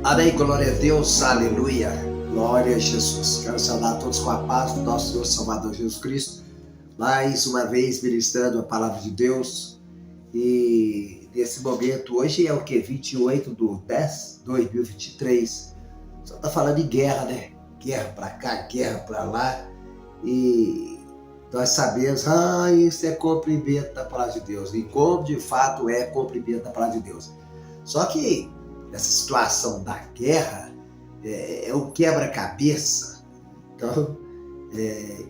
Amém, glória a Deus, aleluia, glória a Jesus. Quero saudar a todos com a paz do nosso Senhor Salvador Jesus Cristo, mais uma vez ministrando a palavra de Deus. E nesse momento, hoje é o que? 28/10/2023. Só tá falando de guerra, né? Guerra pra cá, guerra pra lá. E nós sabemos, isso é cumprimento da palavra de Deus. E como de fato é cumprimento da palavra de Deus. Só que essa situação da guerra é um quebra-cabeça. Então,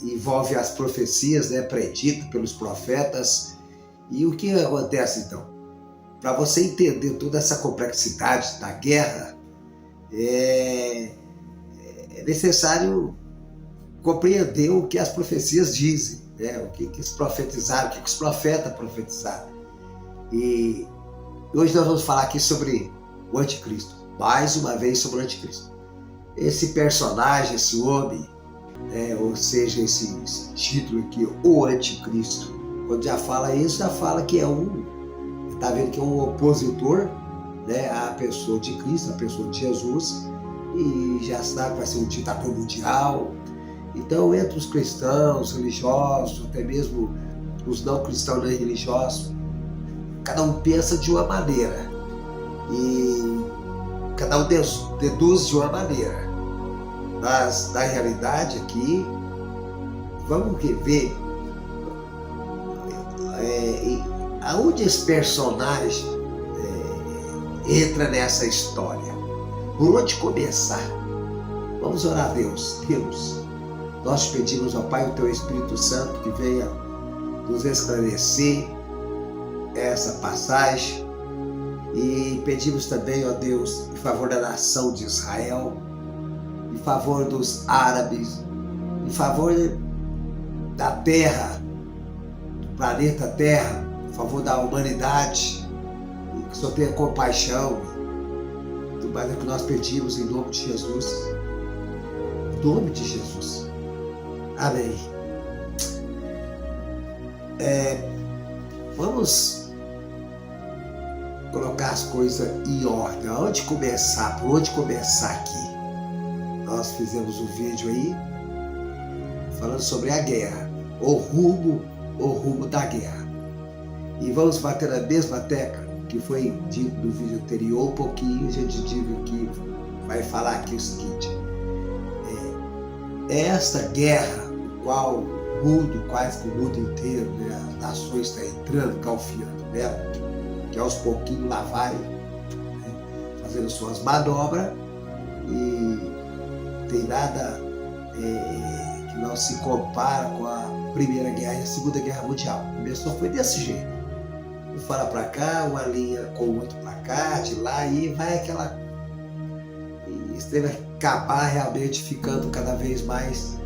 envolve as profecias, né, preditas pelos profetas. E o que acontece então? Para você entender toda essa complexidade da guerra, é necessário compreender o que as profecias dizem, né? O que eles profetizaram, o que os profetas profetizaram. E hoje nós vamos falar aqui sobre o anticristo, mais uma vez sobre o anticristo. Esse personagem, esse homem, ou seja, esse título aqui, o anticristo, quando já fala isso, já fala que está vendo que é um opositor, né, à pessoa de Cristo, à pessoa de Jesus, e já sabe que vai ser um ditador mundial. Então, entre os cristãos, religiosos, até mesmo os não cristãos nem religiosos, cada um pensa de uma maneira e cada um deduz de uma maneira. Mas, na realidade, aqui, vamos ver aonde esse personagem entra nessa história. Por onde começar? Vamos orar a Deus. Deus, nós te pedimos, ó Pai, o Teu Espírito Santo que venha nos esclarecer essa passagem. E pedimos também, ó Deus, em favor da nação de Israel, em favor dos árabes, em favor da terra, do planeta Terra, em favor da humanidade, e que o Senhor tenha compaixão. Tudo mais é que nós pedimos em nome de Jesus. Em nome de Jesus. Amém. Vamos colocar as coisas em ordem. Onde começar? Por onde começar aqui? Nós fizemos um vídeo aí falando sobre a guerra, o rumo da guerra. E vamos bater na mesma tecla que foi dito no vídeo anterior, um pouquinho. A gente diz aqui, vai falar aqui o seguinte: esta guerra, no qual o mundo, quase que o mundo inteiro, né, as nações estão entrando, calfiando nela, que aos pouquinhos lá vai, né, fazendo suas manobras, e tem nada que não se compara com a Primeira Guerra e a Segunda Guerra Mundial. Começou foi desse jeito. Um fala para cá, uma linha com o outro para cá, de lá, e vai aquela... Isso deve acabar realmente ficando cada vez mais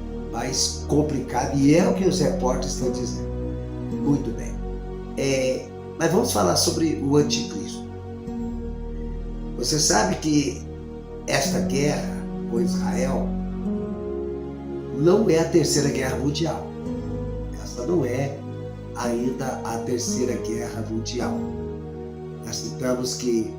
complicado, e é o que os repórteres estão dizendo. Muito bem. Mas vamos falar sobre o anticristo. Você sabe que esta guerra com Israel não é a Terceira Guerra Mundial. Essa não é ainda a Terceira Guerra Mundial. Nós citamos que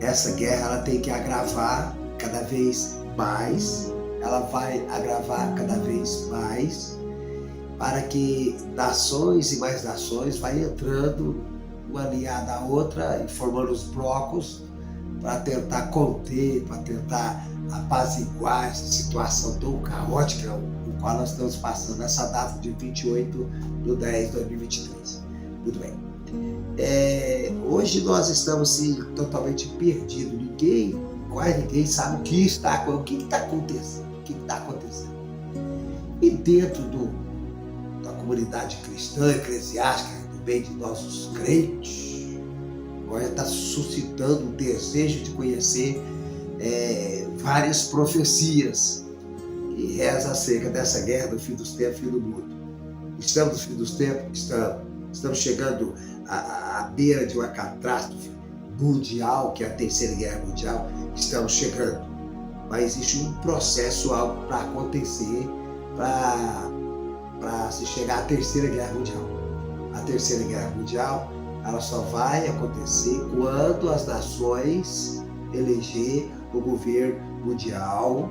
essa guerra ela tem que agravar cada vez mais, ela vai agravar cada vez mais, para que nações e mais nações vai entrando uma aliada à outra e formando os blocos para tentar conter, para tentar apaziguar essa situação tão caótica no qual nós estamos passando nessa data de 28/10/2023. Muito bem. Hoje nós estamos totalmente perdidos. Quase ninguém sabe o que está acontecendo. E dentro da comunidade cristã, eclesiástica, no meio de nossos crentes, agora está suscitando o desejo de conhecer várias profecias que rezam acerca dessa guerra do fim dos tempos, fim do mundo. Estamos no fim dos tempos? Estamos chegando à beira de uma catástrofe mundial, que é a Terceira Guerra Mundial. Estamos chegando. Mas existe um processo para acontecer para se chegar à Terceira Guerra Mundial. A Terceira Guerra Mundial ela só vai acontecer quando as nações eleger o governo mundial,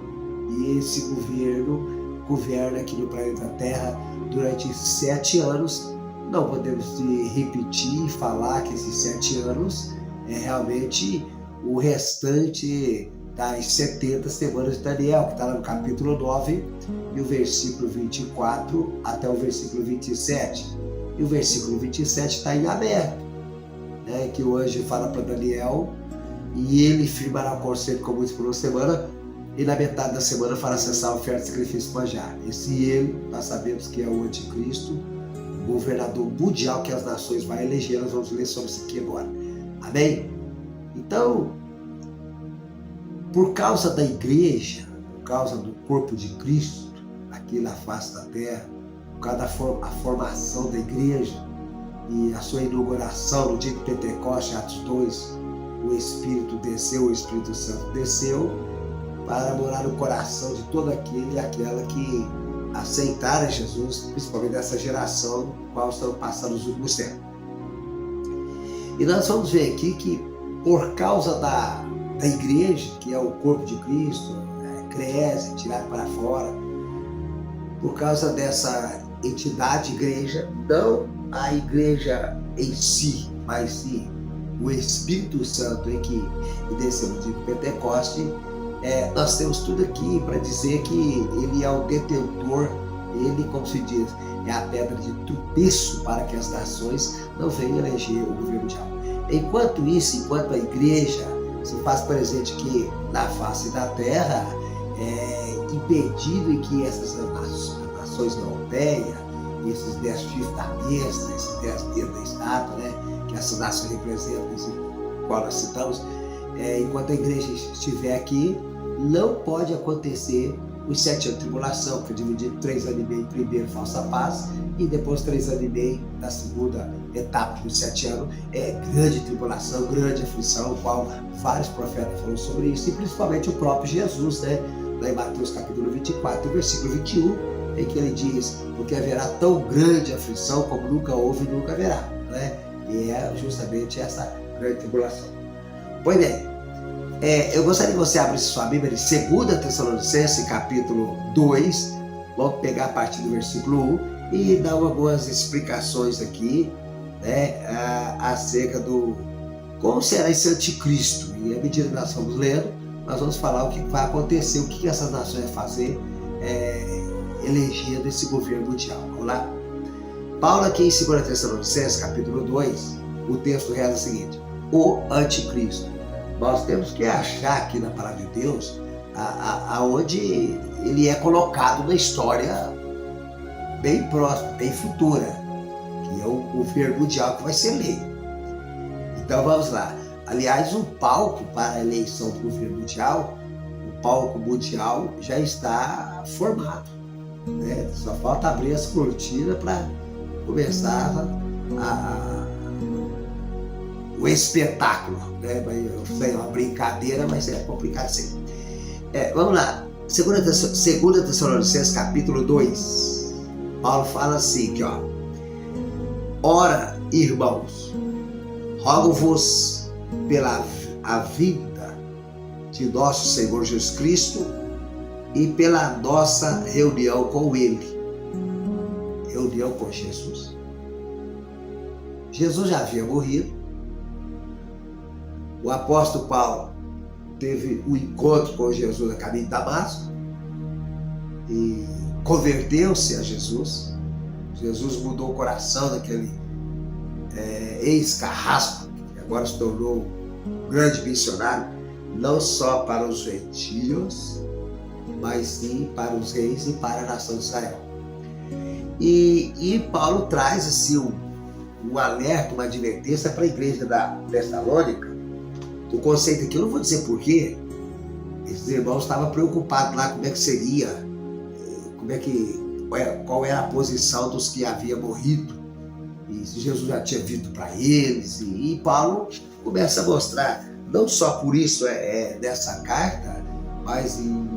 e esse governo governa aqui no planeta Terra durante 7 anos. Não podemos repetir e falar que esses 7 anos é realmente o restante das 70 semanas de Daniel, que está lá no capítulo 9, e o versículo 24 até o versículo 27. E o versículo 27 está em aberto, né, que o anjo fala para Daniel, e ele firmará o conselho com muitos por uma semana, e na metade da semana fará cessar a oferta de sacrifício manjar. Esse ele, nós sabemos que é o anticristo, o governador mundial que as nações vão eleger. Nós vamos ler sobre isso aqui agora. Amém? Então, por causa da igreja, por causa do corpo de Cristo, aqui na face da terra, por causa da formação da igreja e a sua inauguração no dia de Pentecostes, Atos 2, o Espírito desceu, o Espírito Santo desceu para morar no coração de todo aquele e aquela que aceitaram Jesus, principalmente dessa geração no qual estão passando os últimos tempos. E nós vamos ver aqui que por causa da igreja, que é o corpo de Cristo, cresce, tirado para fora, por causa dessa entidade igreja, não a igreja em si, mas sim o Espírito Santo em que desceu no dia de Pentecoste, nós temos tudo aqui para dizer que ele é o detentor, ele, como se diz, é a pedra de tropeço para que as nações não venham eleger o governo mundial. Enquanto isso, enquanto a igreja se faz presente aqui na face da terra, impedindo em que essas nações europeias, esses 10 chifres da besta, esses 10 dedos da estátua, né, que essas nações representam, esse qual nós citamos, enquanto a igreja estiver aqui, não pode acontecer os 7 anos de tribulação, que é dividido 3 anos e meio, primeiro falsa paz, e depois 3 anos e meio da segunda etapa dos 7 anos, grande tribulação, grande aflição, o qual vários profetas falaram sobre isso, e principalmente o próprio Jesus, né? Lá em Mateus capítulo 24, versículo 21, em que ele diz, porque haverá tão grande aflição como nunca houve e nunca haverá, né? E é justamente essa grande tribulação. Pois bem, eu gostaria que você abrisse sua Bíblia em 2 Tessalonicenses, capítulo 2, vamos pegar a partir do versículo 1 e dar algumas explicações aqui, né, acerca do como será esse anticristo. E à medida que nós vamos lendo, nós vamos falar o que vai acontecer, o que essas nações vão fazer, elegendo esse governo mundial. Vamos lá? Paulo aqui em 2 Tessalonicenses, capítulo 2, o texto reza o seguinte: o anticristo. Nós temos que achar aqui na palavra de Deus aonde ele é colocado na história bem próxima, bem futura, que é o governo mundial que vai ser eleito. Então vamos lá. Aliás, o palco para a eleição do governo mundial, o palco mundial já está formado, né? Só falta abrir as cortinas para começar o espetáculo, né? Eu sei, é uma brincadeira, mas é complicado assim. Vamos lá, 2 Tessalonicenses capítulo 2, Paulo fala assim, que, ó: ora, irmãos, rogo-vos pela a vinda de nosso Senhor Jesus Cristo e pela nossa reunião com Ele. Reunião com Jesus. Jesus já havia morrido. O apóstolo Paulo teve um encontro com Jesus a caminho de Damasco e converteu-se a Jesus. Jesus mudou o coração daquele ex-carrasco, que agora se tornou um grande missionário, não só para os gentios, mas sim para os reis e para a nação de Israel. E Paulo traz assim um alerta, uma advertência para a igreja da Tessalônica. O conceito aqui, eu não vou dizer porquê, esses irmãos estavam preocupados lá como é que seria, qual era a posição dos que haviam morrido, e se Jesus já tinha vindo para eles, e Paulo começa a mostrar, não só por isso dessa carta, mas em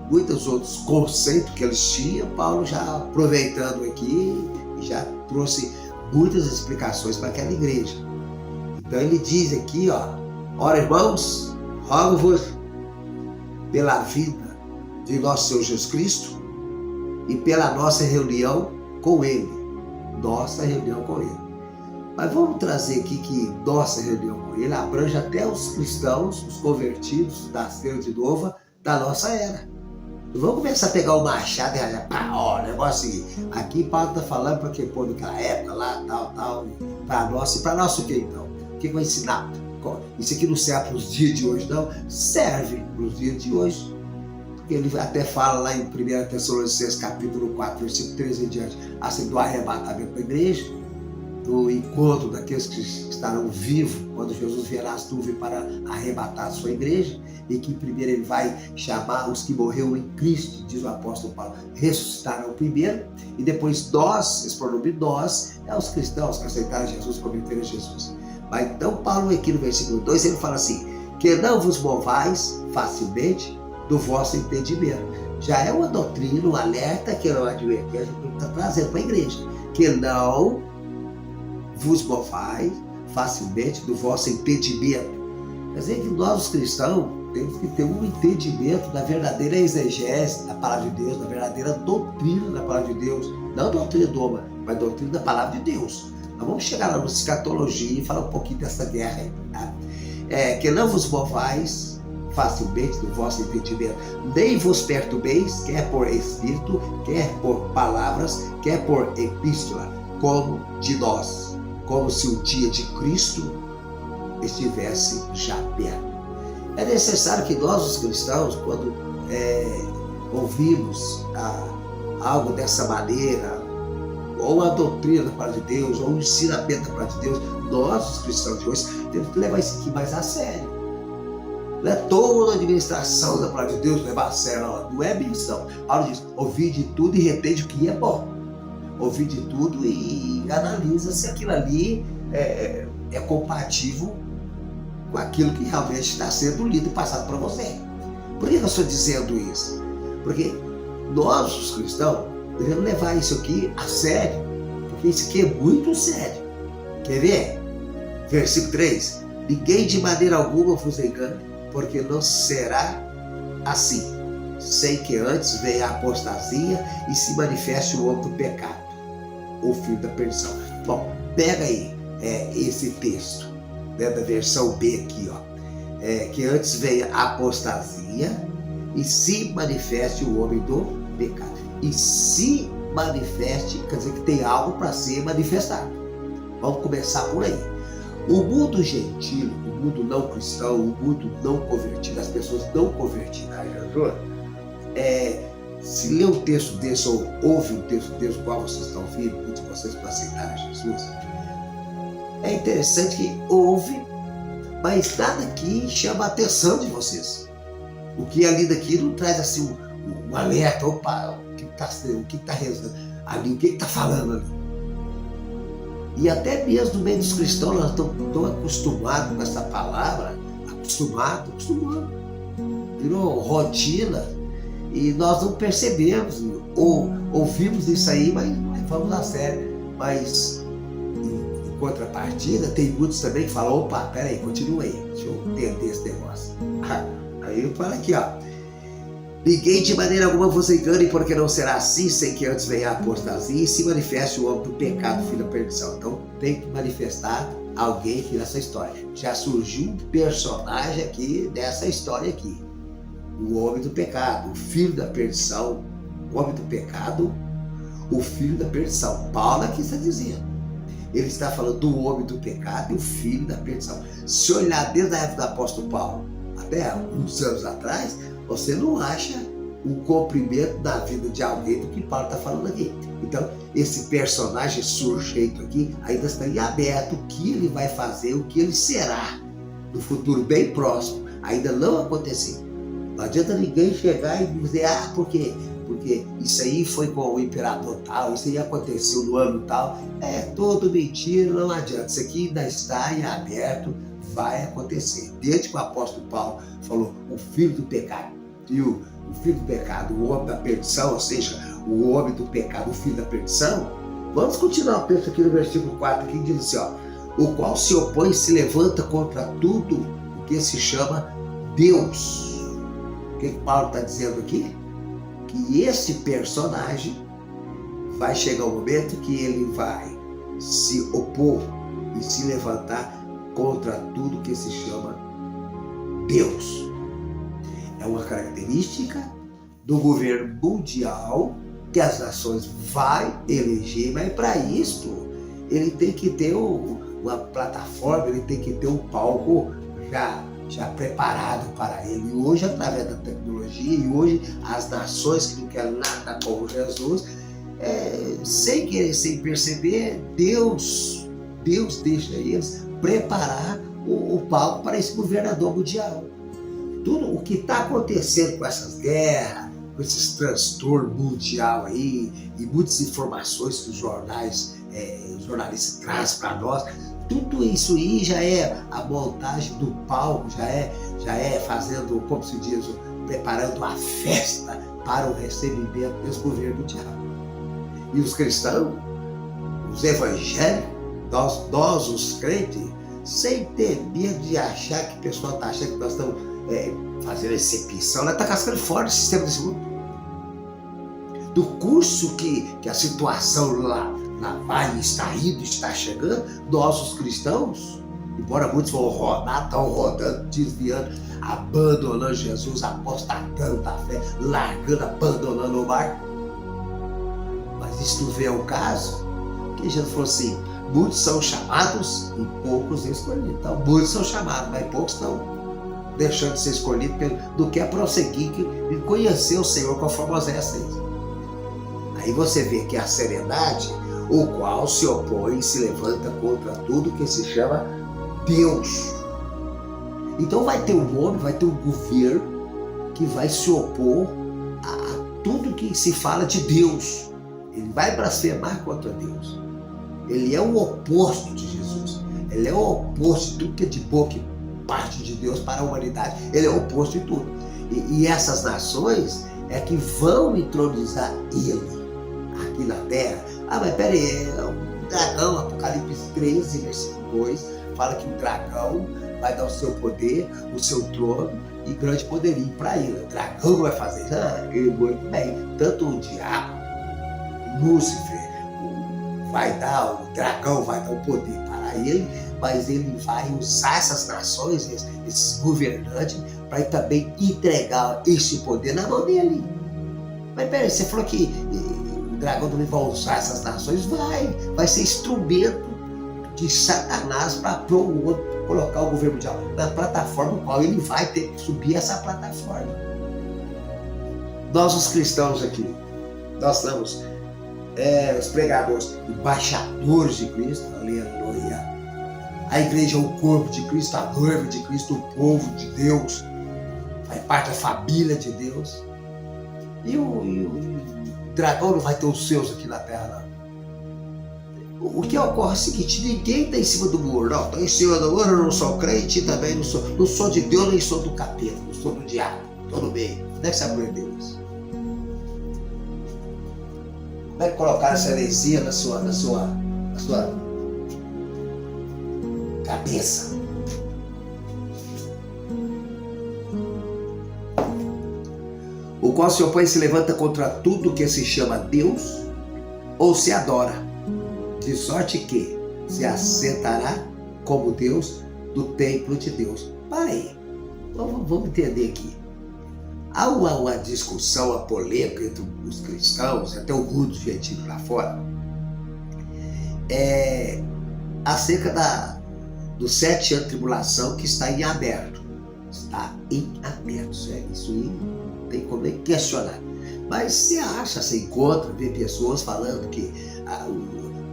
muitos outros conceitos que eles tinham, Paulo já aproveitando aqui, já trouxe muitas explicações para aquela igreja. Então ele diz aqui, ó: ora, irmãos, rogo-vos pela vida de nosso Senhor Jesus Cristo e pela nossa reunião com Ele. Nossa reunião com Ele. Mas vamos trazer aqui que nossa reunião com Ele abrange até os cristãos, os convertidos, nasceram de novo, da nossa era. Vamos começar a pegar o machado e olhar, ó, o negócio seguinte. Aqui Paulo está falando para quem pôr naquela época lá, tal, para nós. E para nós o que então? O que vai ensinar? Isso aqui não serve para os dias de hoje, não? Serve para os dias de hoje. Porque ele até fala lá em 1 Tessalonicenses capítulo 4, versículo 13 em diante, assim, do arrebatamento da igreja, do encontro daqueles que estarão vivos quando Jesus vier as nuvens para arrebatar a sua igreja, e que primeiro ele vai chamar os que morreram em Cristo, diz o apóstolo Paulo, ressuscitarão primeiro, e depois nós, esse pronome nós, é os cristãos que aceitaram Jesus, converteram Jesus. Mas então Paulo aqui no versículo 2, ele fala assim, que não vos movais facilmente do vosso entendimento. Já é uma doutrina, um alerta, que é uma advertência que ele está trazendo para a igreja, que não vos movais facilmente do vosso entendimento. Quer dizer que nós, os cristãos, temos que ter um entendimento da verdadeira exegese da palavra de Deus, da verdadeira doutrina da palavra de Deus, não doutrina do homem, mas doutrina da palavra de Deus. Nós vamos chegar lá na escatologia e falar um pouquinho dessa guerra aí, tá? Que não vos movais facilmente do vosso entendimento, nem vos perturbeis, quer por espírito, quer por palavras, quer por epístola, como de nós, como se o dia de Cristo estivesse já perto. É necessário que nós, os cristãos, quando ouvimos algo dessa maneira, ou a doutrina da palavra de Deus, ou o ensinamento da palavra de Deus, nós, os cristãos de hoje, temos que levar isso aqui mais a sério. Não é toda a administração da palavra de Deus levar a sério, não é missão. Paulo diz, ouvir de tudo e retende o que é bom. Ouvir de tudo e analisa se aquilo ali é compatível com aquilo que realmente está sendo lido e passado para você. Por que eu estou dizendo isso? Porque nós, os cristãos, devemos levar isso aqui a sério, porque isso aqui é muito sério. Quer ver? Versículo 3. Ninguém de maneira alguma vos engane, porque não será assim, sem que antes venha a apostasia e se manifeste o homem do pecado, o filho da perdição. Bom, pega aí esse texto, né, da versão B aqui, ó. Que antes venha a apostasia e se manifeste o homem do pecado. E se manifeste, quer dizer que tem algo para ser manifestado. Vamos começar por aí. O mundo gentil, o mundo não cristão, o mundo não convertido, as pessoas não convertidas a Jesus, se lê um texto desse ou ouve um texto desse, qual vocês estão ouvindo, muitos de vocês para aceitar Jesus, é interessante que ouve, mas nada aqui chama a atenção de vocês. O que é lido aqui não traz assim um alerta, opa, o que está rezando ali, o que está falando ali. E até mesmo no meio dos cristãos, nós estamos tão acostumados com essa palavra, acostumado, virou rotina, e nós não percebemos, ou ouvimos isso aí, mas não levamos a sério. Mas, em contrapartida, tem muitos também que falam, opa, peraí, continua aí, deixa eu entender esse negócio. Aí eu falo aqui, ó. Ninguém de maneira alguma vos engane, porque não será assim, sem que antes venha a apostasia e se manifeste o homem do pecado, filho da perdição. Então tem que manifestar alguém aqui nessa história. Já surgiu um personagem aqui nessa história aqui. O homem do pecado, o filho da perdição. O homem do pecado, o filho da perdição. Paulo aqui está dizendo. Ele está falando do homem do pecado e o filho da perdição. Se olhar desde a época do apóstolo Paulo, até uns anos atrás, você não acha um cumprimento da vida de alguém do que Paulo está falando aqui. Então, esse personagem sujeito aqui ainda está em aberto, o que ele vai fazer, o que ele será no futuro bem próximo. Ainda não aconteceu. Não adianta ninguém chegar e dizer, porque isso aí foi com o imperador tal, isso aí aconteceu no ano tal. É tudo mentira, não adianta. Isso aqui ainda está em aberto, vai acontecer. Desde que o apóstolo Paulo falou o filho do pecado e o filho do pecado, o homem da perdição, ou seja, o homem do pecado, o filho da perdição, vamos continuar o texto aqui no versículo 4, que diz assim, ó, o qual se opõe e se levanta contra tudo o que se chama Deus. que Paulo está dizendo aqui? Que esse personagem vai chegar um momento que ele vai se opor e se levantar contra tudo que se chama Deus. É uma característica do governo mundial que as nações vai eleger, mas para isso ele tem que ter uma plataforma, ele tem que ter um palco já preparado para ele. E hoje, através da tecnologia, e hoje as nações que não querem nada com Jesus, sem querer, sem perceber, Deus deixa eles preparar o palco para esse governador mundial. Tudo o que está acontecendo com essas guerras, com esses transtornos mundial aí, e muitas informações que os jornalistas trazem para nós, tudo isso aí já é a montagem do palco, já é fazendo, como se diz, preparando a festa para o recebimento desse governo mundial. E os cristãos, os evangélicos, nós os crentes, sem ter medo de achar que o pessoal está achando que nós estamos fazendo exibição, nós estamos cascando fora do sistema desse mundo. Do curso que a situação lá vai, está indo, está chegando, nós os cristãos, embora muitos vão rodar, estão rodando, desviando, abandonando Jesus, apostatando da fé, largando, abandonando o barco. Mas isso não vê o caso, que Jesus falou assim, muitos são chamados e poucos escolhidos. Então, muitos são chamados, mas poucos estão deixando de ser escolhidos do que é prosseguir e conhecer o Senhor conforme Oséias 6. Aí você vê que a seriedade, o qual se opõe e se levanta contra tudo que se chama Deus. Então vai ter um homem, vai ter um governo que vai se opor a tudo que se fala de Deus. Ele vai blasfemar contra Deus. Ele é o oposto de Jesus. Ele é o oposto de tudo que é de boa que parte de Deus para a humanidade. Ele é o oposto de tudo. E essas nações é que vão entronizar ele aqui na terra. Mas peraí, o dragão, Apocalipse 13, versículo 2, fala que o dragão vai dar o seu poder, o seu trono e grande poderio para ele. O dragão vai fazer isso. Muito bem. Tanto o diabo, Lúcifer, o dragão vai dar o poder para ele, mas ele vai usar essas nações, esses governantes, para também entregar esse poder na mão dele. Mas peraí, você falou que o dragão também vai usar essas nações? Vai ser instrumento de Satanás para colocar o governo mundial na plataforma, qual ele vai ter que subir essa plataforma. Nós, os cristãos aqui, nós somos os pregadores, embaixadores de Cristo, aleluia. A igreja é o corpo de Cristo, a noiva de Cristo, o povo de Deus, faz parte da família de Deus. E o dragão não vai ter os seus aqui na terra, não. O que ocorre é o seguinte, ninguém está em cima do muro, não. Estou em cima do muro, eu não sou crente, também não sou de Deus, nem sou do capeta, não sou do diabo, estou no meio. Como é que você aprendeu isso? Como é que colocaram essa heresia na sua cabeça? O qual se opõe e se levanta contra tudo que se chama Deus ou se adora, de sorte que se assentará como Deus do templo de Deus. Para aí, vamos entender aqui. Há uma discussão, uma polêmica entre os cristãos, até o mundo gentil lá fora, acerca dos 7 anos de tribulação que está em aberto. Está em aberto, isso aí não tem como nem questionar. Mas você acha, você encontra, vê pessoas falando que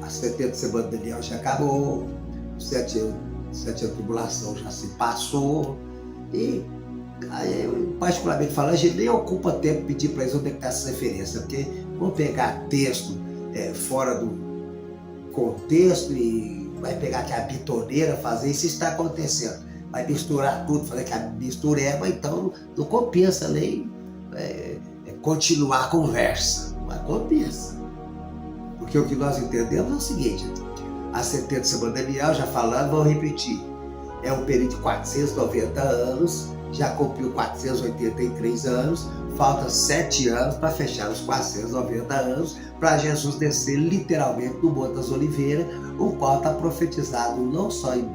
as 70 semanas de Daniel já acabou, os 7 anos de tribulação já se passou, e aí, eu, particularmente falando, a gente nem ocupa tempo pedir para eles onde é que está essa referência, porque vão pegar texto fora do contexto e vai pegar aqui a bitoneira, fazer isso está acontecendo. Vai misturar tudo, fazer que a mistureba, então não compensa nem continuar a conversa. Não compensa. Porque o que nós entendemos é o seguinte, as 70 semanas de Daniel, já falando, vou repetir. é um período de 490 anos, já cumpriu 483 anos, falta 7 anos para fechar os 490 anos, para Jesus descer literalmente no Monte das Oliveiras, o qual está profetizado não só em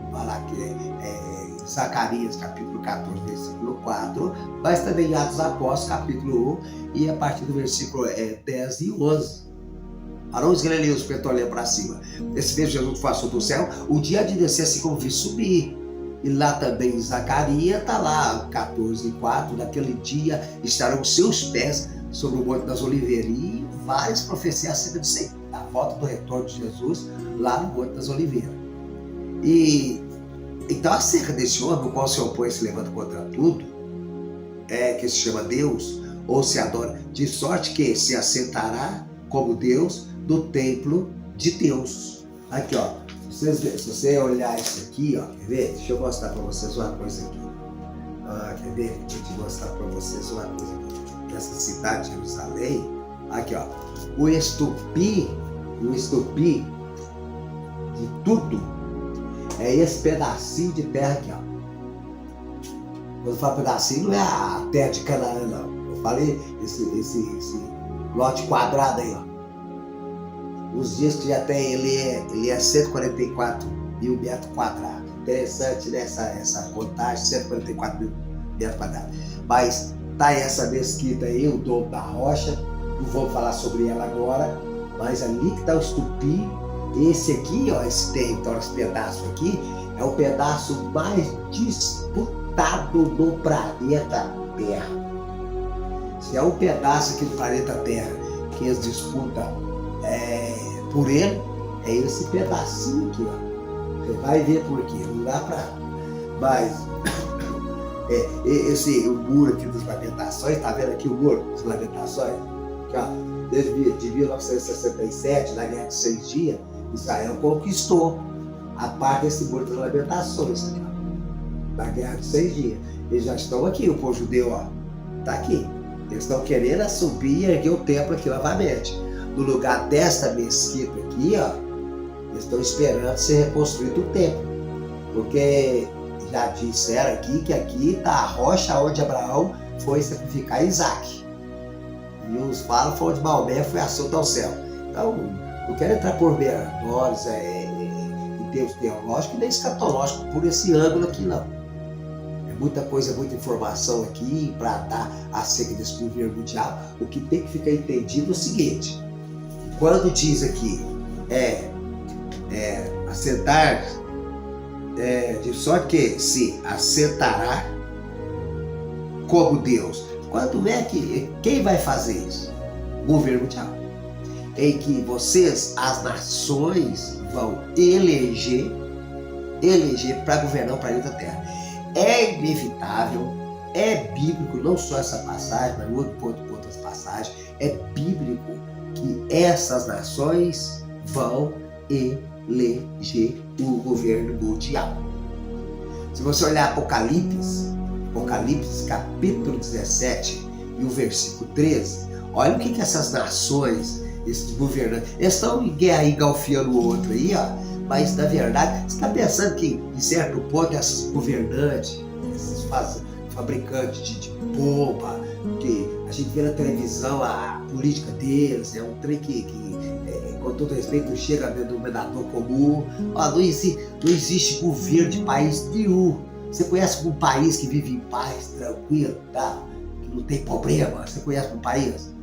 Zacarias capítulo 14, versículo 4, mas também em Atos Apóstolos capítulo 1 e a partir do versículo 10 e 11. Arão os galileus tentou olhar para cima. Esse mesmo Jesus passou do céu, o dia de descer assim como vi subir. E lá também em Zacarias, está lá 14 e 4, naquele dia estarão seus pés sobre o Monte das Oliveiras. E várias profecias acerca disso aí, da volta do retorno de Jesus lá no Monte das Oliveiras. E então, acerca desse homem, o qual se opõe e se levanta contra tudo, que se chama Deus, ou se adora, de sorte que se assentará como Deus no templo de Deus. Aqui, ó, se você olhar isso aqui, ó, quer ver? Deixa eu mostrar para vocês uma coisa aqui. Quer ver? Deixa eu te mostrar para vocês uma coisa aqui. Nessa cidade de Jerusalém, aqui, ó, o estupi de tudo é esse pedacinho de terra aqui, ó. Quando eu falo pedacinho, não é a terra de Canaã, não. Eu falei esse lote quadrado aí, ó. Os dias que já tem, ele é 144 mil metros quadrados. Interessante, né? Essa contagem, 144 mil metros quadrados. Mas tá essa mesquita aí, o Domo da Rocha. Não vou falar sobre ela agora, mas ali que tá o estupi. Esse aqui, ó, esse território, esse pedaço aqui, é o pedaço mais disputado do planeta Terra. Se é um pedaço aqui do planeta Terra que eles disputam por ele, é esse pedacinho aqui, ó. Você vai ver por quê, não dá pra... Mas, o muro aqui das lamentações, tá vendo aqui o muro das lamentações? Aqui, ó, de 1967, na Guerra de 6 Dias, Israel conquistou a parte desse muro das lamentações, aqui, ó, da Guerra de 6 Dias. Eles já estão aqui, o povo judeu, ó, tá aqui. Eles estão querendo subir e erguer o templo aqui novamente. No lugar desta mesquita aqui, ó, eles estão esperando ser reconstruído o templo. Porque já disseram aqui que aqui está a rocha onde Abraão foi sacrificar Isaac. E os falam foi onde Maomé foi assunto ao céu. Então, não quero entrar por menores em termos teológicos nem escatológicos por esse ângulo aqui, não. É muita coisa, muita informação aqui para dar acerca desse governo mundial. O que tem que ficar entendido é o seguinte: quando diz aqui assentar, de sorte que se assentará como Deus. Quando é que quem vai fazer isso? O governo mundial. Em que vocês, as nações, vão eleger para governar o planeta Terra. É inevitável, é bíblico, não só essa passagem, mas outras passagens, é bíblico que essas nações vão eleger o governo mundial. Se você olhar Apocalipse capítulo 17 e o versículo 13, olha o que essas nações, esses governantes, eles estão em guerra engalfiando o outro aí, ó, mas na verdade, você está pensando que em certo ponto esses governantes, esses fabricantes de bomba, que a gente vê na televisão a política deles, é um trem que com todo respeito, não chega a denominador comum. Ó, não existe governo de país nenhum. Você conhece algum país que vive em paz, tranquilo, tá? Que não tem problema? Você conhece algum país?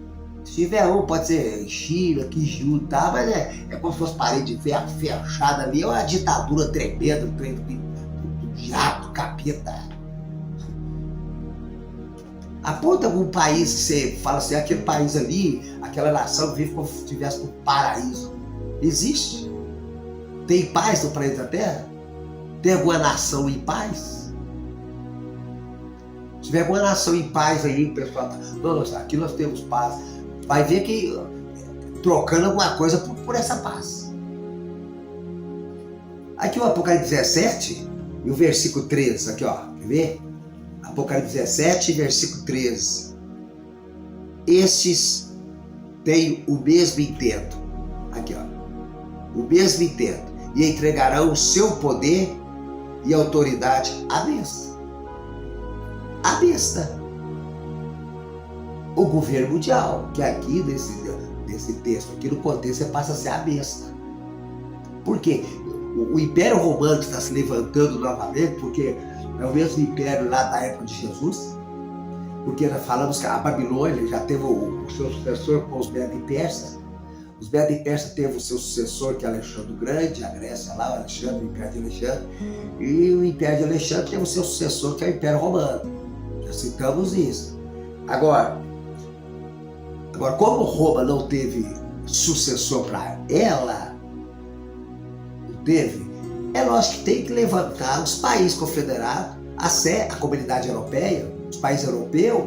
Se tiver um, pode ser China, Quiju, tá? Mas é como se fosse parede de ferro fechada ali, é uma ditadura tremenda, um trem do diabo, do capeta. Aponta algum país que você fala assim, aquele país ali, aquela nação vive como se estivesse no paraíso. Existe? Tem paz no planeta Terra? Tem alguma nação em paz? Se tiver alguma nação em paz aí, o pessoal tá, nossa, aqui nós temos paz. Vai ver que trocando alguma coisa por essa paz. Aqui o Apocalipse 17 e o versículo 13, aqui ó, quer ver? Apocalipse 17, versículo 13. Estes têm o mesmo intento. Aqui, ó. O mesmo intento. E entregarão o seu poder e autoridade à besta. A besta. O governo mundial, que aqui nesse texto, aqui no contexto, passa a ser a besta. Por quê? O Império Romano está se levantando novamente, porque é o mesmo império lá da época de Jesus, porque nós falamos que a Babilônia já teve o seu sucessor com os Medos e Persas. Os Medos e Persas teve o seu sucessor, que é Alexandre o Grande, a Grécia lá, o Alexandre, o Império de Alexandre, e o Império de Alexandre teve o seu sucessor, que é o Império Romano. Já citamos isso. Agora, como Roma não teve sucessor para ela, não teve, é lógico que tem que levantar os países confederados, a comunidade europeia, os países europeus.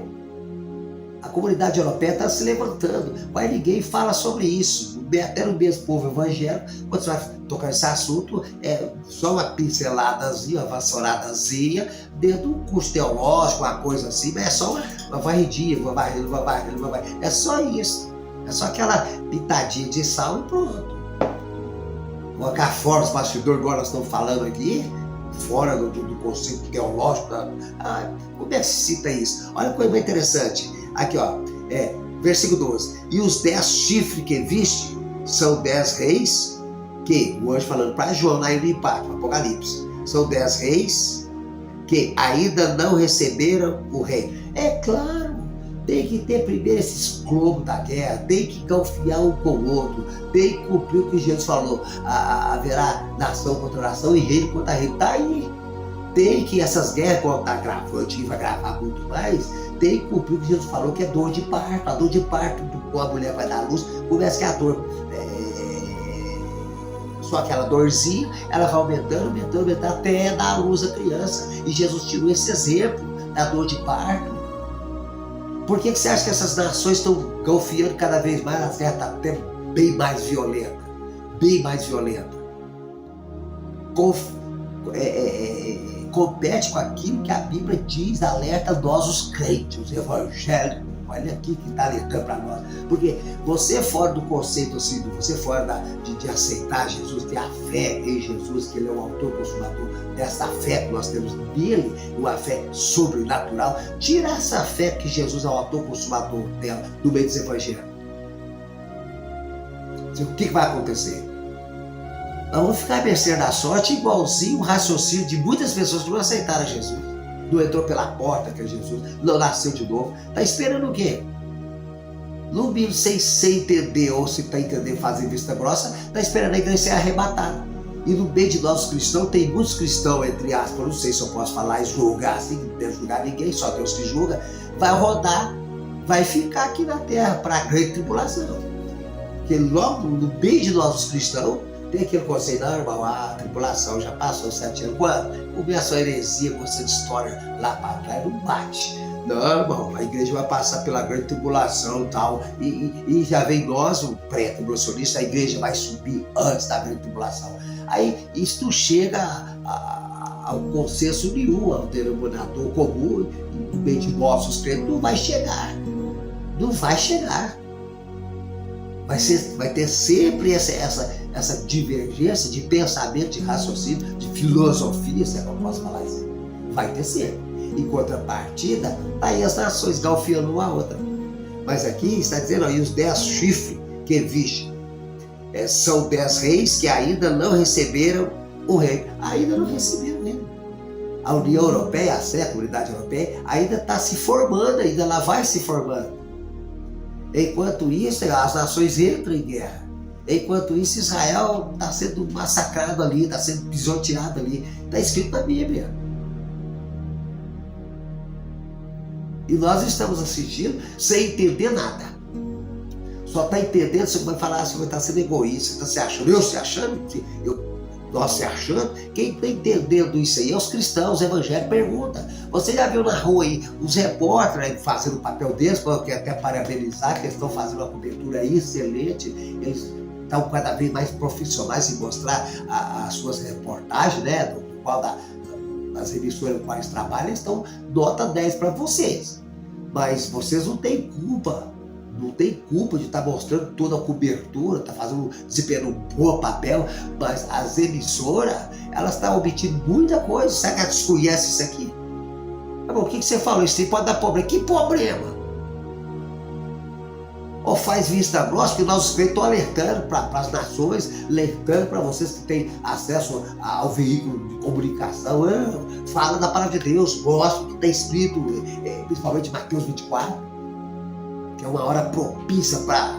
A comunidade europeia está se levantando, mas ninguém fala sobre isso. Até no mesmo povo evangélico, quando você vai tocar nesse assunto, é só uma pinceladazinha, uma vassouradazinha, dentro de um curso teológico, uma coisa assim, mas é só uma varridinha, uma varrida. É só isso. É só aquela pitadinha de sal e pronto. Colocar fora os bastidores, igual nós estamos falando aqui, fora do conceito teológico. Como é que se cita isso? Olha que coisa bem interessante. Aqui, ó, versículo 12. E os 10 chifres que viste são 10 reis, que, o anjo falando para João lá em Apocalipse, são 10 reis que ainda não receberam o rei. É claro, tem que ter primeiro esses globos da guerra, tem que confiar um com o outro, tem que cumprir o que Jesus falou, haverá nação contra nação e reino contra reino. Está aí. Tem que essas guerras, quando está gravando, e vai gravar muito mais, tem que cumprir o que Jesus falou, que é dor de parto. A dor de parto, quando a mulher vai dar luz, começa que a dor, só aquela dorzinha, ela vai aumentando, até dar a luz à criança. E Jesus tirou esse exemplo da dor de parto. Por que você acha que essas nações estão confiando cada vez mais? A guerra está até bem mais violenta. Bem mais violenta. Compete com aquilo que a Bíblia diz, alerta nós os crentes, os evangélicos. Olha aqui que está alertando para nós. Porque você fora do conceito assim, você fora de aceitar Jesus, ter a fé em Jesus, que Ele é o autor e consumador dessa fé que nós temos nele, uma fé sobrenatural, tira essa fé que Jesus é o autor e consumador dela do meio dos evangélicos. O que vai acontecer? Nós vamos ficar à mercê da sorte, igualzinho o raciocínio de muitas pessoas que não aceitaram Jesus. Não entrou pela porta, que é Jesus, não nasceu de novo. Está esperando o quê? No mínimo, sem entender, ou se está entendendo fazer vista grossa, está esperando a igreja ser arrebatada. E no meio de nós cristãos, tem muitos cristãos, entre aspas, não sei se eu posso falar e julgar assim, não deve julgar ninguém, só Deus que julga, vai rodar, vai ficar aqui na terra para a grande tribulação. Porque logo no meio de nós os cristãos, tem aquele conceito, não, irmão, a tripulação já passou 7 anos. Quando começa a heresia, você de história lá para trás, não bate. Não, irmão, a igreja vai passar pela grande tribulação e tal. E já vem nós, o pré-tribulacionista, a igreja vai subir antes da grande tribulação. Aí isso chega ao consenso nenhum, ao denominador comum, no meio de nossos crentes, não vai chegar. Não vai chegar. Vai ter sempre essa divergência de pensamento, de raciocínio, de filosofia, se é que eu posso falar assim. Vai ter sempre. Em contrapartida, aí as nações galfiando uma a outra. Mas aqui está dizendo, aí os 10 chifres que viste, são 10 reis que ainda não receberam o rei. Ainda não receberam o rei. A União Europeia, a Comunidade Europeia, ainda está se formando, ainda ela vai se formando. Enquanto isso, as nações entram em guerra. Enquanto isso, Israel está sendo massacrado ali, está sendo pisoteado ali. Está escrito na Bíblia. E nós estamos assistindo sem entender nada. Só está entendendo, você vai falar assim, vai estar sendo egoísta, está se achando, eu se achando, nós se achando. Quem está entendendo isso aí é os cristãos, os evangélicos. Pergunta, você já viu na rua aí os repórteres fazendo o papel deles, que eu quero até parabenizar, que eles estão fazendo uma cobertura excelente, eles estão cada vez mais profissionais em mostrar as suas reportagens, né, do qual das emissoras com quais trabalham, eles estão nota 10 para vocês. Mas vocês não têm culpa não tem culpa de estar mostrando toda a cobertura, tá desempenhando um bom papel, mas as emissoras, elas estão obtendo muita coisa. Será que elas conhecem isso aqui? Tá bom, o que você falou? Isso aí pode dar problema. Que problema? Ou faz vista grossa, que nós estamos alertando para as nações, alertando para vocês que têm acesso ao veículo de comunicação. Fala da palavra de Deus, mostra o que está escrito, principalmente Mateus 24, que é uma hora propícia para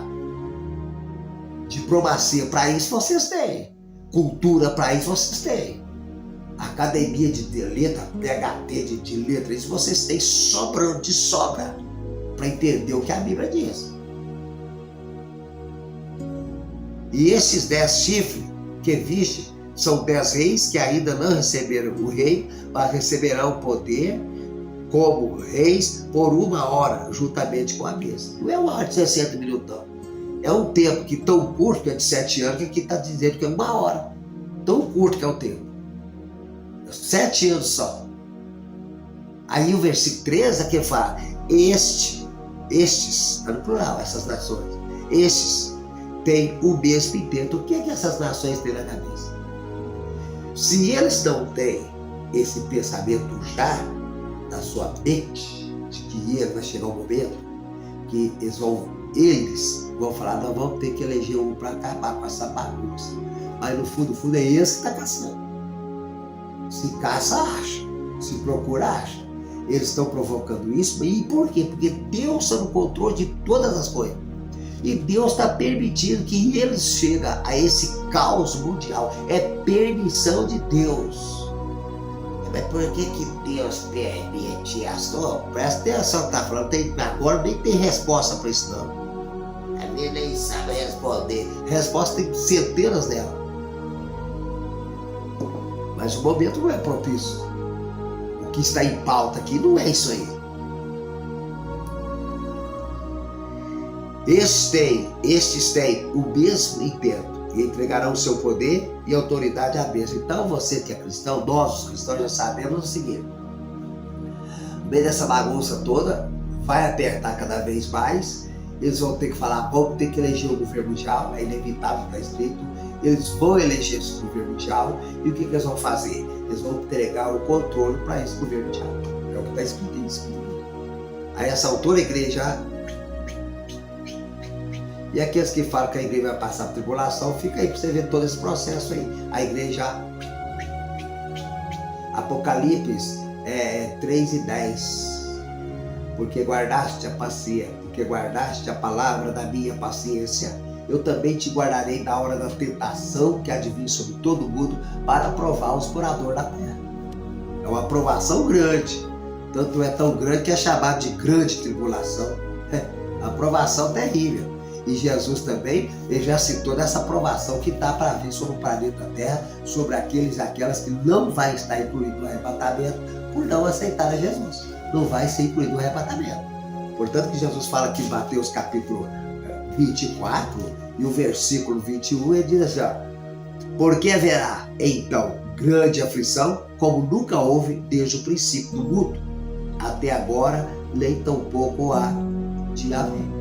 diplomacia. Para isso vocês têm. Cultura, para isso vocês têm. Academia de letra, PhD de letra, isso vocês têm sobrando de sobra para entender o que a Bíblia diz. E esses 10 chifres que viste são 10 reis que ainda não receberam o rei, mas receberão poder como reis por 1 hora, juntamente com a besta. Não é 1 hora de 60 minutos, não. É um tempo que tão curto, que é de 7 anos, que aqui está dizendo que é 1 hora. Tão curto que é o tempo. 7 anos só. Aí o versículo 13 aqui fala, estes, está no plural, essas nações, estes têm o mesmo intento. O que é que essas nações têm na cabeça? Se eles não têm esse pensamento já na sua mente, de que vai chegar um momento que eles vão falar, nós vamos ter que eleger um para acabar com essa bagunça. Mas no fundo é esse que está caçando. Se caça, acha. Se procura, acha. Eles estão provocando isso. E por quê? Porque Deus está no controle de todas as coisas. E Deus está permitindo que eles cheguem a esse caos mundial. É permissão de Deus. Mas por que Deus permite isso? Presta atenção, tá falando. Agora nem tem resposta para isso, não. A minha nem sabe responder. Resposta tem centenas dela. Mas o momento não é propício. O que está em pauta aqui não é isso aí. Estes têm o mesmo intento e entregarão o seu poder e autoridade à besta. Então você que é cristão, nós os cristãos já sabemos o seguinte: no meio dessa bagunça toda, vai apertar cada vez mais, eles vão ter que falar, vamos ter que eleger o governo mundial, é inevitável, está escrito, eles vão eleger esse governo mundial, e o que eles vão fazer? Eles vão entregar o controle para esse governo mundial. É o que está escrito. Aí essa altura a igreja... E aqueles que falam que a igreja vai passar por tribulação, fica aí para você ver todo esse processo aí. A igreja... Apocalipse 3:10. Porque guardaste a paciência, porque guardaste a palavra da minha paciência, eu também te guardarei na hora da tentação que há de vir sobre todo mundo para provar os moradores da terra. É uma provação grande. Tanto é tão grande que é chamado de grande tribulação. A provação terrível. E Jesus também, ele já citou nessa provação que está para vir sobre o planeta Terra, sobre aqueles e aquelas que não vai estar incluído no arrebatamento por não aceitar a Jesus. Não vai ser incluído no arrebatamento. Portanto, que Jesus fala aqui em Mateus capítulo 24 e o versículo 21, ele diz assim, ó, porque haverá então grande aflição, como nunca houve desde o princípio do mundo, até agora nem tampouco há de haver.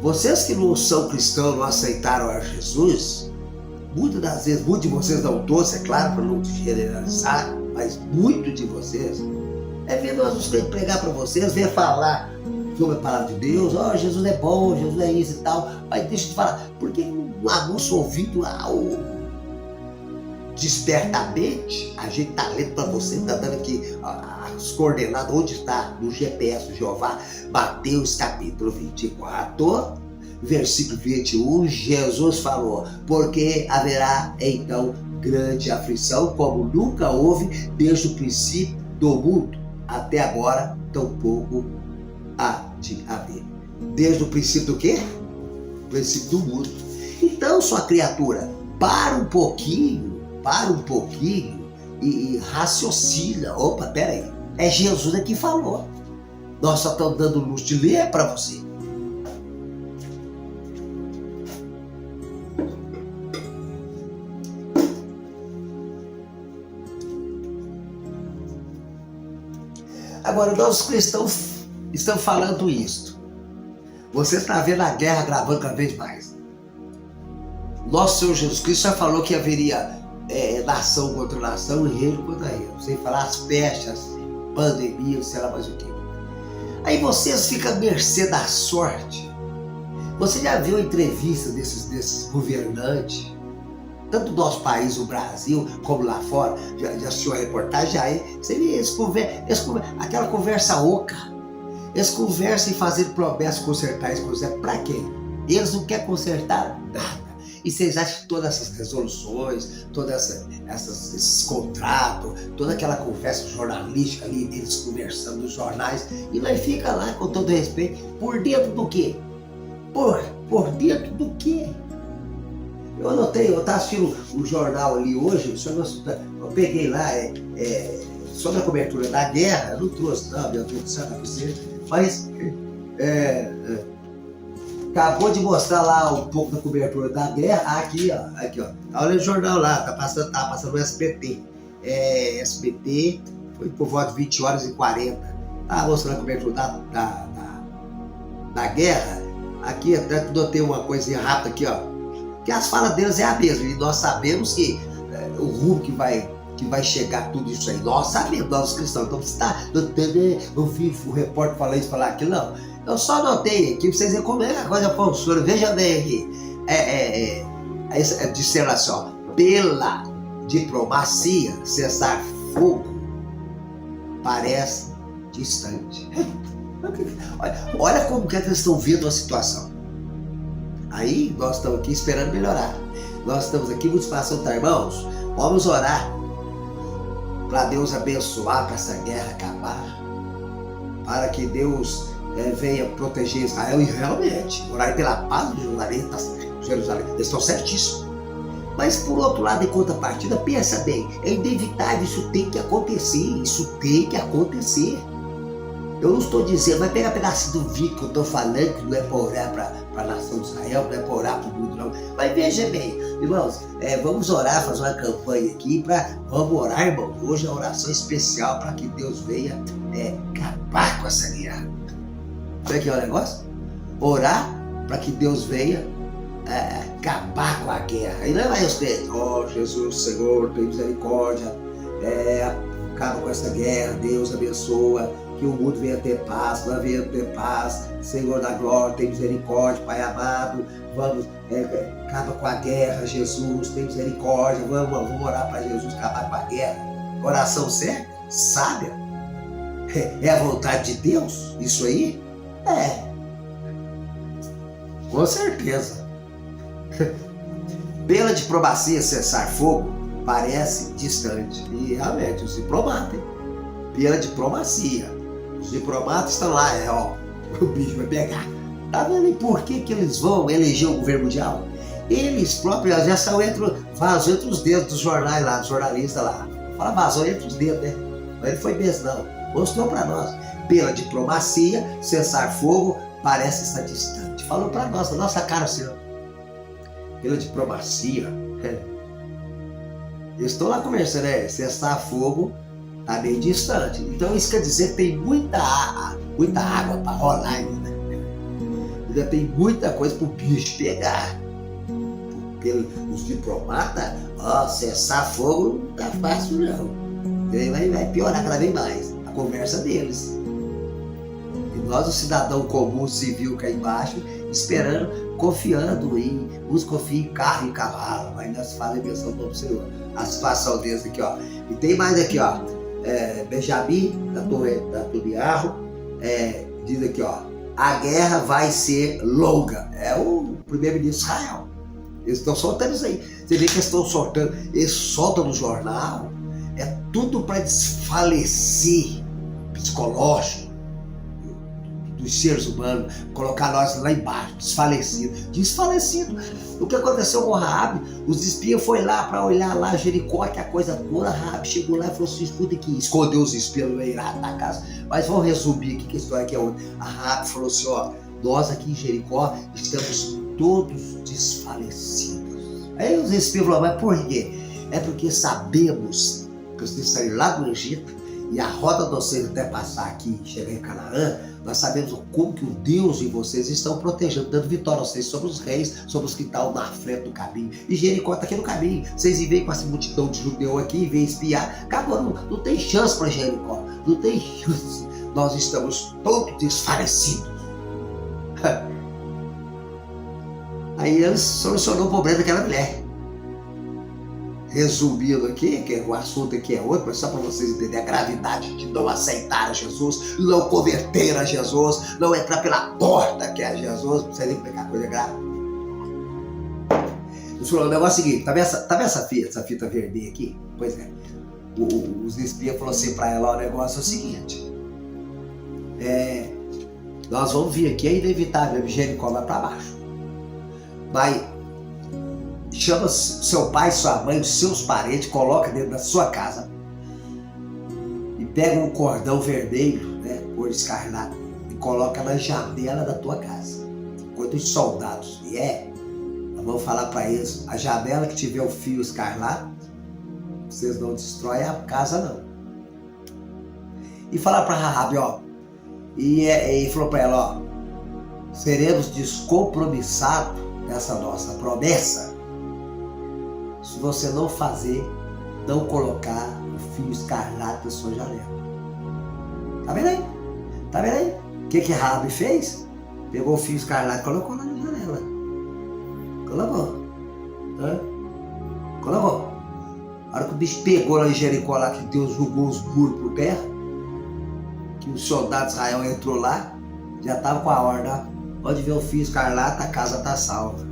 Vocês que não são cristãos, não aceitaram a Jesus, muitas das vezes, muitos de vocês não todos, é claro, para não generalizar, mas muitos de vocês, ver nós pregar para vocês, ver falar sobre a palavra de Deus, Jesus é bom, Jesus é isso e tal, mas deixa eu te falar, por que não aguça o ouvido ao despertamente? A gente está lendo para você, está dando aqui as coordenadas, onde está no GPS do Jeová, Mateus capítulo 24, versículo 21, Jesus falou, porque haverá então grande aflição, como nunca houve desde o princípio do mundo, até agora tampouco há de haver. Desde o princípio do quê? O princípio do mundo. Então, sua criatura, para um pouquinho e raciocina. Opa, peraí, é Jesus que falou. Nós só estamos dando luz de ler para você. Agora, nós cristãos estão falando isto. Você está vendo a guerra gravando cada vez mais. Nosso Senhor Jesus Cristo já falou que haveria nação contra nação e reino contra reino. Sem falar as pestes, as pandemias, sei lá mais o quê. Aí vocês ficam à mercê da sorte. Você já viu a entrevista desses governantes? Tanto do nosso país, o Brasil, como lá fora, já assistiu a reportagem, aí você vê aquela conversa oca. Eles conversam em fazer promessas, consertar isso, consertar. Pra quê? Eles não querem consertar nada. E vocês acham que todas essas resoluções, todos esses contratos, toda aquela conversa jornalística ali, deles conversando nos jornais, e nós fica lá, com todo respeito, por dentro do quê? Por dentro do quê? Eu anotei, eu estava assistindo o jornal ali hoje, eu peguei lá, sobre a cobertura da guerra, eu não trouxe, não, meu Deus do céu, não você, mas acabou de mostrar lá um pouco da cobertura da guerra, aqui ó, olha o jornal lá, tá passando o SBT, SBT, foi por volta de 20h40, tá mostrando a cobertura da guerra, aqui até notei uma coisinha rápida aqui, ó, que as falas deles é a mesma, e nós sabemos que o rumo que vai chegar tudo isso aí, nós sabemos, nós cristãos, então você está notando, eu vi o repórter falar isso, falar aquilo, não, eu só notei aqui, pra vocês verem como é que a coisa funciona, veja bem aqui, disseram assim, ó, pela diplomacia, cessar fogo parece distante. Olha como que eles estão vendo a situação. Aí nós estamos aqui esperando melhorar. Nós estamos aqui, muitos passam, tá, irmãos? Vamos orar para Deus abençoar, para essa guerra acabar, para que Deus venha proteger Israel e realmente orar pela paz de Jerusalém. Eles estão certíssimos. Mas por outro lado, em contrapartida, pensa bem, é inevitável, isso tem que acontecer, Eu não estou dizendo, vai pegar pedacinho do vídeo que eu estou falando, que não é para orar para a nação de Israel, não é para orar para o mundo, não. Mas veja bem, irmãos, vamos orar, fazer uma campanha aqui, vamos orar, irmãos. Hoje é uma oração especial para que Deus venha acabar com essa guerra. Sabe o que é o negócio? Orar para que Deus venha acabar com a guerra. E não é mais você, Jesus, Senhor, tem misericórdia, acaba com essa guerra, Deus abençoa. Que o mundo venha ter paz, nós venha ter paz, Senhor da glória, tem misericórdia, Pai amado, vamos, acaba com a guerra, Jesus, tem misericórdia, vamos orar para Jesus acabar com a guerra. Oração certa, sábia, é a vontade de Deus, isso aí? Com certeza. Pela diplomacia cessar fogo parece distante, e realmente os diplomatas, pela diplomacia. Os diplomatas estão lá, o bicho vai pegar. Tá vendo por que eles vão eleger o governo mundial? Eles próprios já são vazou entre os dedos dos jornais lá, dos jornalistas lá. Fala vazou entre os dedos, né? Mas ele foi mesmo, não. Mostrou para nós. Pela diplomacia, cessar fogo parece estar distante. Falou para nós, na nossa cara, senhor. Pela diplomacia, eles estão lá conversando, cessar fogo está bem distante. Então isso quer dizer que tem muita água para rolar ainda. Ainda tem muita coisa para o bicho pegar. Porque os diplomatas, cessar fogo não está fácil não. Vai piorar cada vez mais a conversa deles. E nós, o cidadão comum, civil cá embaixo, esperando, confiando uns confiam em carro e cavalo, mas nós fazemos menção do Senhor. A situação deles aqui, ó. E tem mais aqui, ó. Benjamin, da Tobiarro, diz aqui, ó, a guerra vai ser longa. É o primeiro-ministro de Israel. Eles estão soltando isso aí. Você vê que eles estão soltando, eles soltam no jornal, é tudo para desfalecer psicológico dos seres humanos, colocar nós lá embaixo, desfalecido. O que aconteceu com Raabe? Os espias foram lá para olhar lá Jericó, que a coisa toda. Raabe chegou lá e falou assim, escuta aqui, escondeu os espias no meio da casa. Mas vamos resumir aqui que a história aqui é outra. A Raabe falou assim, nós aqui em Jericó estamos todos desfalecidos. Aí os espias falaram, mas por quê? É porque sabemos que vocês saíram lá do Egito e a rota de vocês até passar aqui e chegar em Canaã, nós sabemos como que o Deus de vocês estão protegendo, dando vitória a vocês sobre os reis, sobre os que estão na frente do caminho. E Jericó está aqui no caminho. Vocês vêm com essa multidão de judeu aqui, vêm espiar. Acabou, não tem chance para Jericó. Não tem chance. Nós estamos todos desfalecidos. Aí ele solucionou o problema daquela mulher. Resumindo aqui, que o assunto aqui é outro, mas só para vocês entenderem a gravidade de não aceitar a Jesus, não converter a Jesus, não entrar pela porta que é Jesus, não sei nem pegar coisa grave. Ele falou, o negócio é o seguinte, tá vendo essa fita vermelha aqui? Pois é, os espias falaram assim para ela, o negócio é o seguinte, nós vamos vir aqui, é inevitável, Jericó vai para baixo. Vai, chama seu pai, sua mãe, os seus parentes, coloca dentro da sua casa e pega um cordão vermelho, né, cor escarlate, e coloca na janela da tua casa. Quando os soldados vier, nós vamos falar para eles, a janela que tiver o fio escarlate, vocês não destroem a casa não. E falar para Rahabe, ó, e falou para ela, ó, seremos descompromissados dessa nossa promessa se você não colocar o fio escarlate na sua janela. Tá vendo aí? Tá vendo aí? O que Rahabe fez? Pegou o fio escarlate e colocou lá na janela. Colocou. Colocou. A hora que o bicho pegou lá em Jericó, lá que Deus jogou os muros por terra, que o soldado de Israel entrou lá, já estava com a ordem, ó, pode ver o fio escarlate, a casa está salva.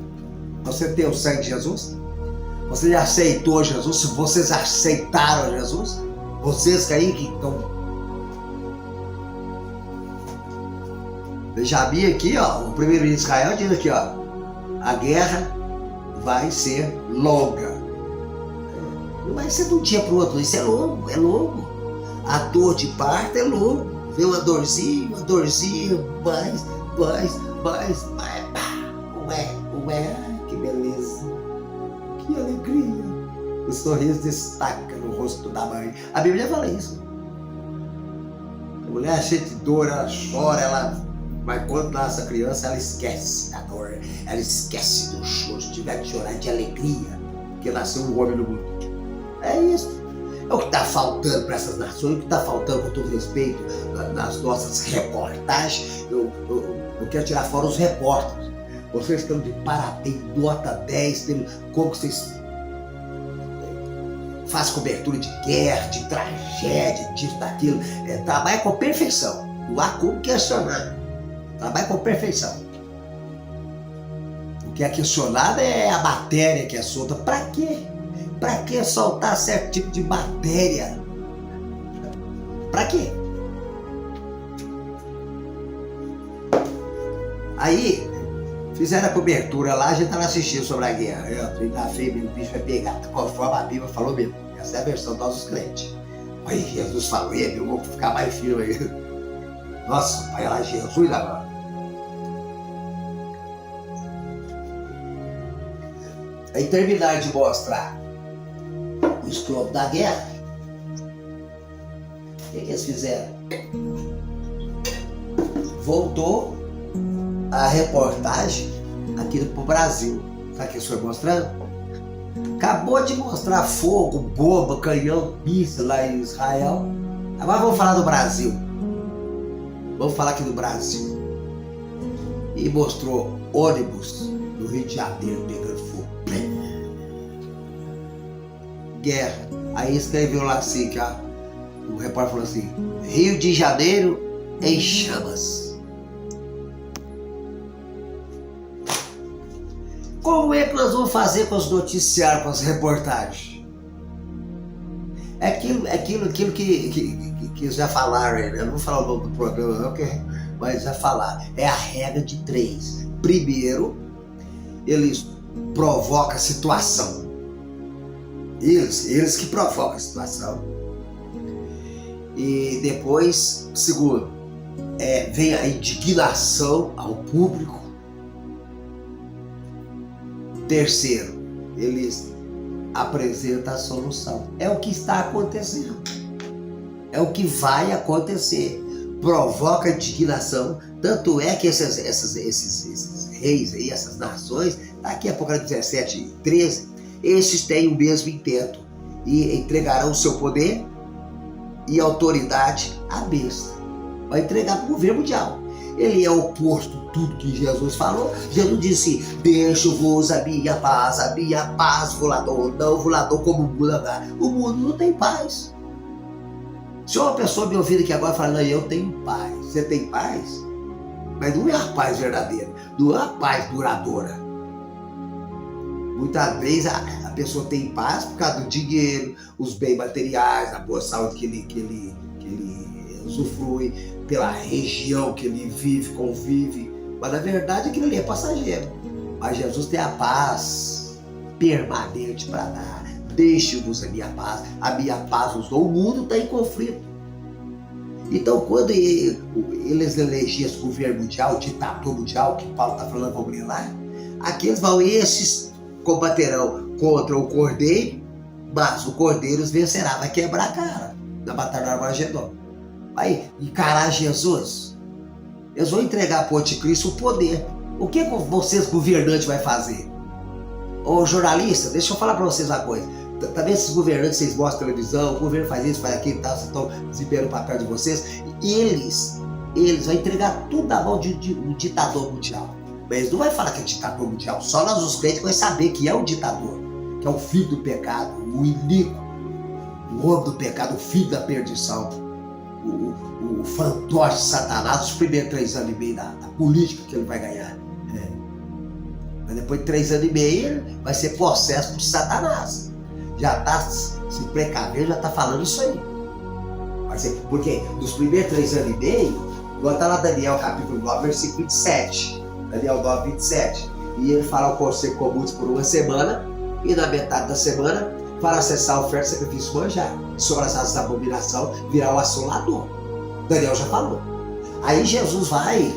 Você tem o sangue de Jesus? Você já aceitou Jesus? Se vocês aceitaram Jesus, vocês aí que estão... Benjamim aqui, ó, o primeiro-ministro de Israel diz aqui, ó, a guerra vai ser longa. Não vai ser de um dia para o outro, isso é longo, é longo. A dor de parto é longo. Vem uma dorzinha, mais, que beleza, que alegria. O sorriso destaca no rosto da mãe. A Bíblia fala isso. A mulher cheia de dor, ela chora, mas quando nasce a criança, ela esquece da dor, ela esquece do choro, se tiver que chorar de alegria, porque nasceu um homem no mundo. É isso. É o que está faltando para essas nações, o que está faltando, com todo respeito, nas nossas reportagens. Eu quero tirar fora os repórteres. Vocês estão de parabéns, nota 10, pelo como vocês fazem cobertura de guerra, de tragédia, disso, daquilo. Trabalha com perfeição. Não há como questionar. Trabalha com perfeição. O que é questionado é a matéria que é solta. Para quê? Para que soltar certo tipo de matéria? Para quê? Aí, fizeram a cobertura lá, a gente estava assistindo sobre a guerra. O da febre, o bicho vai pegar. Conforme a Bíblia falou mesmo. Essa é a versão dos nossos crentes. Aí Jesus falou, eu vou ficar mais firme aí. Nossa, vai lá Jesus agora. Aí terminaram de mostrar o escroto da guerra. O que eles fizeram? Voltou a reportagem aqui pro Brasil. Sabe o que eles foram mostrando? Acabou de mostrar fogo, bomba, canhão, míssil lá em Israel. Agora vamos falar do Brasil. Vamos falar aqui do Brasil. E mostrou ônibus no Rio de Janeiro pegando fogo. Guerra. Aí escreveu lá assim, que o repórter falou assim, Rio de Janeiro em chamas. Como é que nós vamos fazer com os noticiários, com as reportagens? É aquilo que já falaram aí, né? Eu não vou falar o nome do programa não, mas já falaram. É a regra de 3. Primeiro, eles provocam a situação. Eles que provocam a situação. E depois, segundo, vem a indignação ao público. Terceiro, eles apresentam a solução. É o que está acontecendo. É o que vai acontecer. Provoca indignação. Tanto é que esses reis aí, essas nações, tá aqui Apocalipse 17, 13, esses têm o mesmo intento e entregarão o seu poder e autoridade à besta. Vai entregar para o governo mundial. Ele é oposto a tudo que Jesus falou. Jesus disse: deixo-vos a minha paz vou lá dou, não vou lá dou como o mundo dá. O mundo não tem paz. Se uma pessoa me ouvir aqui agora falando, eu tenho paz. Você tem paz? Mas não é a paz verdadeira, não é a paz duradoura. Muitas vezes a pessoa tem paz por causa do dinheiro, os bens materiais, a boa saúde que ele usufrui, pela região que ele vive, convive. Mas na verdade aquilo ali é passageiro. Mas Jesus tem a paz permanente para dar. Deixe-vos a minha paz vos dou. O mundo está em conflito. Então, quando eles elegiam esse governo mundial, o ditador mundial, que Paulo está falando, vamos ler lá, esses combaterão contra o Cordeiro, mas o Cordeiro os vencerá, vai quebrar a cara na batalha do Armagedon. Vai encarar Jesus. Eles vão entregar para o anticristo o poder. O que vocês, governantes, vai fazer? Ô jornalista, deixa eu falar para vocês uma coisa. Também esses governantes, vocês mostram televisão, o governo faz isso, faz aquilo e tal, vocês estão desempenhando o papel de vocês. Eles vão entregar tudo na mão de um ditador mundial. Mas não vai falar que é ditador mundial, só nós os crentes vamos saber que é o ditador, que é o filho do pecado, o iníquo, o homem do pecado, o filho da perdição, o fantoche de Satanás, os primeiros 3 anos e meio da política que ele vai ganhar. Mas depois de 3 anos e meio ele vai ser possesso por Satanás. Já está se precavendo, já está falando isso aí. Porque nos primeiros 3 anos e meio, igual está lá Daniel capítulo 9, versículo 27. Daniel 9, 27. E ele fala o conselho comum por uma semana, e na metade da semana, para acessar a oferta, sacrifício e manjar. Sobre as asas da abominação, virá o assolador. Daniel já falou. Aí Jesus vai,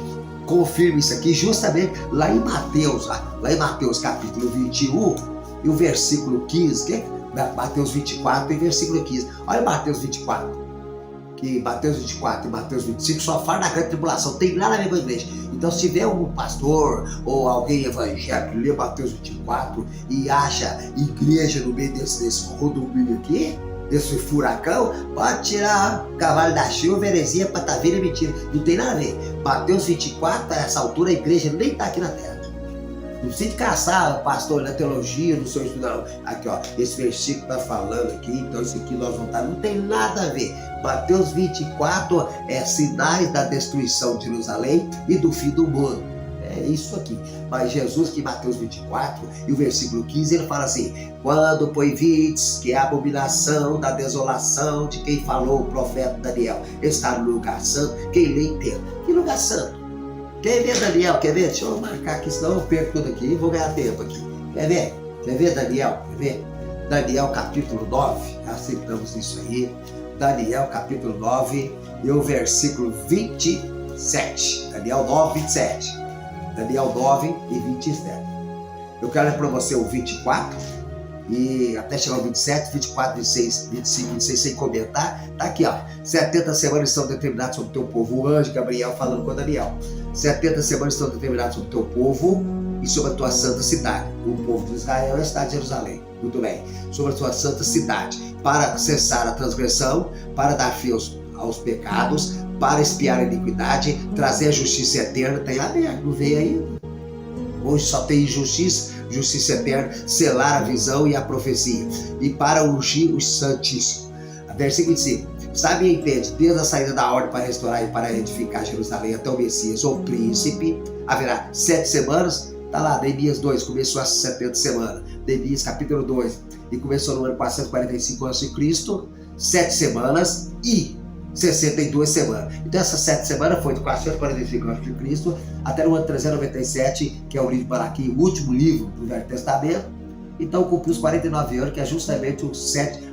confirma isso aqui, justamente lá em Mateus capítulo 21, e o versículo 15, que é Mateus 24 e versículo 15. Olha Mateus 24. Que Mateus 24 e Mateus 25 só fala da grande tribulação, tem nada a ver com a igreja. Então, se tiver algum pastor ou alguém evangélico que lê Mateus 24 e acha igreja no meio desse rodomínio aqui, desse furacão, pode tirar o cavalo da chuva, heresia, pataveira e mentira. Não tem nada a ver. Mateus 24, a essa altura, a igreja nem está aqui na terra. Não precisa caçar o pastor na teologia, no seu estudo, não. Aqui, ó, esse versículo está falando aqui, então isso aqui nós vamos estar. Não tem nada a ver. Mateus 24 é sinais da destruição de Jerusalém e do fim do mundo. É isso aqui. Mas Jesus, que em Mateus 24 e o versículo 15, ele fala assim: quando, pois, vides que a abominação da desolação de quem falou o profeta Daniel está no lugar santo, quem lê entenda. Que lugar santo? Quer ver Daniel? Quer ver? Deixa eu marcar aqui, senão eu perco tudo aqui e vou ganhar tempo aqui. Quer ver? Quer ver Daniel? Quer ver? Daniel capítulo 9, aceitamos isso aí. Daniel capítulo 9 e o versículo 27. Daniel 9, 27. Daniel 9 e 27. Eu quero ler para você o 24 e até chegar ao 27, 24, 26, 25, 26 sem comentar. Tá aqui, ó. 70 semanas estão determinadas sobre o teu povo. O anjo Gabriel falando com Daniel. 70 semanas estão determinadas sobre o teu povo e sobre a tua santa cidade. O povo de Israel é a cidade de Jerusalém. Muito bem. Sobre a tua santa cidade. Para cessar a transgressão, para dar fim aos pecados, para expiar a iniquidade, trazer a justiça eterna. Tem aberto, não veio ainda. Hoje só tem injustiça, justiça eterna, selar a visão e a profecia. E para ungir os santíssimos. Versículo 25. Sabe e entende, desde a saída da ordem para restaurar e para edificar Jerusalém até o Messias, ou príncipe, haverá 7 semanas. Está lá, Neemias 2, começou as 70 semanas. Neemias capítulo 2, e começou no ano 445 a.C., 7 semanas e 62 semanas. Então essas 7 semanas foi de 445 a.C. até o ano 397, que é o livro de Malaquim, o último livro do Velho Testamento. Então cumpriu os 49 anos, que é justamente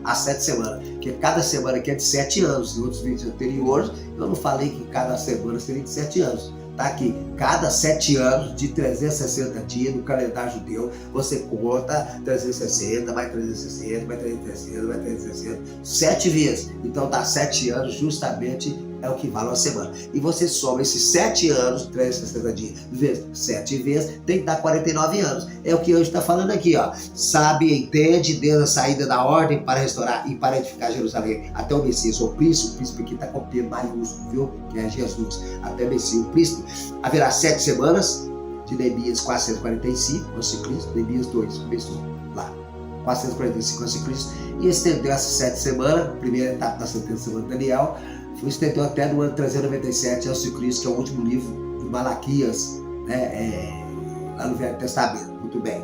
as 7 semanas. Que cada semana aqui é de 7 anos. Em outros vídeos anteriores, eu não falei que cada semana seria de 7 anos. tá que cada 7 anos, de 360 dias no calendário judeu, você conta 360, mais 360, mais 360, mais 360, 7 vezes. Então dá 7 anos justamente é o que vale uma semana. E você soma esses 7 anos, 360 dias, vezes 7 vezes, tem que dar 49 anos. É o que hoje está falando aqui, ó. Sabe, entende, Deus a saída da ordem para restaurar e para edificar Jerusalém. Até o Messias, o príncipe aqui está com P maiúsculo, viu? Que é Jesus. Até o Messias, o príncipe. Haverá 7 semanas de Neemias 445, a.C., Neemias 2, começou lá. 445 a.C. E estendeu essas 7 semanas, primeira etapa da 70 semana de Daniel, estendeu até no ano 397 a.C., que é o último livro de Malaquias, né, lá no Velho Testamento. Muito bem.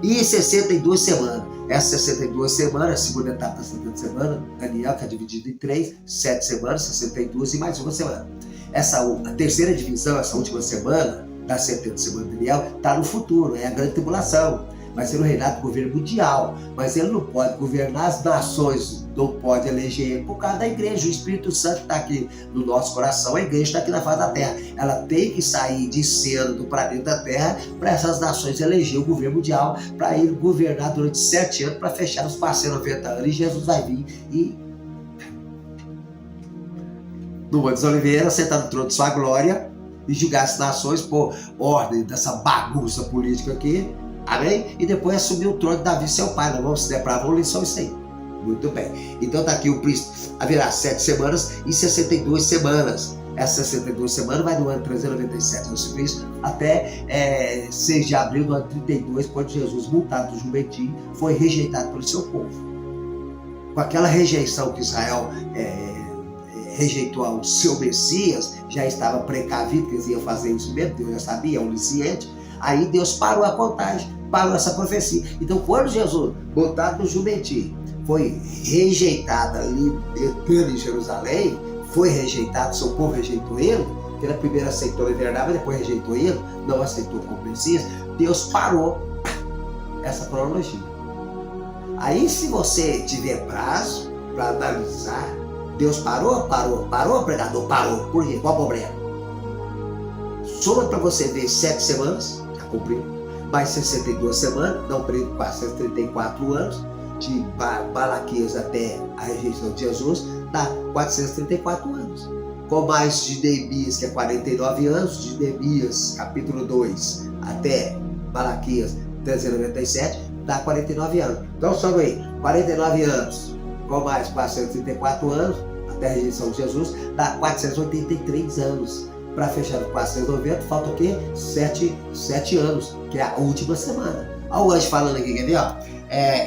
E 62 semanas. Essas 62 semanas, a segunda etapa da 70 semana, Daniel, que é dividido em 3, 7 semanas, 62 e mais uma semana. A terceira divisão, essa última semana, da 70 semana de Daniel, está no futuro, é a grande tribulação. Vai ser um reinado do governo mundial, mas ele não pode governar as nações, não pode eleger ele por causa da igreja. O Espírito Santo está aqui no nosso coração, a igreja está aqui na face da terra. Ela tem que sair de cena do planeta Terra para essas nações eleger o governo mundial, para ele governar durante 7 anos, para fechar os parceiros 90 anos, e Jesus vai vir e no Monte das Oliveiras, sentar no trono de sua glória e julgar as nações por ordem dessa bagunça política aqui. Amém? E depois assumiu o trono de Davi, seu pai. Não vamos se deparar, vamos ler só isso aí. Muito bem. Então está aqui o príncipe. Haverá 7 semanas e 62 semanas. Essas 62 semanas vai do ano 397 a.C. até 6 de abril do ano 32, quando Jesus, multado do jumentinho, foi rejeitado pelo seu povo. Com aquela rejeição que Israel rejeitou ao seu Messias, já estava precavido que eles iam fazer isso mesmo, Deus já sabia, onisciente. Aí Deus parou a contagem, parou essa profecia. Então, quando Jesus, montado no jumentinho, foi rejeitado ali entrando em Jerusalém, foi rejeitado, seu povo rejeitou ele, que ele primeiro aceitou a verdade, mas depois rejeitou ele, não aceitou como Messias, Deus parou essa cronologia. Aí, se você tiver prazo para analisar, Deus parou, pregador, parou. Por quê? Qual o problema? Soma para você ver 7 semanas, cumpriu, mais 62 semanas, não preso 434 anos, de Malaquias até a rejeição de Jesus, dá 434 anos. Com mais de Neemias, que é 49 anos, de Neemias, capítulo 2, até Malaquias 397, dá 49 anos. Então, só aí, 49 anos, com mais 434 anos, até a rejeição de Jesus, dá 483 anos. Para fechar o 490, falta o quê? 7 anos, que é a última semana. Olha o anjo falando aqui, quer ver? Ó?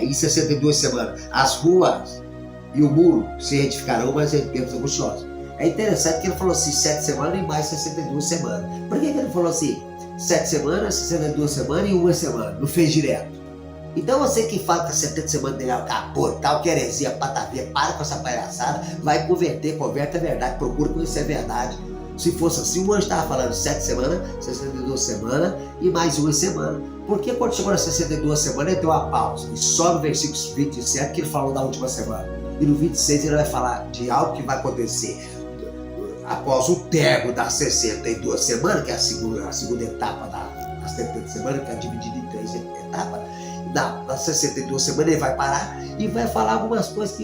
Em 62 semanas, as ruas e o muro se edificarão, mas em tempos angustiosos. É interessante que ele falou assim, 7 semanas e mais 62 semanas. Por que ele falou assim? 7 semanas, 62 semanas e 1 semana, não fez direto. Então você que fala que a 70 semanas dele acabou, tal, que heresia, patavinha, para com essa palhaçada, vai converter, converte a verdade, procura conhecer a verdade. Se fosse assim, o anjo estava falando 7 semanas, 62 semanas e mais 1 semana. Porque quando chegou nas 62 semanas, ele deu uma pausa. E só no versículo 27 que ele falou da última semana. E no 26 ele vai falar de algo que vai acontecer após o término das 62 semanas, que é a segunda etapa das 70 semanas, que é dividida em 3 etapas. Das 62 semanas ele vai parar e vai falar algumas coisas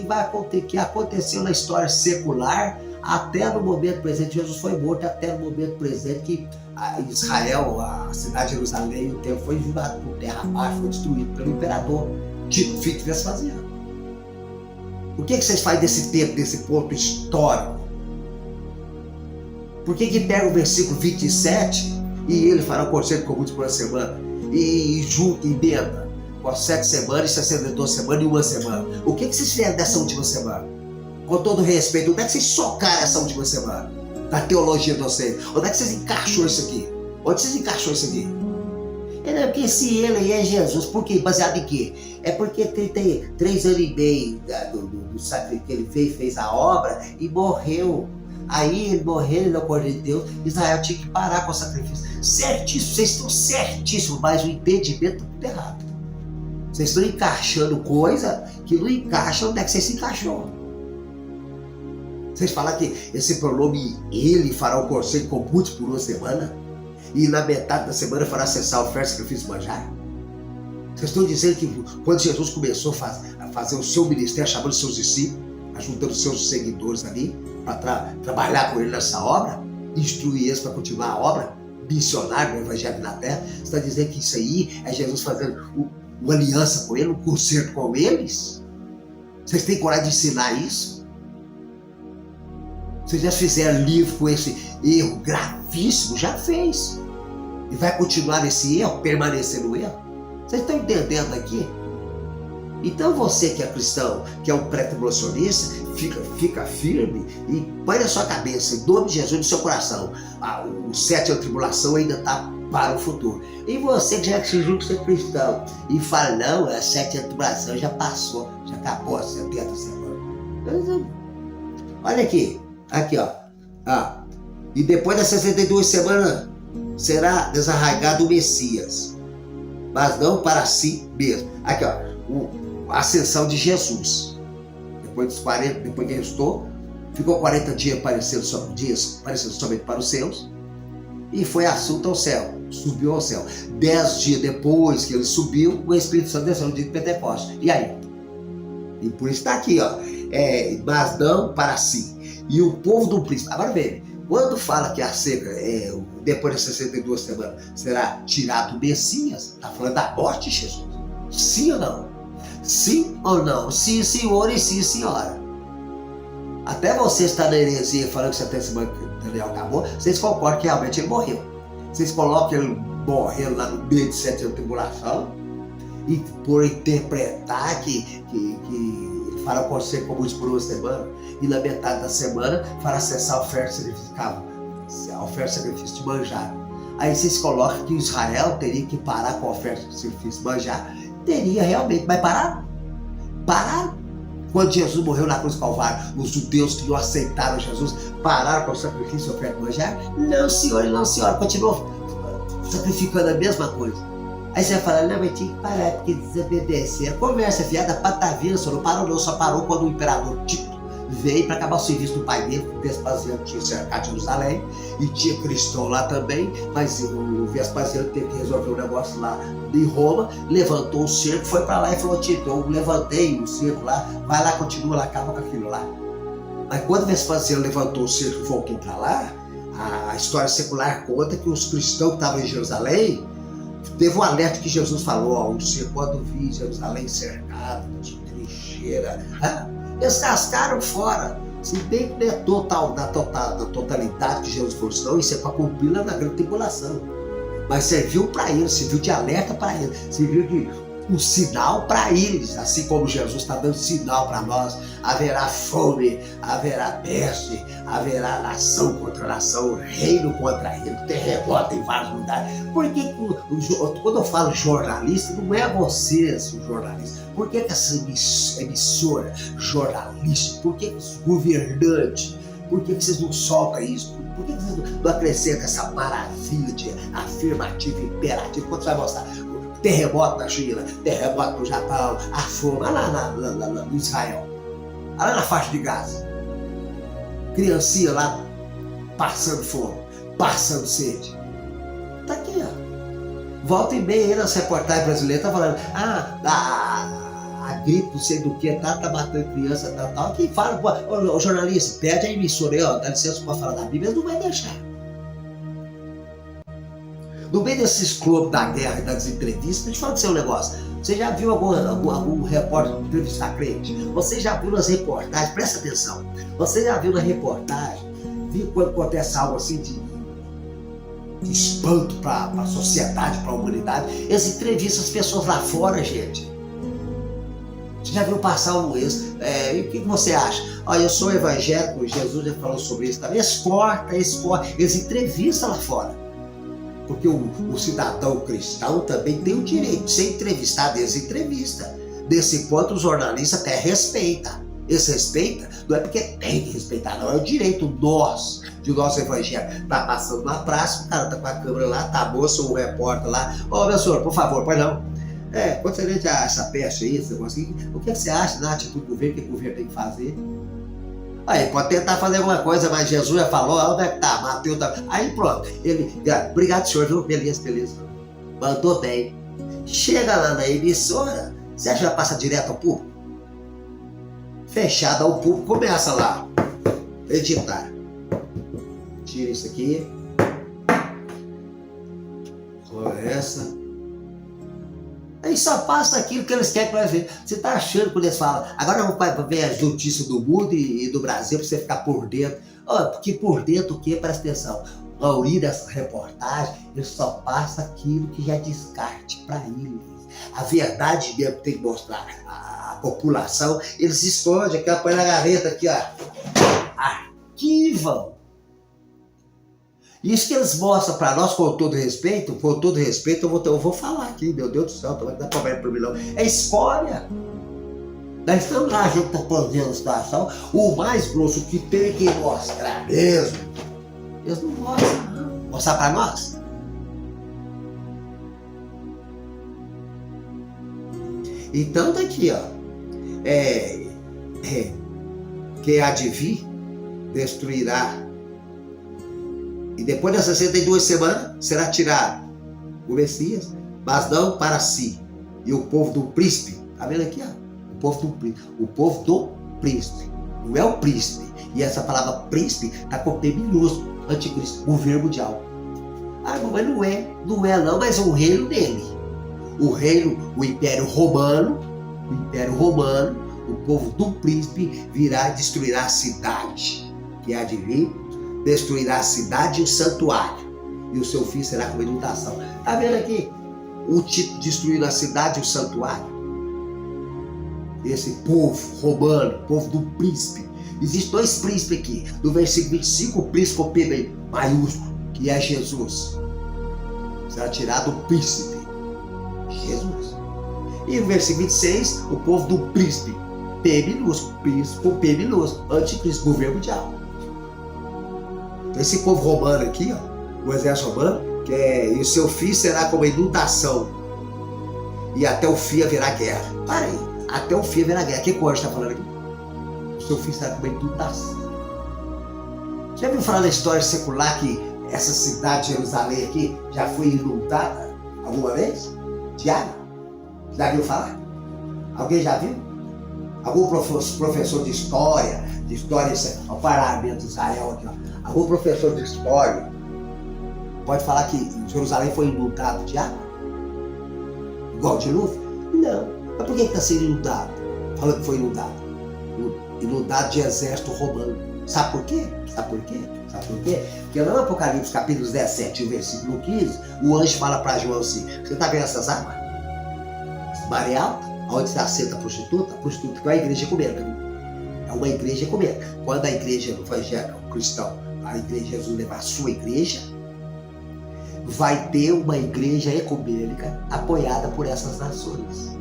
que aconteceu na história secular até no momento presente. Jesus foi morto até no momento presente que Israel, a cidade de Jerusalém, o templo foi jogado por terra abaixo, foi destruído pelo imperador, Tito Livio Vespasiano. O que vocês fazem desse tempo, desse ponto histórico? Por que pega o versículo 27 e ele fará um conselho com muitos por uma semana e junta, emenda com 7 semanas, 62 semanas e 1 semana? O que vocês fizeram dessa última semana? Com todo respeito, onde é que vocês socaram essa última semana? Da teologia de vocês. Onde é que vocês encaixou isso aqui? Onde vocês encaixou isso aqui? É porque se ele aí é Jesus, por quê? Baseado em quê? É porque tem 3 anos e meio do sacrifício que ele fez a obra e morreu. Aí ele morreu, ele não acordou de Deus, Israel tinha que parar com o sacrifício. Certíssimo, vocês estão certíssimos, mas o entendimento está tudo errado. Vocês estão encaixando coisa que não encaixa onde é que vocês se encaixou. Vocês falam que esse pronome ele fará um conselho com muitos por 1 semana? E na metade da semana fará cessar a oferta, sacrifício e manjar? Vocês estão dizendo que quando Jesus começou a fazer o seu ministério, chamando seus discípulos, ajudando seus seguidores ali, para trabalhar com ele nessa obra, instruir eles para continuar a obra missionária do Evangelho na Terra, você está dizendo que isso aí é Jesus fazendo uma aliança com ele, um concerto com eles? Vocês têm coragem de ensinar isso? Vocês já fizeram livro com esse erro gravíssimo? Já fez. E vai continuar nesse erro, permanecer no erro? Vocês estão entendendo aqui? Então você que é cristão, que é um pré-tribulacionista, fica firme e põe na sua cabeça, em nome de Jesus, no seu coração, o 7 da tribulação ainda está para o futuro. E você que já se julga ser cristão e fala, não, a 7 da tribulação já passou, já acabou a 70 semanas. Olha aqui, ó. E depois das 62 semanas será desarraigado o Messias, mas não para si mesmo. Aqui, ó, a ascensão de Jesus. Depois dos 40, depois que restou, ficou 40 dias parecendo somente para os seus, e foi assunto ao céu, subiu ao céu. 10 dias depois que ele subiu, o Espírito Santo desceu no dia de Pentecostes. E aí? E por isso está aqui, ó. Mas não para si. E o povo do príncipe. Agora veja, quando fala que a seca, depois das 62 semanas, será tirado o Messias, está falando da morte de Jesus. Sim ou não? Sim ou não? Sim, senhor, e sim, senhora. Até você estar na heresia falando que 70 semanas que Daniel acabou, vocês concordam que realmente ele morreu. Vocês colocam ele morrendo lá no meio de 7 anos de tribulação e por interpretar que ele fará com você como por uma semana e na metade da semana fará cessar a oferta sacrifício de manjar. Aí vocês colocam que Israel teria que parar com a oferta de sacrifício de manjar. Teria realmente, mas pararam. Quando Jesus morreu na cruz do Calvário, os judeus que não aceitaram Jesus pararam com o sacrifício e oferta de manjar? Não, senhor, não, senhora, continuou sacrificando a mesma coisa. Aí você vai falar, não, mas tinha que parar, porque desobedeceram. Conversa fiada, patavina, senhor, não parou não, só parou quando o imperador Tito veio para acabar o serviço do pai dele, o Vespasiano tinha cercado Jerusalém, e tinha cristão lá também, mas o Vespasiano teve que resolver um negócio lá em Roma, levantou o cerco, foi para lá e falou, Tito, eu levantei o cerco lá, vai lá, continua lá, acaba com aquilo lá. Mas quando o Vespasiano levantou o cerco e voltou para lá, a história secular conta que os cristãos que estavam em Jerusalém, teve um alerta que Jesus falou, ó, o cerco, quando vi Jerusalém cercado de trincheira, eles cascaram fora. Se bem que não é da totalidade que Jesus falou, não, isso é para cumprir lá na grande tribulação. Mas serviu para eles, serviu de alerta para eles, serviu de um sinal para eles, assim como Jesus está dando sinal para nós. Haverá fome, haverá peste, haverá nação contra nação, reino contra reino, terremoto em vários lugares. Porque quando eu falo jornalista, não é vocês os jornalistas. Por que essa emissora jornalista? Por que os governantes? Por que vocês não soltam isso? Por que vocês não acrescentam essa maravilha de afirmativo imperativo? Quando você vai mostrar terremoto na China, terremoto no Japão, a fome, lá no Israel, lá na faixa de Gaza, criancinha lá passando fome, passando sede. Tá aqui, ó. Volta e meia aí nas reportagens brasileiras, tá falando, a gripe, não sei do que, tá matando criança, tal. Quem fala, o jornalista, pede a emissora aí, ó, dá licença para falar da Bíblia, ele não vai deixar. No meio desses clubes da guerra e das entrevistas, deixa eu falar do seu negócio. Você já viu algum repórter entrevistar crente? Você já viu nas reportagens, presta atenção, você já viu na reportagem, viu quando acontece algo assim de espanto para a sociedade, para a humanidade, eles entrevistam as pessoas lá fora, gente. Você já viu passar e o que você acha? Olha, eu sou evangélico, Jesus já falou sobre isso também. Exporta, eles entrevistam lá fora. Porque o cidadão cristão também tem o direito de ser entrevistado, eles entrevistam. Desse ponto, o jornalista até respeita. Eles respeitam, não é porque tem que respeitar, não, é o direito nosso, de nosso evangelho. Tá passando na praça, o cara tá com a câmera lá, tá a moça, um repórter lá. Ô, meu senhor, por favor, pode não. Quando você vê essa peste aí, esse negócio aqui, o que você acha na atitude do governo, o que o governo tem que fazer? Aí pode tentar fazer alguma coisa, mas Jesus já falou, onde é que tá? Mateus tá. Aí pronto. Ele, obrigado, senhor, viu? Beleza, beleza. Mandou bem. Chega lá na emissora, você acha que vai passar direto ao público? Fechado ao público, começa lá. Editar. Tira isso aqui. Olha essa. Aí só passa aquilo que eles querem que nós vejamos. Você tá achando quando eles falam, agora vamos ver as notícias do mundo e do Brasil para você ficar por dentro. Porque por dentro o quê? Presta atenção. A maioria dessas reportagens, eles só passam aquilo que já é descarte para eles. A verdade mesmo que tem que mostrar a população, eles escondem aqui, põe na gaveta aqui, ó. Arquivam. Isso que eles mostram para nós, com todo respeito, eu vou falar aqui, meu Deus do céu, não vai dar problema para mim não. É escória. Nós estamos lá, a gente está fazendo a situação, o mais grosso que tem que mostrar mesmo, eles não mostram, não. Mostrar para nós. Então tá aqui, ó. Quem há de vir, destruirá. E depois das 62 semanas, será tirado o Messias, mas não para si. E o povo do príncipe, tá vendo aqui, ó? O povo do príncipe. O povo do príncipe. Não é o príncipe. E essa palavra príncipe está com P minúsculo, anticristo, governo mundial. Mas não é não, mas o reino dele. O reino, o Império Romano, o povo do príncipe virá e destruirá a cidade. Que há de vir, destruirá a cidade e o santuário, e o seu fim será como inundação. Está vendo aqui? O tipo destruindo a cidade e o santuário. Esse povo romano, povo do príncipe. Existem dois príncipes aqui. No versículo 25, o príncipe com P maiúsculo, que é Jesus. Será tirado o príncipe, Jesus. E no versículo 26, o povo do príncipe, P minúsculo, príncipe com P minúsculo, anticristo, governo mundial. Esse povo romano aqui, ó, o exército romano, e o seu fim será como inundação. E até o fim haverá guerra. Para aí, até o fim haverá guerra. O que o anjo está falando aqui? O seu fim será como inundação. Já viu falar da história secular que essa cidade de Jerusalém aqui já foi inundada alguma vez? De água? Já viu falar? Alguém já viu? Algum professor de história, o parlamento de Israel aqui, ó. Algum professor de história pode falar que Jerusalém foi inundado de água? Igual de dilúvio? Não. Mas por que está sendo inundado? Falando que foi inundado. Inundado de exército romano. Sabe por quê? Porque lá no Apocalipse, capítulo 17, versículo 15, o anjo fala para João assim, você está vendo essas águas? Maré alta, onde se assenta a prostituta que é a igreja ecumênica. É uma igreja ecumênica. Quando a igreja evangélica, o cristão, a igreja de Jesus levar a sua igreja, vai ter uma igreja ecumênica apoiada por essas nações.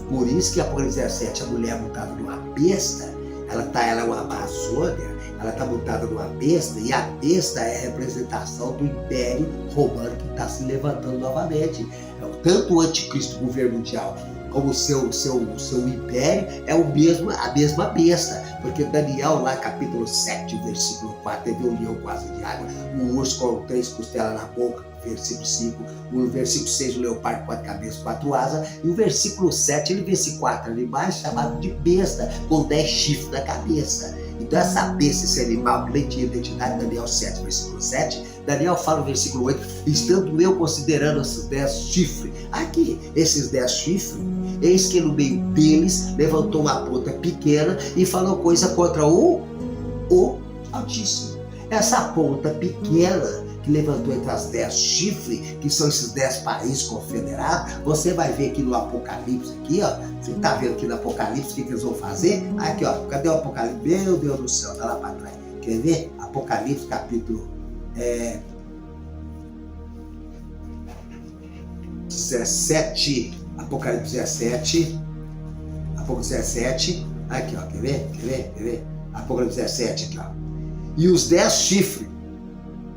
Por isso que Apocalipse 17, a mulher montada numa besta, ela é uma Amazônia, ela está montada numa besta, e a besta é a representação do Império Romano que está se levantando novamente. Tanto o anticristo, o governo mundial, como o seu império é a mesma besta. Porque Daniel, lá capítulo 7, versículo 4, teve um leão com asa de água, um urso com 3 costelas na boca, versículo 5, o versículo 6, o leopardo com 4 cabeças, 4 asas, e o versículo 7, ele vê esse 4 animais chamado de besta, com 10 chifres na cabeça. Então essa besta, esse animal, que nem tinha identidade, Daniel 7, versículo 7, Daniel fala no versículo 8, estando eu considerando esses 10 chifres, aqui, esses 10 chifres, eis que no meio deles levantou uma ponta pequena e falou coisa contra o Altíssimo. Essa ponta pequena que levantou entre as 10 chifres, que são esses 10 países confederados, você vai ver aqui no Apocalipse, aqui, ó, você está vendo aqui no Apocalipse o que eles vão fazer? Aqui, ó, cadê o Apocalipse? Meu Deus do céu, tá lá para trás. Quer ver? Apocalipse, capítulo 17, Apocalipse 17, aqui, ó, quer ver? Apocalipse 17, aqui, ó. E os 10 chifres,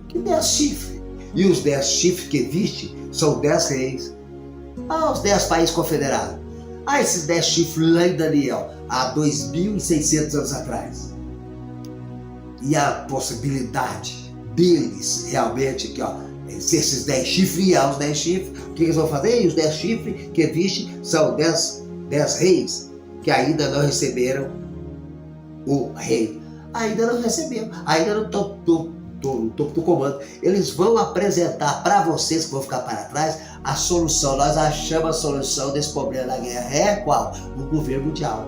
que 10 chifres? E os 10 chifres que viste são 10 reis. Os 10 países confederados. Esses 10 chifres lá em Daniel, há 2.600 anos atrás. e a possibilidade deles realmente aqui, ó, esses 10 chifres, e os 10 chifres, o que eles vão fazer? E os 10 chifres que viste são 10 reis que ainda não receberam o rei. Ainda não receberam, ainda não estão no topo do comando. Eles vão apresentar para vocês que vão ficar para trás a solução. Nós achamos a solução desse problema da guerra. É qual? O governo mundial.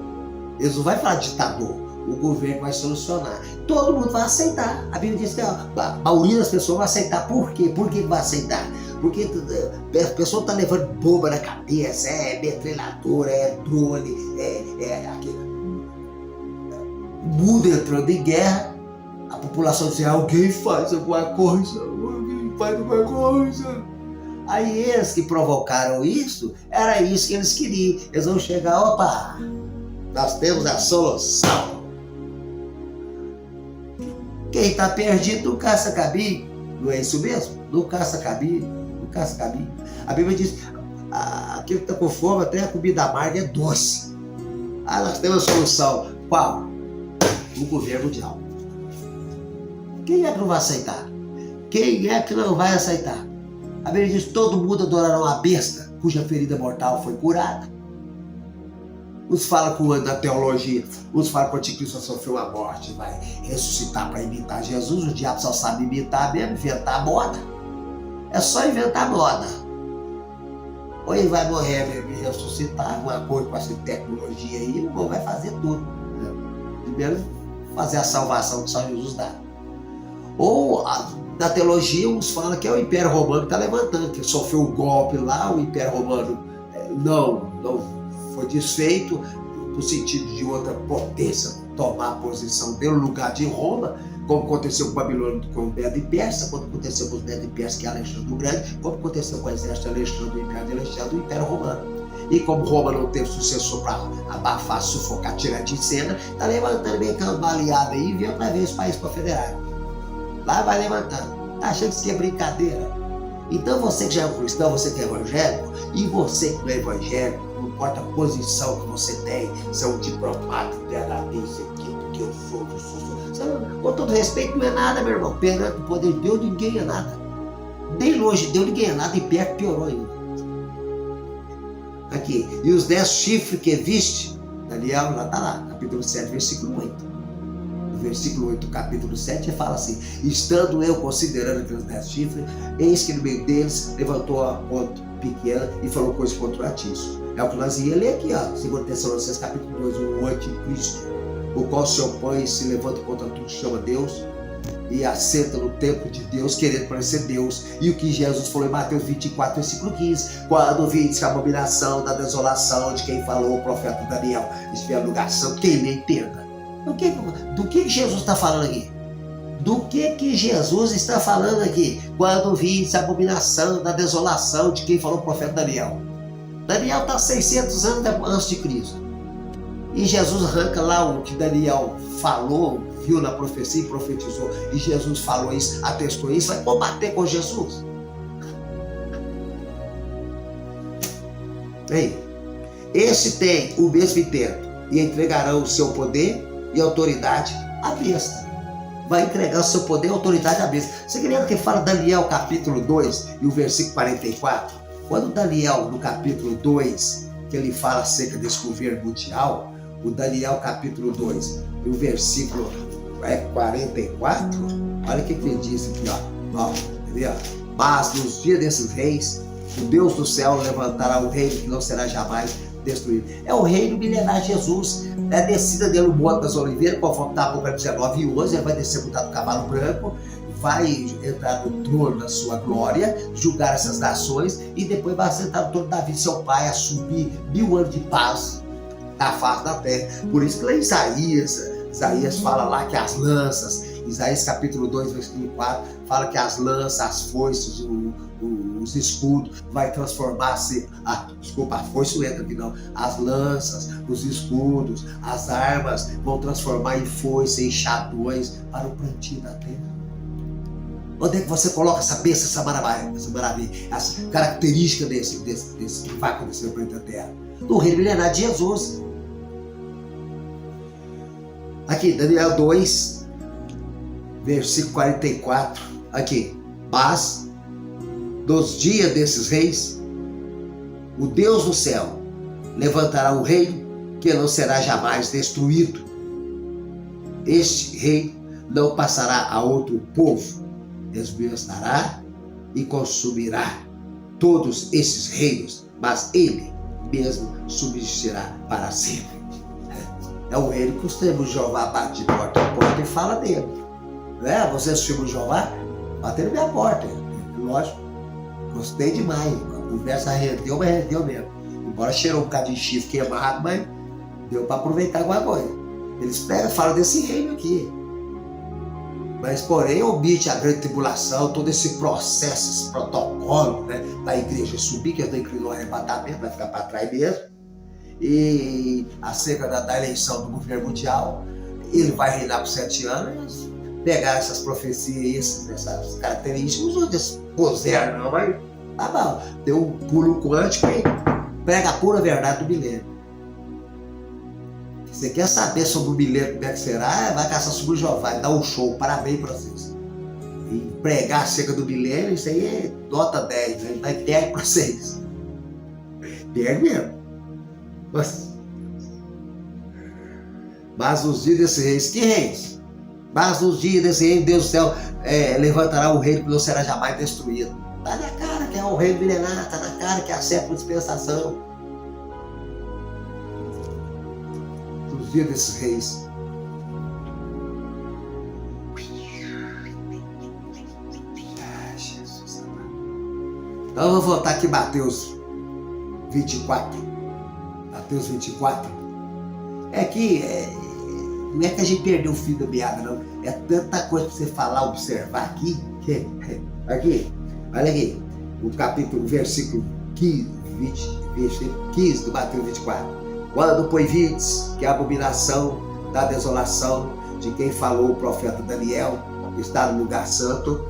Eles não vão falar de ditador. O governo vai solucionar. Todo mundo vai aceitar. A Bíblia diz que a maioria das pessoas vai aceitar. Por quê? Por que vai aceitar? Porque a pessoa está levando bomba na cabeça, metralhadora, drone, o mundo entrando em guerra. A população diz, alguém faz alguma coisa, alguém faz alguma coisa. Aí eles que provocaram isso, era isso que eles queriam. Eles vão chegar, opa, nós temos a solução. Quem está perdido não caça cabide. Não é isso mesmo? Não caça cabide, não caça cabide. A Bíblia diz, aquele que está com fome, até a comida amarga é doce. Nós temos a solução. Qual? O governo mundial. Quem é que não vai aceitar? Quem é que não vai aceitar? A Bíblia diz, todo mundo adorará uma besta cuja ferida mortal foi curada. Uns falam com o da teologia, uns falam que o anticristo sofreu a morte, vai ressuscitar para imitar Jesus. O diabo só sabe imitar mesmo, inventar moda. É só inventar moda. Ou ele vai morrer mesmo e ressuscitar, alguma coisa com essa tecnologia aí, o irmão vai fazer tudo. Primeiro, fazer a salvação que só Jesus dá. Ou na teologia, uns falam que é o Império Romano que está levantando, que sofreu um golpe lá, o Império Romano não foi desfeito, no sentido de outra potência tomar a posição dele, no lugar de Roma, como aconteceu com Babilônia, com o Medo e Persa, como aconteceu com os Medo e Persa, que é Alexandre o Grande, como aconteceu com o exército de Alexandre, o Império de Alexandre, o Império Romano. E como Roma não teve sucessor para abafar, sufocar, tirar de cena, está levantando meio cambaleado aí e veio para ver os países confederados. Lá vai levantando. Tá achando que isso aqui é brincadeira? Então você que já é um cristão, você que é evangélico, e você que não é evangélico, não importa a posição que você tem, se é um diplomata, PhD, isso aqui, porque eu sou. Com todo respeito, não é nada, meu irmão. Perante o poder de Deus, ninguém é nada. Nem longe de Deus, ninguém é nada, e perto piorou ainda. Aqui, e os 10 chifres que viste, Daniel, lá está lá, capítulo 7, versículo 8. No versículo 8 do capítulo 7, ele fala assim, estando eu considerando aqueles 10 chifres, eis que no meio deles levantou a ponta pequena e falou coisas contra o Altíssimo. É o que nós ia ler aqui, ó, 2 Tessalonicenses capítulo 2, o anticristo, o qual se opõe e se levanta contra tudo que chama Deus, e assenta no templo de Deus, querendo parecer Deus. E o que Jesus falou em Mateus 24, versículo 15, quando viste a abominação da desolação de quem falou o profeta Daniel, estiver a lugação, quem nem entenda. Do que Jesus está falando aqui? Do que Jesus está falando aqui? Quando viste a abominação da desolação de quem falou o profeta Daniel. Daniel está 600 anos antes de Cristo. E Jesus arranca lá o que Daniel falou, viu na profecia e profetizou, e Jesus falou isso, atestou isso, vai combater com Jesus. Ei, esse tem o mesmo intento, e entregarão o seu poder e autoridade à besta. Vai entregar o seu poder e autoridade à besta. Você lembra que fala Daniel capítulo 2 e o versículo 44? Quando Daniel, no capítulo 2, que ele fala acerca desse governo mundial, o Daniel capítulo 2, e o versículo 44, olha o que ele diz aqui, ó, entendeu? Mas nos dias desses reis, o Deus do céu levantará um reino que não será jamais destruído. É o reino milenar de Jesus, é a descida dele no Monte das Oliveiras, conforme está Apocalipse 19 e 11, ele vai descer montado no cavalo branco, vai entrar no trono da sua glória, julgar essas nações, e depois vai sentar no trono de Davi, seu pai, assumir 1000 anos de paz na face da terra. Por isso que lá em Isaías fala lá que as lanças, Isaías capítulo 2, versículo 4, fala que as lanças, as foices, os escudos, vai transformar-se, a foice não entra aqui não, as lanças, os escudos, as armas vão transformar em foice, em enxadões para o plantio da terra. Onde é que você coloca essa bênção, essa maravilha, essa característica desse que vai acontecer no planeta Terra? No reino milenar de Jesus. Aqui, Daniel 2, versículo 44, aqui. Mas, dos dias desses reis, o Deus do céu levantará um reino que não será jamais destruído. Este reino não passará a outro povo, esmiuçará e consumirá todos esses reinos, mas ele mesmo subsistirá para sempre. É o reino que os testemunhos de Jeová bate de porta em porta e fala dele. Você assistiu o Jeová? Bateu na minha porta. Lógico, gostei demais. A conversa rendeu, mas rendeu mesmo. Embora cheirou um bocadinho de chifre queimado, mas deu para aproveitar alguma coisa. Eles falam desse reino aqui. Mas, porém, omite a grande tribulação, todo esse processo, esse protocolo, da igreja subir, que eles não inclinou arrebatamento, vai ficar para trás mesmo. E acerca da eleição do governo mundial, ele vai reinar por 7 anos, pegar essas profecias, essas características, os outros puseram, não, mas tá bom. Tem um pulo quântico e prega a pura verdade do milênio. Você quer saber sobre o milênio, como é que será? Vai caçar sobre o Jeová, dar um show, parabéns para vocês. E pregar acerca do milênio, isso aí é nota 10, ele vai ter para vocês. Perde mesmo. Mas nos dias desse reis, que reis? Mas nos dias desse reis, Deus do céu levantará um reino que não será jamais destruído. Tá na cara que é o reino milenar, tá na cara que é a sétima dispensação. Nos dias desses reis. Jesus. Então eu vou voltar aqui em Mateus 24. Mateus 24. É que não é que a gente perdeu o fio da meada, não. É tanta coisa para você falar, observar aqui. Aqui, olha aqui. O capítulo, versículo 15, versículo 15 do Mateus 24. Quando, pois, vides que a abominação da desolação de quem falou o profeta Daniel está no lugar santo,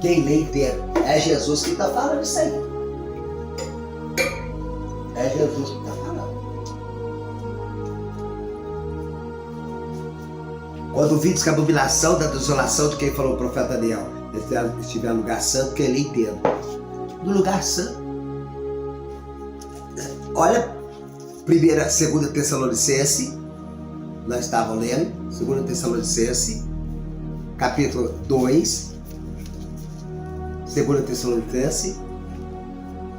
quem lê inteiro, é Jesus que está falando isso aí. É Jesus que está falando. Quando vides que a abominação da desolação de quem falou o profeta Daniel estiver no lugar santo, quem lê inteiro. No lugar santo. Olha, 2 Tessalonicenses, nós estávamos lendo, 2 Tessalonicenses, capítulo 2, 2 Tessalonicenses,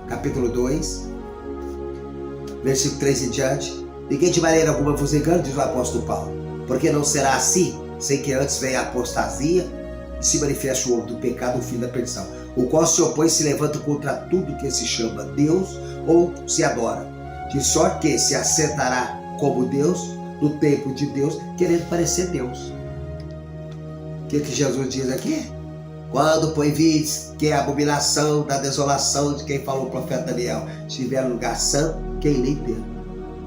capítulo 2, versículo 3 em diante. Ninguém de maneira alguma vos engane, diz o apóstolo Paulo, porque não será assim, sem que antes venha a apostasia e se manifeste o homem do pecado, o filho da perdição, o qual se opõe e se levanta contra tudo que se chama Deus ou se adora, de sorte que se assentará como Deus no templo de Deus, querendo parecer Deus. O que Jesus diz aqui? Quando, pois, vides que a abominação da desolação de quem falou o profeta Daniel estiver no lugar santo, quem lê inteiro.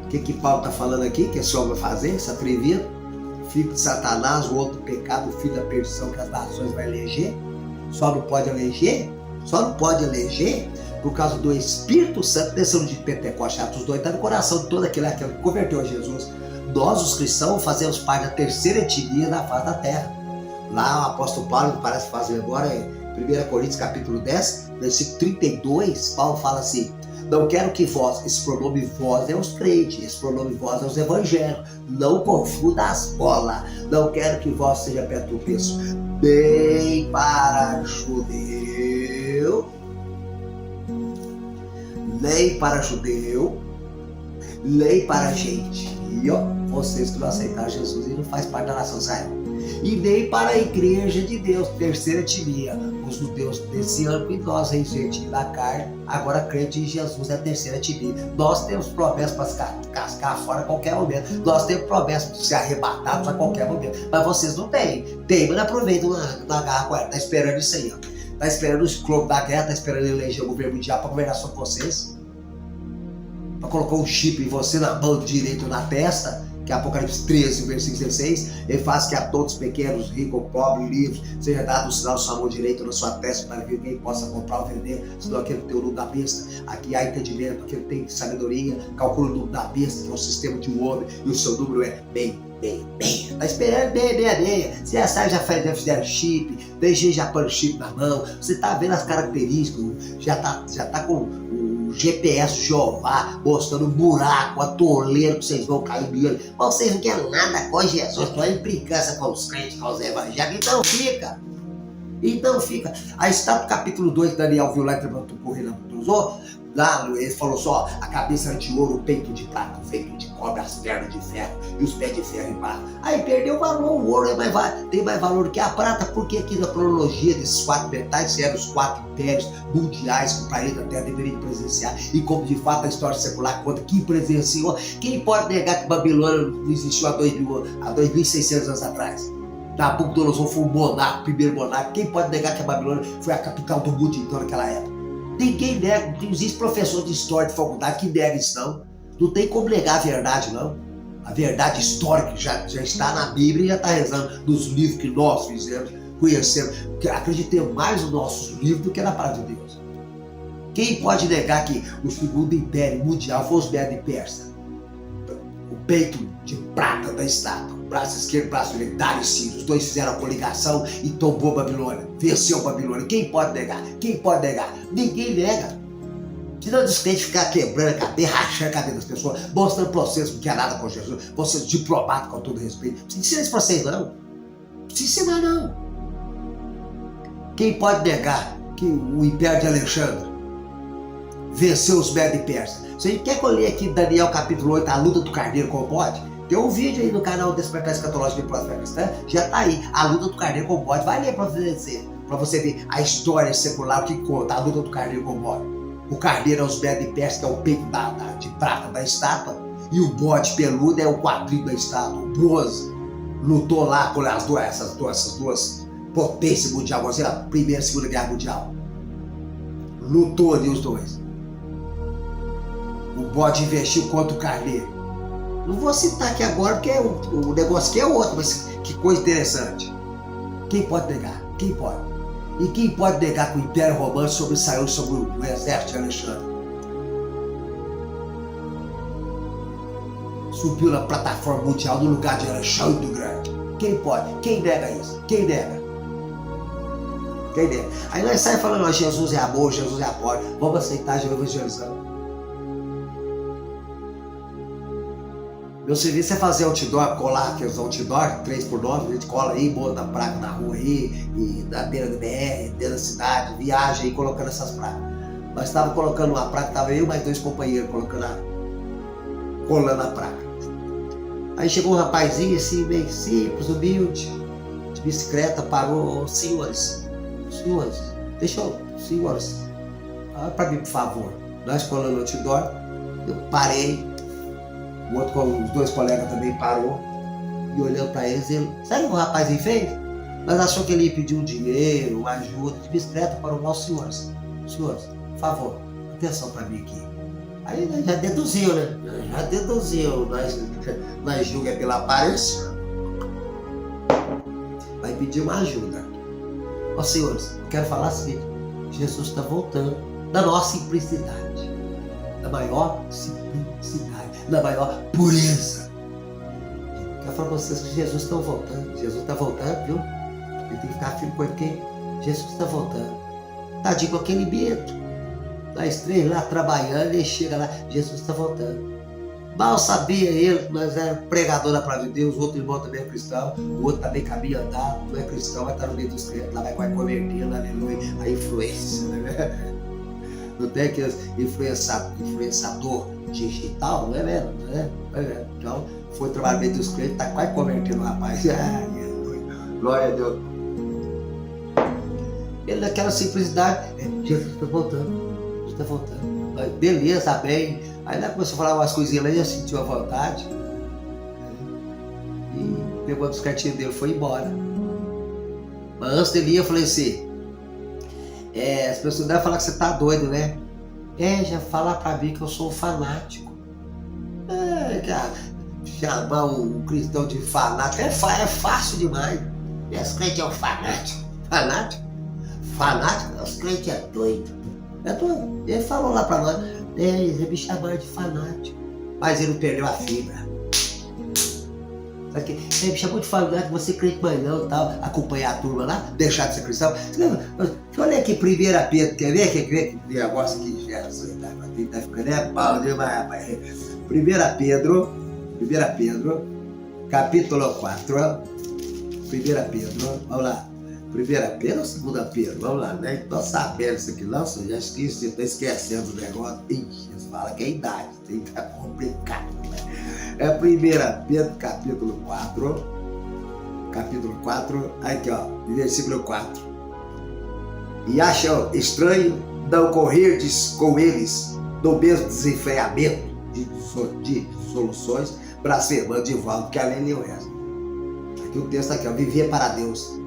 O que Paulo está falando aqui? Que esse homem vai fazer, esse atrevido? Filho de Satanás, o outro pecado, o filho da perdição que as nações vai eleger? Só não pode eleger? Só não pode eleger por causa do Espírito Santo descendo de Pentecostes. Atos 2 está no coração de todo aquele que converteu a Jesus. Nós, os cristãos, fazemos parte da terceira etnia na face da terra. Lá o apóstolo Paulo, que parece fazer agora, é 1 Coríntios capítulo 10, versículo 32, Paulo fala assim: não quero que vós, esse pronome vós é os crentes, esse pronome vós é os evangélicos, não confunda as bolas, não quero que vós seja perturbaço, nem para judeu, nem para judeu, nem para gente. E ó, vocês que não aceitaram Jesus e não faz parte da nação Israel. E nem para a igreja de Deus, terceira etnia, os judeus desse ano e nós, reis gentios da carne, agora crente em Jesus é a terceira etnia. Nós temos promessas para cascar fora a qualquer momento, nós temos promessas para ser arrebatados a qualquer momento, mas vocês não têm. Tem, mas não aproveitam na garra com ela, está esperando isso aí, ó. Está esperando os clubes da guerra, está esperando eleger o governo mundial para governar sobre vocês, para colocar um chip em você na mão direita ou na testa. Que é Apocalipse 13, versículo 16, ele faz que a todos pequenos, ricos, pobres, livres, seja dado o sinal de sua mão direita na sua testa, para que ninguém possa comprar ou vender, senão aquele que tem o nome da besta. Aqui há entendimento, aquele que tem sabedoria, calcula o número da besta, que é o sistema de um homem, e o seu número é bem meia. Tá esperando meia. Você já sabe, já fizeram chip, tem gente já põe o chip na mão, você tá vendo as características, já tá com o GPS Jeová mostrando o buraco, a toleira que vocês vão cair nele. Mas vocês não querem nada com Jesus, estão em implicância com os crentes, com os evangélicos, então fica. Aí está no capítulo 2, Daniel viu lá e levantou correndo, usou. Lá ele falou só, a cabeça de ouro, o peito de prata, o ventre de cobre, as pernas de ferro e os pés de ferro e prata. Aí perdeu o valor, o ouro tem mais valor que a prata, porque aqui na cronologia desses 4 metais eram os 4 impérios mundiais que o planeta Terra deveria presenciar. E como de fato a história secular conta que presenciou, quem pode negar que Babilônia não existiu há 2.600 anos atrás? Nabucodonosor foi o monarca, o primeiro monarca. Quem pode negar que a Babilônia foi a capital do mundo então naquela época? Ninguém nega, não existe professor de história de faculdade que nega isso não. Não tem como negar a verdade não. A verdade histórica já está na Bíblia e já está rezando nos livros que nós fizemos, conhecemos. Acreditemos mais nos nossos livros do que na palavra de Deus. Quem pode negar que o segundo império mundial foi os Medo Persa? O peito de prata da estátua, o braço esquerdo e o braço direito, Dário e Ciro, os dois fizeram a coligação e tombou Babilônia, venceu Babilônia. Quem pode negar? Ninguém nega. Se não descrente ficar quebrando a cabeça, rachando a cabeça das pessoas, mostrando processo que não quer nada com Jesus, processo diplomático com todo respeito. Não precisa ensinar isso pra vocês não. Não precisa ensinar não. Quem pode negar que o Império de Alexandre venceu os Medo Persas? Você quer que eu leia aqui Daniel capítulo 8, a luta do carneiro com o bode? Tem um vídeo aí no canal Despertar Escatológico de Profetas, né? Já tá aí, a luta do carneiro com o bode. Vai ler pra você ver a história secular que conta a luta do carneiro com o bode. O carneiro é os Medo Persas, que é o peito de prata da estátua, e o bode peludo é o quadril da estátua. O bronze lutou lá com essas duas potências mundiais, vamos dizer, a Primeira e Segunda Guerra Mundial. Lutou ali os dois. O bode investiu contra o carneiro. Não vou citar aqui agora, porque o negócio aqui é outro, mas que coisa interessante. Quem pode negar? Quem pode? E quem pode negar que o Império Romano sobressaiu sobre o exército de Alexandre? Subiu na plataforma mundial no lugar de Alexandre o Grande. Quem pode? Quem nega isso? Quem nega? Aí nós saímos falando, Jesus é amor, Jesus é amor, vamos aceitar Jesus evangelizando. Meu serviço é fazer outdoor, colar aqueles outdoor, 3x9, a gente cola aí, bota praga na rua aí, e na beira do BR, dentro da cidade, viaja aí colocando essas pragas. Nós estávamos colocando uma praga, estava eu e mais 2 companheiros colando a praga. Aí chegou um rapazinho assim, meio simples, humilde, de bicicleta, parou, senhores, olha para mim, por favor. Nós colando outdoor, eu parei. O outro, os 2 colegas também parou e olhando para eles, sabe o que o rapazinho fez? Mas achou que ele ia pedir um dinheiro, uma ajuda, de bicicleta para os senhores, por favor, atenção para mim aqui. Aí nós já deduziu, né? Nós julga pela aparência, vai pedir uma ajuda. Ó senhores, eu quero falar o seguinte, Jesus está voltando na nossa simplicidade, na maior simplicidade, na maior pureza. Quero falar para vocês que Jesus está voltando. Jesus está voltando, viu? Ele tem que ficar firme com ele, porque Jesus está voltando. Tadinho com aquele Bento. Nós 3 lá trabalhando, ele chega lá, Jesus está voltando. Mal sabia ele que nós éramos pregador da palavra de Deus, o outro irmão também é cristão, o outro também caminha andado, não é cristão, vai estar no meio dos crentes, lá vai convertendo, aleluia, a influência, né? Não tem aqueles influenciador digital, não é mesmo? Então, foi trabalhar no meio dos crentes, está quase convertendo o rapaz. Glória a Deus. Ele naquela simplicidade, Jesus está voltando. Beleza, bem. Aí lá começou a falar umas coisinhas lá e já sentiu a vontade. E pegou os cartinhos dele e foi embora. Mas antes dele ir, eu falei assim, as pessoas devem falar que você tá doido, né? Já fala pra mim que eu sou um fanático. Chamar um cristão de fanático é fácil demais. Esse crente é um fanático. Fanático? Os crentes é doido. Ele falou lá pra nós, ele me chamaram de fanático. Mas ele não perdeu a fibra. Sabe que me chamou de familiar que você crente, mas não, tal, acompanhar a turma lá, deixar de ser cristão. Olha aqui, 1 Pedro, quer ver? Quer ver que negócio que Jesus tá ficando pau demais, rapaz. 1 Pedro, capítulo 4, 1 Pedro, vamos lá. 1 Pedro ou 2 Pedro? Vamos lá, né? Estou sabendo isso aqui, não, já esqueci, estou esquecendo o negócio. Ixi, eles falam que é idade, tá complicado, né? É 1 Pedro, capítulo 4, aqui ó, versículo 4. E acham estranho não correrdes com eles no mesmo desenfreamento de soluções blasfemando de volta, que além de essa. Aqui o texto aqui, ó, viver para Deus.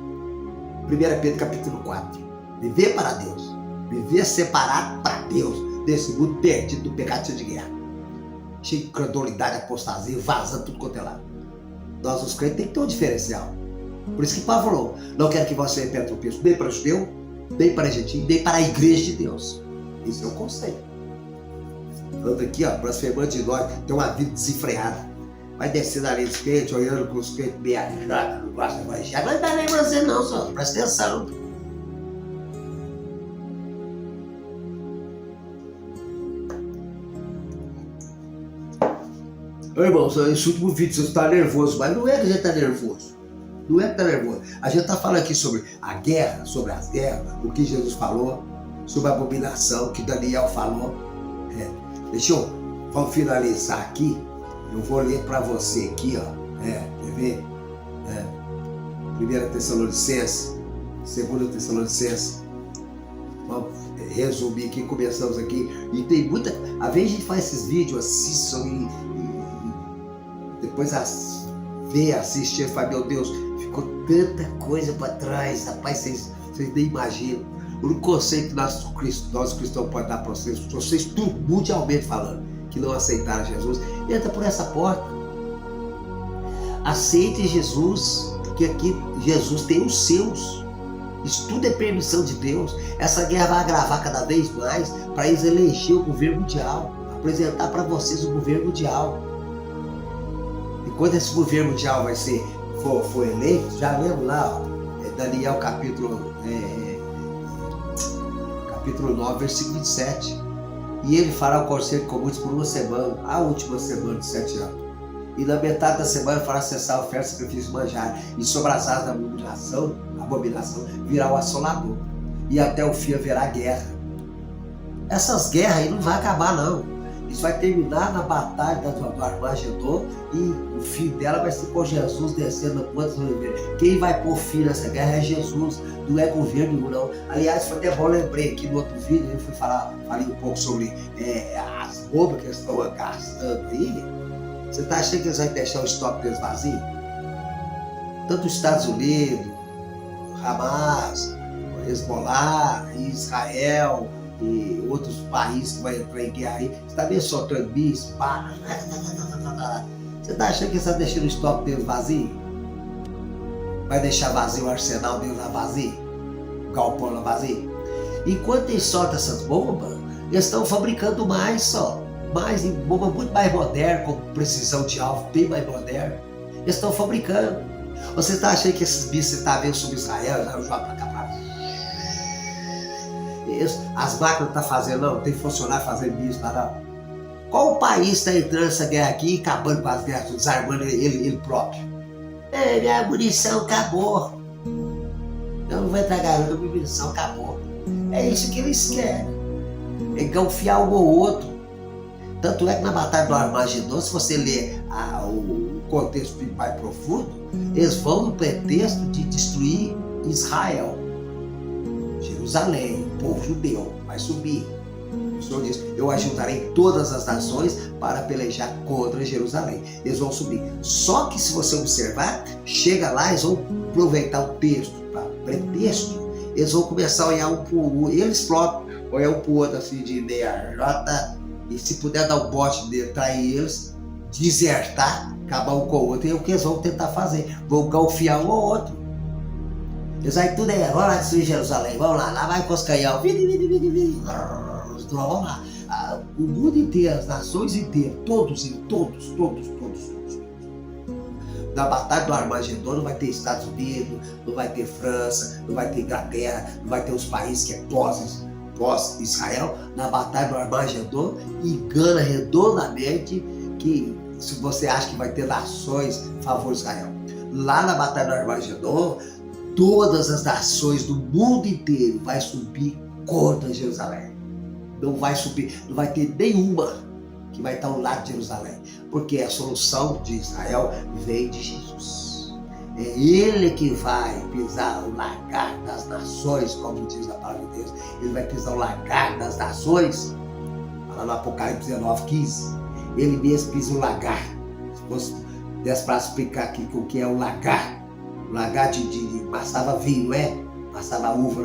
1 Pedro capítulo 4. Viver para Deus. Viver separado para Deus desse mundo perdido do pecado cheio de guerra. Cheio de credulidade, apostasia, vazando tudo quanto é lado. Nós, os crentes, tem que ter um diferencial. Por isso que Paulo falou: não quero que você repita o texto nem para o judeu, nem para a gentil, nem para a igreja de Deus. Esse é o conceito. Tanto aqui, ó, blasfemante de nós, tem uma vida desenfreada. Vai descendo ali dos crentes, olhando com os crentes meio ajados, não gosta de evangelho. Não dá nem pra você não, só. Presta atenção. Ô, irmão, esse último vídeo você está nervoso, mas não é que a gente está nervoso. Não é que está nervoso. A gente está falando aqui sobre a guerra, sobre as guerras, o que Jesus falou, sobre a abominação que Daniel falou. Vamos finalizar aqui. Eu vou ler para você aqui, ó. Quer ver? 1 Tessalonicenses, 2 Tessalonicenses. Vamos resumir aqui, começamos aqui. E tem muita. Às vezes a gente faz esses vídeos, assistam e depois assiste e fala: meu Deus, ficou tanta coisa para trás, rapaz, vocês nem imaginam. O único conceito que nós cristãos podemos dar para vocês, tudo mundialmente falando, que não aceitaram Jesus, entra por essa porta. Aceite Jesus, porque aqui Jesus tem os seus. Isso tudo é permissão de Deus. Essa guerra vai agravar cada vez mais para eles eleger o governo mundial, apresentar para vocês o governo mundial. E quando esse governo mundial for eleito, já lembro lá, ó, Daniel capítulo 9, versículo 27. E ele fará o conselho com muitos por uma semana, a última semana de 7 anos. E na metade da semana fará cessar a oferta, sacrifício e manjar. E sobre as asas da abominação virá o assolador. E até o fim haverá guerra. Essas guerras aí não vai acabar não. Isso vai terminar na batalha do Armagedon. E o fim dela vai ser com Jesus descendo na ponta do oliveira. Quem vai pôr fim nessa guerra é Jesus. Não é governo não. Aliás, foi até bom, lembrei aqui no outro vídeo, eu falei um pouco sobre as bombas que eles estão gastando aí. Você está achando que eles vão deixar o estoque deles vazio? Tanto os Estados Unidos, Hamas, Hezbollah, Israel e outros países que vão entrar em guerra aí, você está vendo soltando bis, pá. Você está achando que eles vão deixar o estoque deles vazio? Vai deixar vazio o arsenal deles lá vazio? O galpão lá vazio? Enquanto eles soltam essas bombas, eles estão fabricando mais só. Mais, bomba muito mais moderna, com precisão de alvo bem mais moderna. Eles estão fabricando. Você está achando que esses bichos você está vendo sobre Israel, já joga para cá, pra... As máquinas não estão fazendo, não tem funcionário fazendo bicho lá, não. Qual país está entrando nessa guerra aqui e acabando com as guerras, desarmando ele próprio? Minha munição acabou. Eu não vou entregar, minha munição acabou. É isso que eles querem. É enfiar um ou outro. Tanto é que na Batalha do Armagedon, se você ler o contexto mais profundo, eles vão no pretexto de destruir Israel, Jerusalém, o povo judeu vai subir. O Senhor diz: eu ajuntarei todas as nações para pelejar contra Jerusalém. Eles vão subir. Só que se você observar, chega lá, eles vão aproveitar o texto para pretexto. Eles vão começar a olhar um para o outro, eles próprios olhar um para o outro assim de meia rota. E se puder dar o bote dele, trair eles, desertar, acabar um com o outro, é o que eles vão tentar fazer. Vão galfiar um ou outro. Eles aí tudo vamos lá destruir Jerusalém, vamos lá vai com os canhão. Vamos lá. O mundo inteiro, as nações inteiras, todos. Na batalha do Armagedon não vai ter Estados Unidos, não vai ter França, não vai ter Inglaterra, não vai ter os países que é pós-Israel. Na batalha do Armagedon, engana redondamente que se você acha que vai ter nações a favor de Israel. Lá na batalha do Armagedon, todas as nações do mundo inteiro vai subir contra Jerusalém. Não vai subir, não vai ter nenhuma que vai estar ao lado de Jerusalém, porque a solução de Israel vem de Jesus. É Ele que vai pisar o lagar das nações, como diz a palavra de Deus. Ele vai pisar o lagar das nações, lá no Apocalipse 19:15. Ele mesmo pisa o lagar. Se desse para explicar aqui o que é o lagar de passava vinho, passava uva,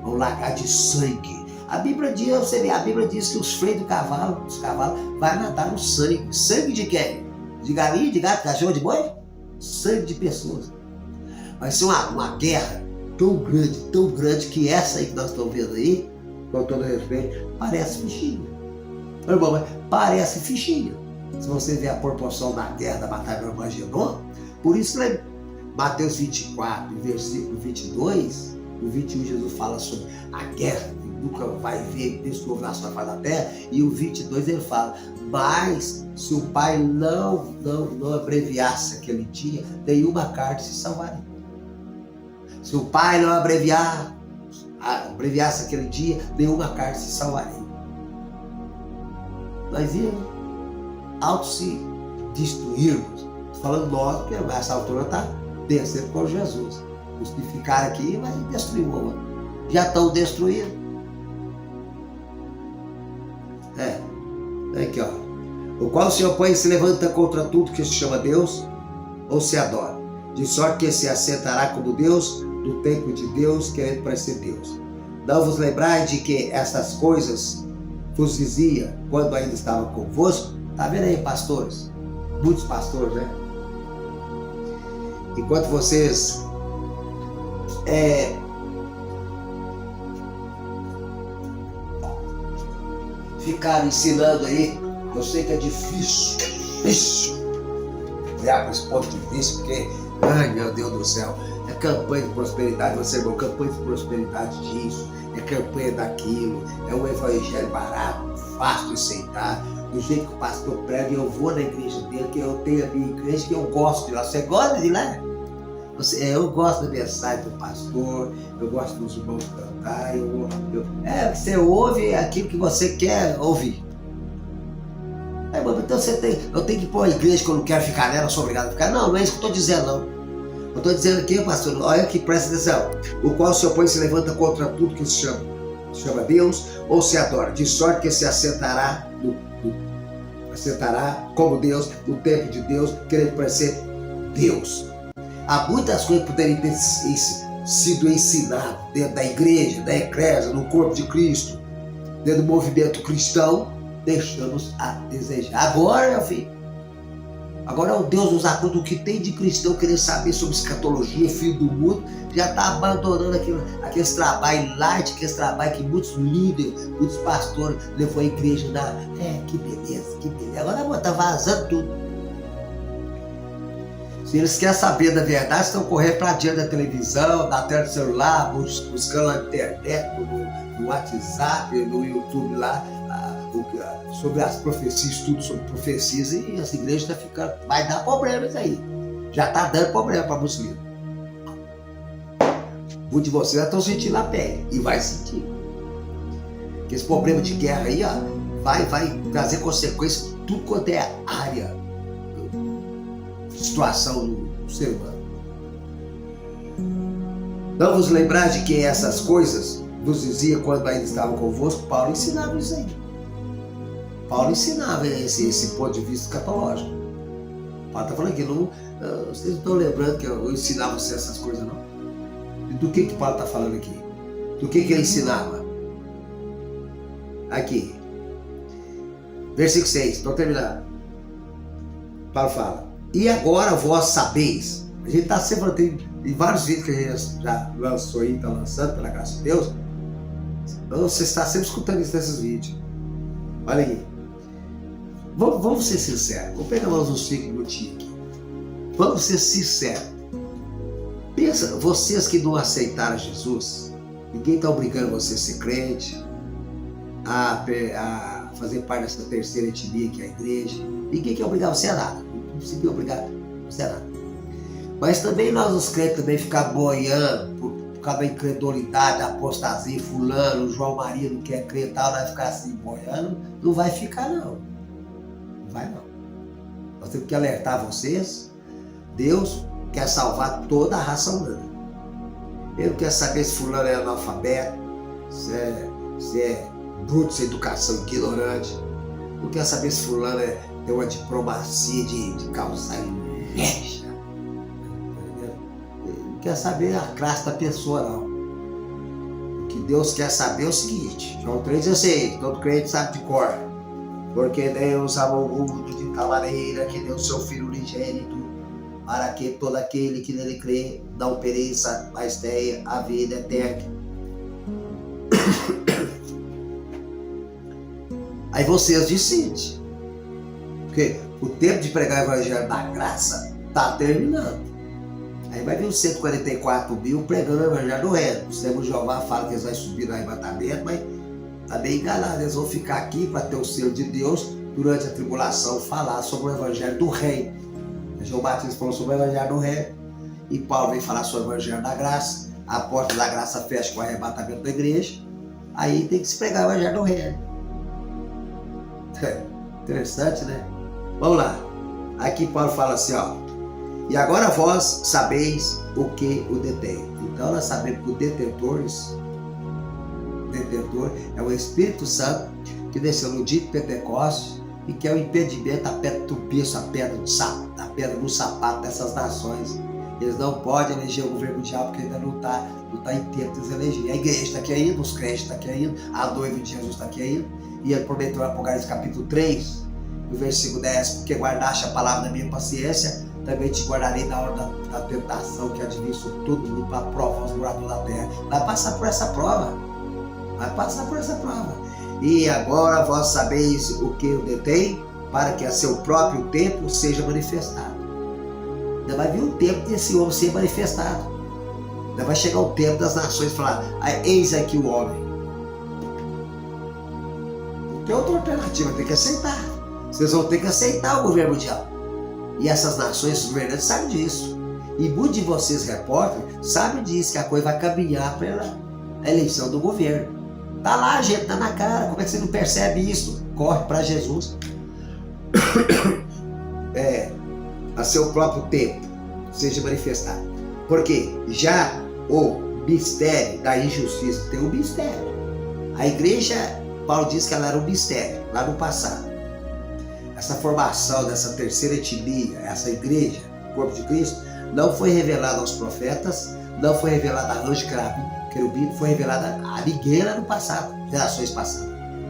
o lagar de sangue. A Bíblia diz que os freios dos cavalos vai nadar no sangue. Sangue de quem? De galinha, de gato, cachorro, de boi? Sangue de pessoas. Vai ser uma guerra tão grande que essa aí que nós estamos vendo aí, com todo respeito, parece fichinha. Irmão, mas parece fichinha. Se você ver a proporção da guerra, da batalha do Armagedon, por isso, Mateus 24, versículo 22, no 21, Jesus fala sobre a guerra que nunca vai ver Deus que houve na sua face da terra, e o 22 ele fala: mas se o Pai não abreviasse aquele dia, nenhuma carne se salvaria. Se o Pai não abreviasse aquele dia, nenhuma carne se salvaria. Nós íamos se destruirmos. Estou falando nós, porque nessa altura está descendo com Jesus. Os que ficaram aqui vai destruir o mundo. Já estão destruídos. Aqui, ó. O qual se opõe e se levanta contra tudo que se chama Deus ou se adora, de sorte que se assentará como Deus no templo de Deus, querendo parecer Deus. Não vos lembrais de que essas coisas vos dizia quando ainda estava convosco? Tá vendo aí, pastores? Muitos pastores, né? Enquanto vocês ficaram ensinando aí, eu sei que é difícil olhar para esse ponto de vista, porque, ai meu Deus do céu, é campanha de prosperidade, você irmão, campanha de prosperidade disso, é campanha daquilo, é um evangelho barato, fácil de aceitar, do jeito que o pastor prega. Eu vou na igreja dele, que eu tenho a minha igreja, que eu gosto de lá. Você gosta de lá? Eu gosto da mensagem do pastor, eu gosto dos irmãos cantar, você ouve aquilo que você quer ouvir. Então eu tenho que ir para uma igreja que eu não quero ficar nela, eu sou obrigado a ficar. Não é isso que eu estou dizendo, não. Eu estou dizendo aqui, pastor, olha aqui, presta atenção. O qual se opõe e se levanta contra tudo que se chama Deus ou se adora, de sorte que se assentará como Deus, no templo de Deus, querendo parecer Deus. Há muitas coisas que poderiam ter sido ensinadas dentro da igreja, da eclésia, no corpo de Cristo, dentro do movimento cristão, deixamos a desejar. Agora, meu filho, agora o Deus nos acuda. O que tem de cristão querer saber sobre escatologia, fim do mundo, já está abandonando aqueles trabalhos light, aqueles trabalhos que muitos líderes, muitos pastores levou a igreja que beleza, que beleza. Agora está vazando tudo. Se eles querem saber da verdade, estão correndo para diante da televisão, da tela do celular, buscando na internet, no WhatsApp, no YouTube lá, sobre as profecias, estudo sobre profecias, e as igrejas estão ficando. Vai dar problemas aí. Já está dando problema para muitos líderes. Muitos de vocês já estão sentindo na pele, e vai sentir. Porque esse problema de guerra aí, vai trazer consequências em tudo quanto é área. Situação do ser humano. Não vos lembrar de que essas coisas vos dizia quando ainda estavam convosco? Paulo ensinava isso aí. Paulo ensinava esse ponto de vista escatológico. Paulo está falando aqui, vocês não estão lembrando que eu ensinava vocês essas coisas, não? E do que Paulo está falando aqui? Do que ele ensinava? Aqui. Versículo 6, para terminar. Paulo fala: e agora vós sabeis. A gente está sempre, tem vários vídeos que a gente já lançou aí, está lançando, pela graça de Deus. Então você está sempre escutando isso nesses vídeos. Olha aí. Vamos ser sinceros. Vamos pegar mais uns 5 minutinhos aqui. Vamos ser sinceros. Pensa, vocês que não aceitaram Jesus, ninguém está obrigando você a ser crente, a fazer parte dessa terceira etnia que é a igreja. Ninguém quer obrigar você a nada. Não precisa obrigar você a nada. Mas também nós, os crentes, também ficar boiando por causa da incredulidade, da apostasia, fulano, João Maria não quer crer e tal, nós ficar assim boiando, não vai ficar não. Não vai não. Nós temos que alertar vocês. Deus quer salvar toda a raça humana. Ele não quer saber se fulano é analfabeto, se é bruto, sem educação, ignorante. Não quer saber se fulano tem uma diplomacia de causar inveja. Não quer saber a classe da pessoa, não. O que Deus quer saber é o seguinte: João 3,16, todo crente sabe de cor. Porque Deus amou o mundo de tal maneira que deu seu Filho unigênito, para que todo aquele que nele crê não pereça, mas tenha a vida eterna. Aí vocês decidem. Porque o tempo de pregar o evangelho da graça está terminando. Aí vai vir os 144 mil pregando o evangelho do reino. O Senhor Jeová fala que eles vão subir no arrebatamento, mas está bem enganado. Eles vão ficar aqui para ter o selo de Deus durante a tribulação, falar sobre o evangelho do reino. João Batista falou sobre o evangelho do reino. E Paulo vem falar sobre o evangelho da graça. A porta da graça fecha com o arrebatamento da igreja. Aí tem que se pregar o evangelho do reino. Interessante, né? Vamos lá. Aqui Paulo fala assim, ó. E agora vós sabeis o que o detém. Então nós sabemos que o detentor é o Espírito Santo que desceu no dia de Pentecostes e que é o impedimento, a pedra do tropeço, a pedra no sapato dessas nações. Eles não podem eleger o governo mundial porque ainda não está em tempo de eleger. A igreja está aqui ainda, os crentes estão aqui ainda, a noiva de Jesus está aqui ainda. E ele prometeu em Apocalipse capítulo 3, no versículo 10, porque guardaste a palavra da minha paciência, também te guardarei na hora da tentação que advir sobre todo mundo para provar os moradores da terra. Vai passar por essa prova. E agora vós sabeis o que eu detém, para que a seu próprio tempo seja manifestado. Ainda vai vir um tempo desse homem ser manifestado. Ainda vai chegar o tempo das nações falar, eis aqui o homem. Não tem outra alternativa, tem que aceitar. Vocês vão ter que aceitar o governo mundial. E essas nações, os governantes sabem disso. E muitos de vocês, repórteres, sabem disso, que a coisa vai caminhar pela eleição do governo. Tá lá, gente, tá na cara. Como é que você não percebe isso? Corre para Jesus. A seu próprio tempo seja manifestado. Porque já o mistério da injustiça tem um mistério. A igreja, Paulo diz que ela era um mistério lá no passado. Essa formação dessa terceira etnia, essa igreja, o corpo de Cristo, não foi revelada aos profetas, não foi revelada a anjo querubim, foi revelada a ninguém lá no passado, gerações passadas.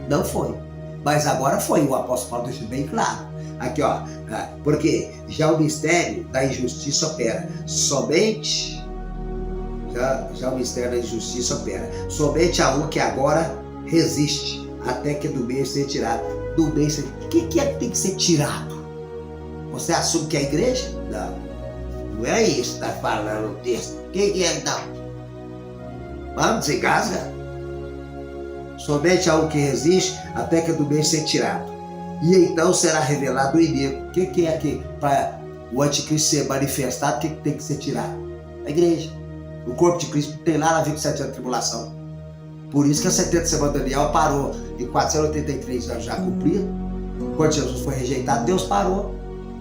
Não foi. Mas agora foi, o apóstolo Paulo deixa bem claro. Aqui, ó, porque já o mistério da injustiça opera. Somente, já o mistério da injustiça opera. Somente a um que agora resiste, até que do meio seja tirado. Do meio, o que é que tem que ser tirado? Você assume que é a igreja? Não é isso que está falando no texto. O que é então? Vamos, se engasga. Somente a um que resiste, até que do meio seja tirado. E então será revelado o inimigo. O que é que, para o anticristo ser manifestado, o que tem que ser tirado? A igreja. O corpo de Cristo não tem nada a ver com 7 anos de tribulação. Por isso que a 70 semana de Daniel parou em 483 anos já cumprido. Quando Jesus foi rejeitado, Deus parou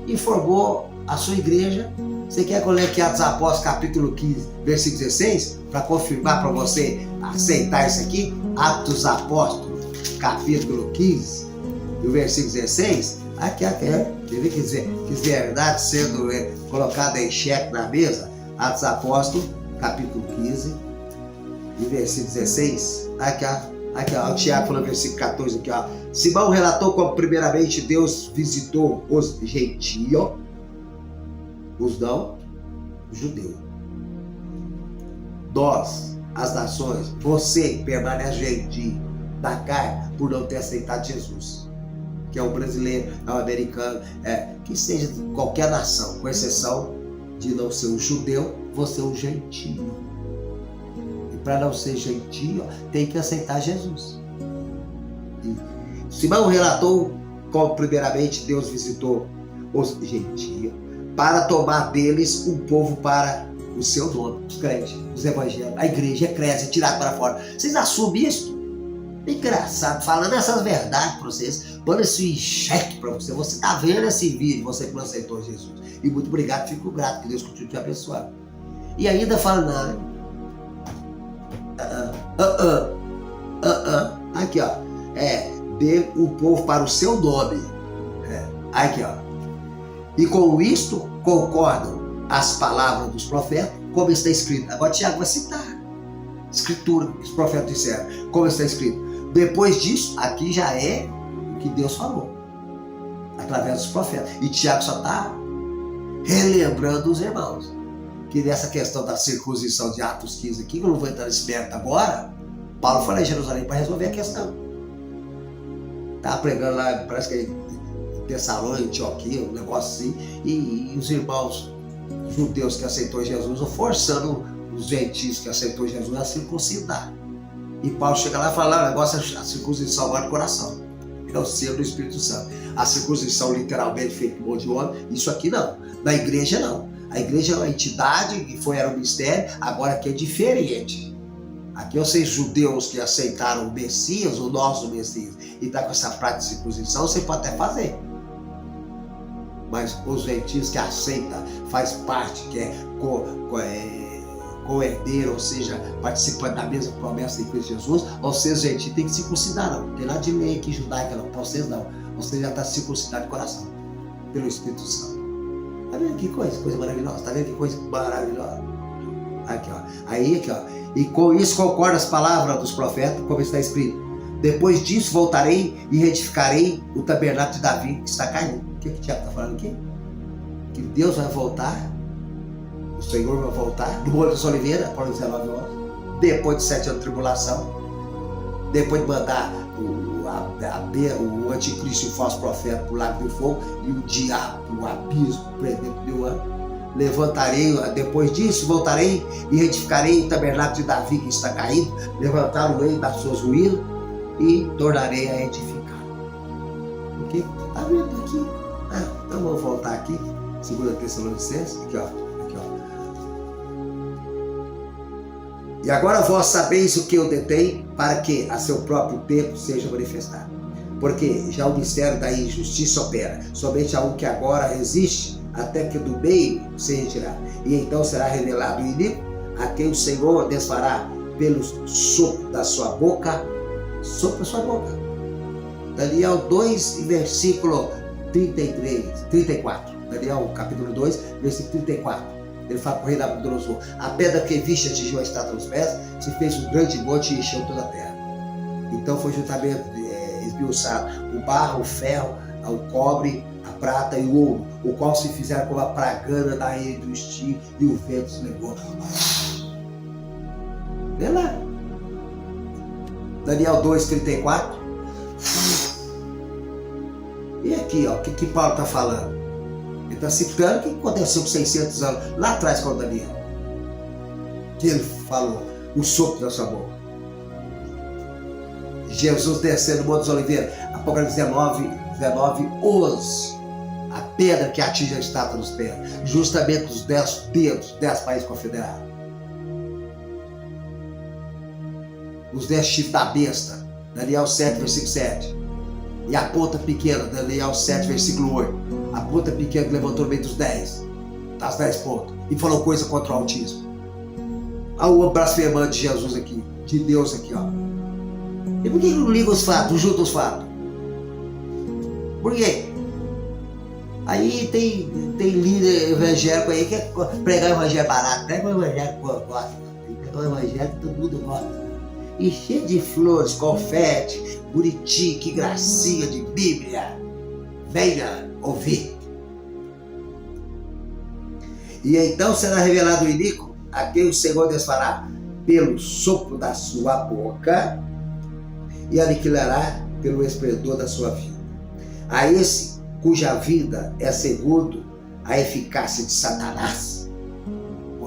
e formou a sua igreja. Você quer que eu leia aqui Atos dos Apóstolos, capítulo 15, versículo 16? Para confirmar para você aceitar isso aqui? Atos dos Apóstolos, capítulo 15, e o versículo 16? Aqui. Deve dizer que verdade sendo colocada em xeque na mesa. Atos dos Apóstolos, capítulo 15. E versículo 16, aqui ó, o Tiago falou no versículo 14, aqui ó. Simão relatou como primeiramente Deus visitou os gentios, os não judeus. Nós, as nações, você permanece gentil da carne por não ter aceitado Jesus. Que é um brasileiro, é um americano, que seja qualquer nação, com exceção de não ser um judeu, você é um gentio. E para não ser gentio, tem que aceitar Jesus. E Simão relatou como primeiramente Deus visitou os gentios para tomar deles um povo para o seu nome, os crentes, os evangélicos, a igreja, a eclésia, tirado para fora. Vocês assumem isso? Engraçado, falando essas verdades para vocês, pondo isso em xeque para você. Você está vendo esse vídeo, você que não aceitou Jesus. E muito obrigado, fico grato, que Deus continue te abençoando. E ainda falando, aqui ó, dê o povo para o seu nome. Aqui ó. E com isto concordam as palavras dos profetas, como está escrito. Agora Tiago vai citar escritura que os profetas disseram, como está escrito. Depois disso, aqui já é o que Deus falou, através dos profetas. E Tiago só está relembrando os irmãos que nessa questão da circuncisão de Atos 15 aqui, que eu não vou entrar nesse mérito agora, Paulo foi lá em Jerusalém para resolver a questão. Estava pregando lá, parece que é em Tessalônica, Antioquia, um negócio assim, e os irmãos judeus que aceitou Jesus, forçando os gentios que aceitou Jesus a circuncidar. E Paulo chega lá e fala, o negócio é a circuncisão agora do coração. É o selo do Espírito Santo. A circuncisão literalmente feita por mão de homem, isso aqui não. Na igreja não. A igreja é uma entidade que era um mistério, agora aqui é diferente. Aqui vocês judeus que aceitaram o Messias, o nosso Messias, e está com essa prática de circuncisão, você pode até fazer. Mas os gentios que aceitam, faz parte, que é co-herdeiro, ou seja, participando da mesma promessa de Cristo Jesus, vocês, gente, tem que circuncidar, não. Não tem nada de lei aqui judaica, não. Para vocês, não. Você já está circuncidado de coração, pelo Espírito Santo. Tá vendo que coisa maravilhosa? Tá vendo que coisa maravilhosa? Aqui, ó. Aí, aqui, ó. E com isso concorda as palavras dos profetas, como está escrito. Depois disso voltarei e retificarei o tabernáculo de Davi, que está caindo. O que o Tiago está falando aqui? Que Deus vai voltar, o Senhor vai voltar, do Monte das Oliveiras, para 19 horas, depois de 7 anos de tribulação, depois de mandar o anticristo e o falso profeta para o lago do fogo, e o diabo, o abismo, prendendo por 1000 anos. Levantarei, depois disso, voltarei e retificarei o tabernáculo de Davi que está caído, levantar-o-ei das suas ruínas e tornarei a edificar. Ok? Está vendo aqui? Então vamos voltar aqui, 2 Tessalonicenses, aqui ó. E agora vós sabeis o que eu detei, para que a seu próprio tempo seja manifestado. Porque já o mistério da injustiça opera, somente a um que agora existe, até que do meio se retirar. E então será revelado o iníquo, a quem o Senhor desfará pelo sopro da sua boca. Sopro da sua boca. Daniel 2, versículo 34. Daniel capítulo 2, versículo 34. Ele fala para o rei Nabucodonosor: a pedra que viste atingiu a estátua dos pés, se fez um grande monte e encheu toda a terra. Então foi juntamente esmiuçado o barro, o ferro, o cobre, a prata e o ouro, o qual se fizeram como a pragana da ilha do estio, e o vento se levou. Vê lá. Daniel 2:34. E aqui, ó, o que Paulo está falando? Ele está citando o que aconteceu com 600 anos lá atrás com Daniel. Que ele falou, o sopro da sua boca. Jesus descendo no Monte das Oliveiras, Apocalipse 19, 11. A pedra que atinge a estátua dos pés, justamente os 10 dedos, 10 países confederados. Os 10 chifres da besta, Daniel 7, versículo 7. E a ponta pequena, Daniel 7, versículo 8. A ponta pequena que levantou no meio dos 10, das 10 pontas, e falou coisa contra o autismo. Olha o blasfemando de Jesus aqui, de Deus aqui, ó. E por que não liga os fatos, não junta os fatos? Por quê? Aí tem líder evangélico aí que quer pregar o evangelho barato, prega o evangelho que gosta, prega o evangelho que todo mundo gosta. E cheio de flores, confete, Buriti, que gracinha de Bíblia. Venha ouvir. E então será revelado o iníquo, a quem o Senhor desfará pelo sopro da sua boca e aniquilará pelo esplendor da sua vida. A esse cuja vida é segundo a eficácia de Satanás,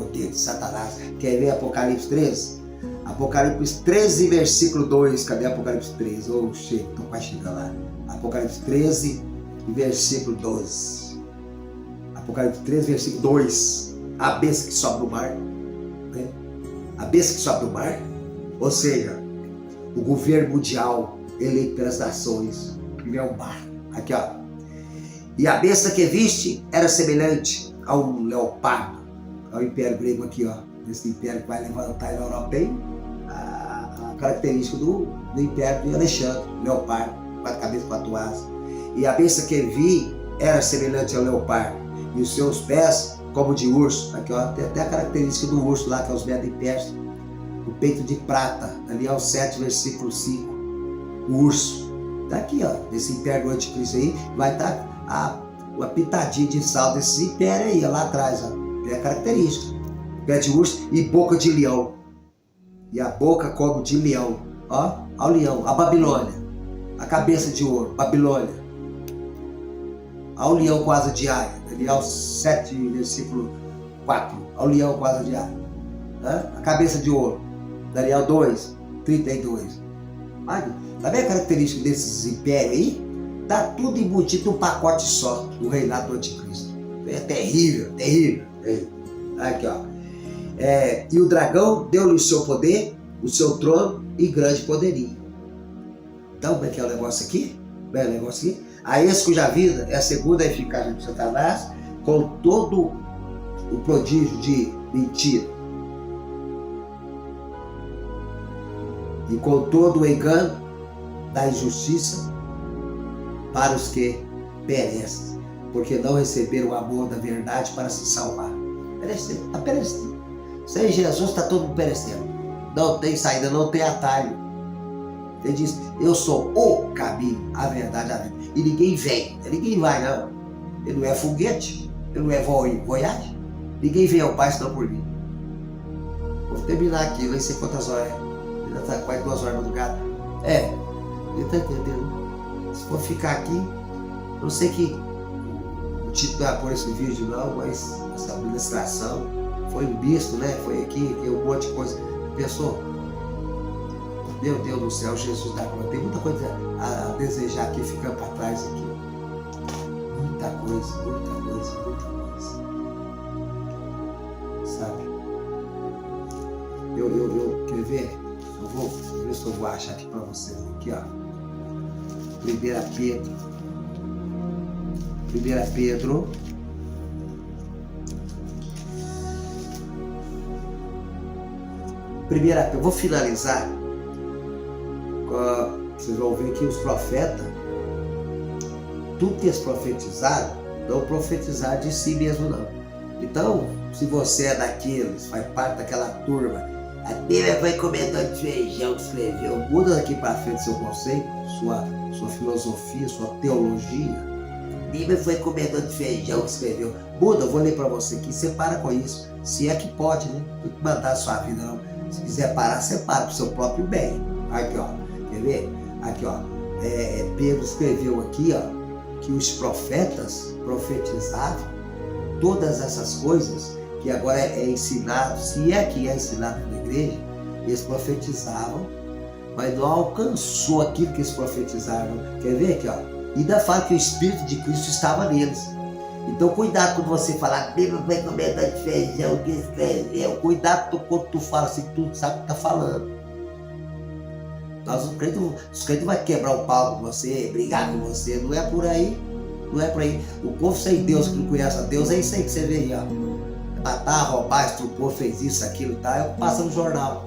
poder de Satanás. Quer ver Apocalipse 13? Apocalipse 13, versículo 2. Cadê Apocalipse 13? Oh, chega, estou quase chegando lá. Apocalipse 13, versículo 12. Apocalipse 13, versículo 2. A besta que sobe do mar. Né? A besta que sobe do mar. Ou seja, o governo mundial eleito pelas nações. Ele é um mar. Aqui, ó. E a besta que viste era semelhante a um leopardo. Ao império grego aqui, ó. Esse império que vai levantar na Europa tem a característica do império de Alexandre. Leopardo, 4 cabeças, 4 asas. E a besta que vi era semelhante ao leopardo. E os seus pés como de urso. Aqui, ó. Tem até a característica do urso lá, que é os Medo Persas. O peito de prata. Ali é o 7, versículo 5. O urso. Tá aqui, ó. Esse império do anticristo aí vai estar uma pitadinha de sal desse império aí, ó, lá atrás, ó. É a característica. Pé de urso e boca de leão. E a boca como de leão. Ó, ao leão. A Babilônia. A cabeça de ouro. Babilônia. Ao leão com asa de águia. Daniel 7, versículo 4. Ao leão com asa de águia. A cabeça de ouro. Daniel 2, 32. Tá vendo a característica desses impérios aí? Tá tudo embutido num pacote só, no reinado do anticristo. É terrível, terrível. Aqui, ó. E o dragão deu-lhe o seu poder, o seu trono e grande poderio. Então, como é que é o negócio aqui? Bem, o negócio aqui. A esse cuja vida é a segunda eficácia de Satanás, com todo o prodígio de mentira. E com todo o engano da injustiça para os que perecem, porque não receberam o amor da verdade para se salvar. Perecendo, está perecendo. Sem Jesus está todo mundo perecendo. Não tem saída, não tem atalho. Ele diz, eu sou o caminho, a verdade, a vida. E ninguém vem, ninguém vai não. Ele não é foguete, ele não é voyage. Ninguém vem ao Pai senão por mim. Vou terminar aqui, não sei quantas horas. Já está quase 2 horas da madrugada. Ele está entendendo? Se for ficar aqui, eu não sei que o título é por esse vídeo não, mas essa administração foi um misto, né? Foi aqui, tem um monte de coisa. Pensou? Meu Deus do céu, Jesus da glória. Tem muita coisa a desejar aqui, ficando para trás aqui. Muita coisa, muita coisa, muita coisa. Sabe? Eu quer ver? Eu vou ver se eu vou achar aqui para vocês. Aqui, ó. 1 Pedro. 1 Pedro. Eu vou finalizar. Vocês vão ver que os profetas, tudo que eles profetizaram, não profetizaram de si mesmo, não. Então, se você é daqueles, faz parte daquela turma, a Bíblia foi comedor de feijão que escreveu, muda daqui para frente seu conceito, sua filosofia, sua teologia. A Bíblia foi comedor de feijão que escreveu. Muda, eu vou ler para você aqui, separa com isso. Se é que pode, né? Não tem que mandar a sua vida, não. Se quiser parar, separa para o seu próprio bem. Aqui, ó. Quer ver? Aqui, ó. Pedro escreveu aqui, ó, que os profetas profetizavam todas essas coisas que agora é ensinado, se é que é ensinado na igreja, eles profetizavam, mas não alcançou aquilo que eles profetizaram. Quer ver aqui, ó? E ainda fala que o Espírito de Cristo estava neles. Então, cuidado quando você falar, a Bíblia vai comer de feijão que escreveu. Cuidado quando tu fala assim, tu sabe o que tá falando. Os crentes vão quebrar o pau com você, brigar com você. Não é por aí. Não é por aí. O povo sem Deus, que não conhece a Deus, é isso aí que você vê aí, ó. Matar, roubar, estupor, fez isso, aquilo, tá? Eu passo no jornal.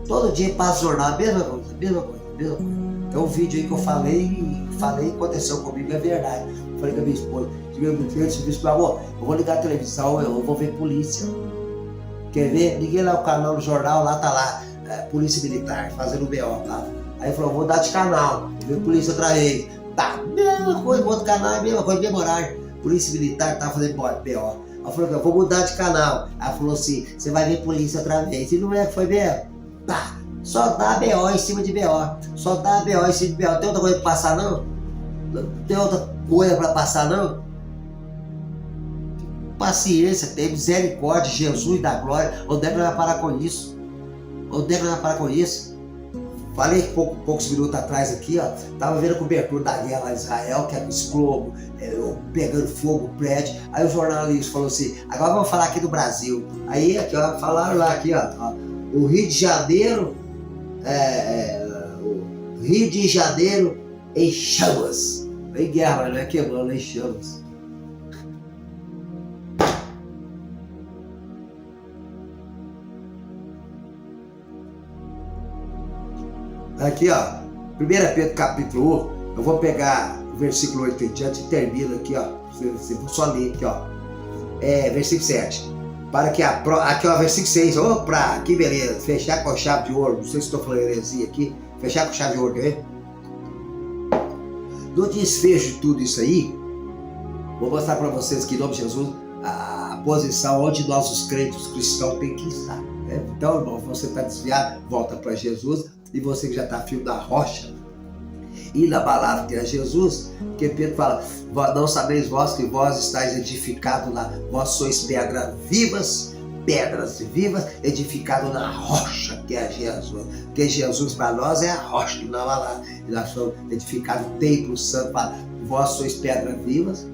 Todo dia passa no jornal, a mesma coisa, mesma coisa, mesma coisa. Tem um vídeo aí que eu falei, aconteceu comigo, é verdade. Eu falei com a minha esposa, meu amor, eu vou ligar a televisão, eu vou ver polícia. Quer ver? Liguei lá o canal no jornal, lá tá lá, polícia militar, fazendo o BO, tá? Aí falou, vou dar de canal, vou ver polícia outra vez. Tá, mesma coisa, outro canal, é a mesma coisa, mesmo horário. Polícia militar tá fazendo BO. Ela falou, eu vou mudar de canal. Ela falou assim, você vai ver polícia outra vez. E não é que foi mesmo? Tá, só dá BO em cima de BO. Só dá BO em cima de BO. Tem outra coisa pra passar, não? Não tem outra coisa pra passar, não? paciência, tem misericórdia, Jesus da glória. Onde é que nós vai parar com isso? Onde é que nós vai parar com isso? Falei poucos minutos atrás aqui, ó, tava vendo a cobertura da guerra lá em Israel, que é com explomo, pegando fogo, o prédio. Aí o jornalista falou assim, agora vamos falar aqui do Brasil. Aí aqui, ó, falaram lá aqui, ó, o Rio de Janeiro, o Rio de Janeiro em chamas. Em guerra, mas não é queimando, em chamas. Aqui, ó, 1 Pedro capítulo 1, eu vou pegar o versículo 8 em diante e termina aqui, ó, vou só ler aqui, ó, versículo 7, para que aqui, ó, versículo 6, opa, que beleza, fechar com a chave de ouro, não sei se estou falando heresia aqui, fechar com a chave de ouro, quer ver? No desfecho de tudo isso aí, vou mostrar para vocês que, em nome de Jesus, a posição onde nós, os crentes, os cristãos, tem que estar, né? Então, irmão, você está desviado, volta para Jesus. E você que já está firme da rocha e na palavra que é Jesus, porque Pedro fala, não sabeis vós que vós estáis edificados vós sois pedras vivas, edificados na rocha que é Jesus, porque Jesus para nós é a rocha, não lá, e nós somos edificados templo santo, vós sois pedras vivas,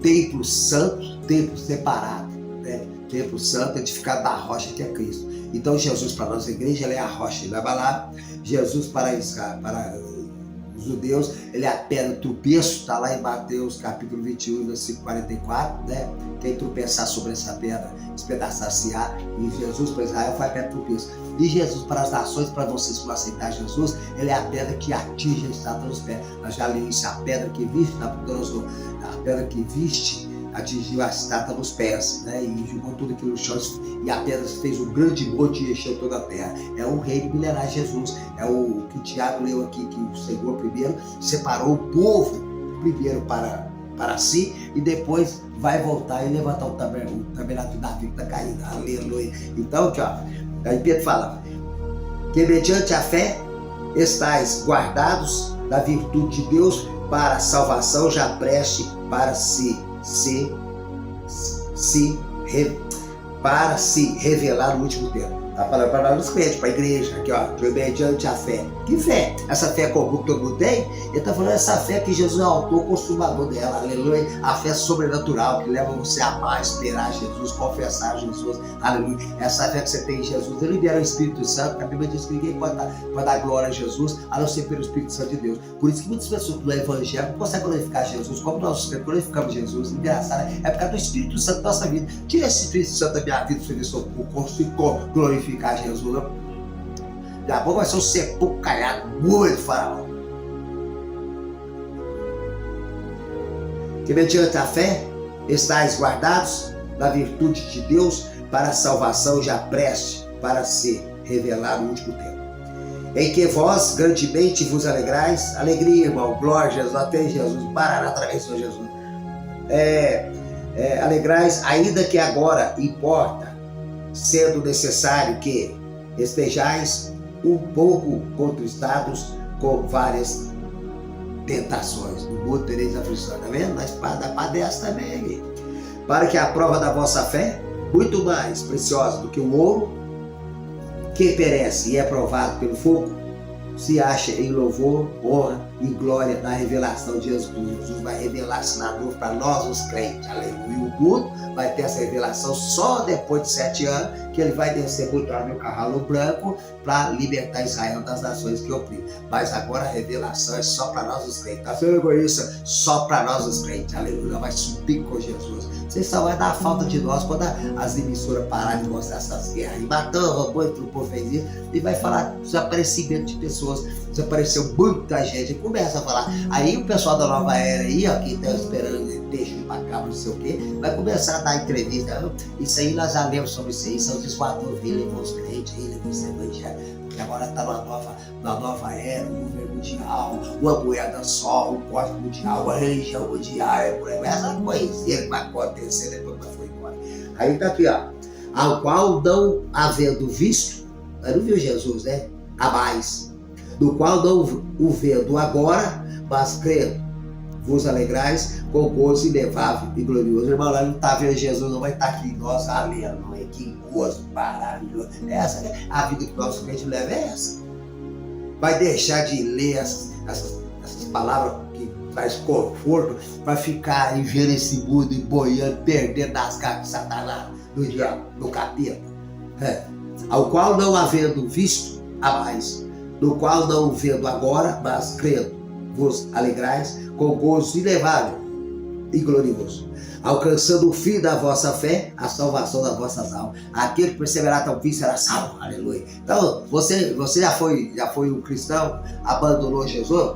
templo santo, templo separado, né? Templo santo edificado na rocha que é Cristo. Então Jesus para nós, a igreja, ele é a rocha, ele vai lá. Jesus para os judeus, ele é a pedra tropeço, está lá em Mateus capítulo 21, versículo 44, né? Quem tropeçar sobre essa pedra, despedaçar-se-á. E Jesus para Israel foi a pedra tropeço. E Jesus para as nações, para vocês que vão aceitar Jesus, ele é a pedra que atinge a estátua dos pés. Nós já lemos isso, a pedra que viste, a pedra que viste, atingiu a estátua nos pés, né? E jogou tudo aquilo no chão, e a pedra fez um grande monte e encheu toda a terra. É o reino milenar Jesus, é o que o Tiago leu aqui, que o Senhor primeiro separou o povo primeiro para si, e depois vai voltar e levantar o tabernáculo da vida que está caído, aleluia. Então aqui, ó, aí Pedro fala, que mediante a fé estáis guardados da virtude de Deus para a salvação já preste para para se revelar no último tempo. Está falando para nós crentes, para a igreja, aqui ó, mediante a fé. Que fé? Essa fé comum que todo mundo tem? Ele está falando essa fé que Jesus é o autor consumador dela, aleluia. A fé sobrenatural que leva você a amar, esperar Jesus, confessar Jesus, aleluia. Essa fé que você tem em Jesus, ele libera o Espírito Santo, que a Bíblia diz que ninguém pode dar glória a Jesus, a não ser pelo Espírito Santo de Deus. Por isso que muitas pessoas do Evangelho não conseguem glorificar Jesus, como nós glorificamos Jesus, engraçado, é por causa do Espírito Santo da nossa vida. Tira esse Espírito Santo da minha vida, você vê se eu consigo glorificar Jesus, não? Daqui a pouco vai ser um sepulcro caiado muito faraó. Que mediante a fé estáis guardados da virtude de Deus para a salvação já preste para ser revelado no último tempo. Em que vós grandemente vos alegrais, alegria, irmão, glória a Jesus, até Jesus, parar através de Jesus. Alegrais, ainda que agora importa, sendo necessário que estejais um pouco contristados com várias tentações. No mundo tereis aflições, tá vendo? Na espada padece também. Para que a prova da vossa fé, muito mais preciosa do que o ouro, que perece e é provado pelo fogo, se acha em louvor, honra e glória na revelação de Jesus. Jesus vai revelar-se na dor para nós os crentes, aleluia. E o mundo vai ter essa revelação só depois de 7 anos, que ele vai descer muito no cavalo branco para libertar Israel das nações que oprimem. Mas agora a revelação é só para nós os crentes. Tá sendo egoísta? Só para nós os crentes, aleluia. Vai subir com Jesus. Você só vai dar falta de nós quando as emissoras pararem de mostrar essas guerras. E matou, roubou, o fez isso. E vai falar desaparecimento de pessoas. Desapareceu muita gente. E começa a falar. Aí o pessoal da Nova Era aí, ó, que está esperando deixa de macabro, não sei o quê, vai começar a dar entrevista. Isso aí nós já lemos sobre isso aí. São os esquadrões, levou os crentes, levou os evangélicos. Porque agora está na nova era, o governo mundial, uma moeda só, o código mundial, a religião mundial, essa coisinha que vai acontecer depois que foi embora. Aí tá aqui, ó. Ao qual não havendo visto, não viu Jesus, né? A mais. Do qual não o vendo agora, mas crendo, vos alegrais com gozo inefável e glorioso. Irmão, lá não está vendo Jesus, não vai estar aqui em nós, aleluia, que gozo maravilhoso. Essa, a vida que o nosso crente leva é essa. Vai deixar de ler essas palavras que traz conforto para ficar e ver esse mundo e boiando, perdendo nas garras de Satanás, do diabo, do capeta. Ao qual não havendo visto a mais, no qual não vendo agora, mas crendo, vos alegrais com gozo inefável e glorioso, alcançando o fim da vossa fé, a salvação das vossas almas. Aquele que perseverar até o fim será salvo, aleluia. Então, você já foi um cristão, abandonou Jesus?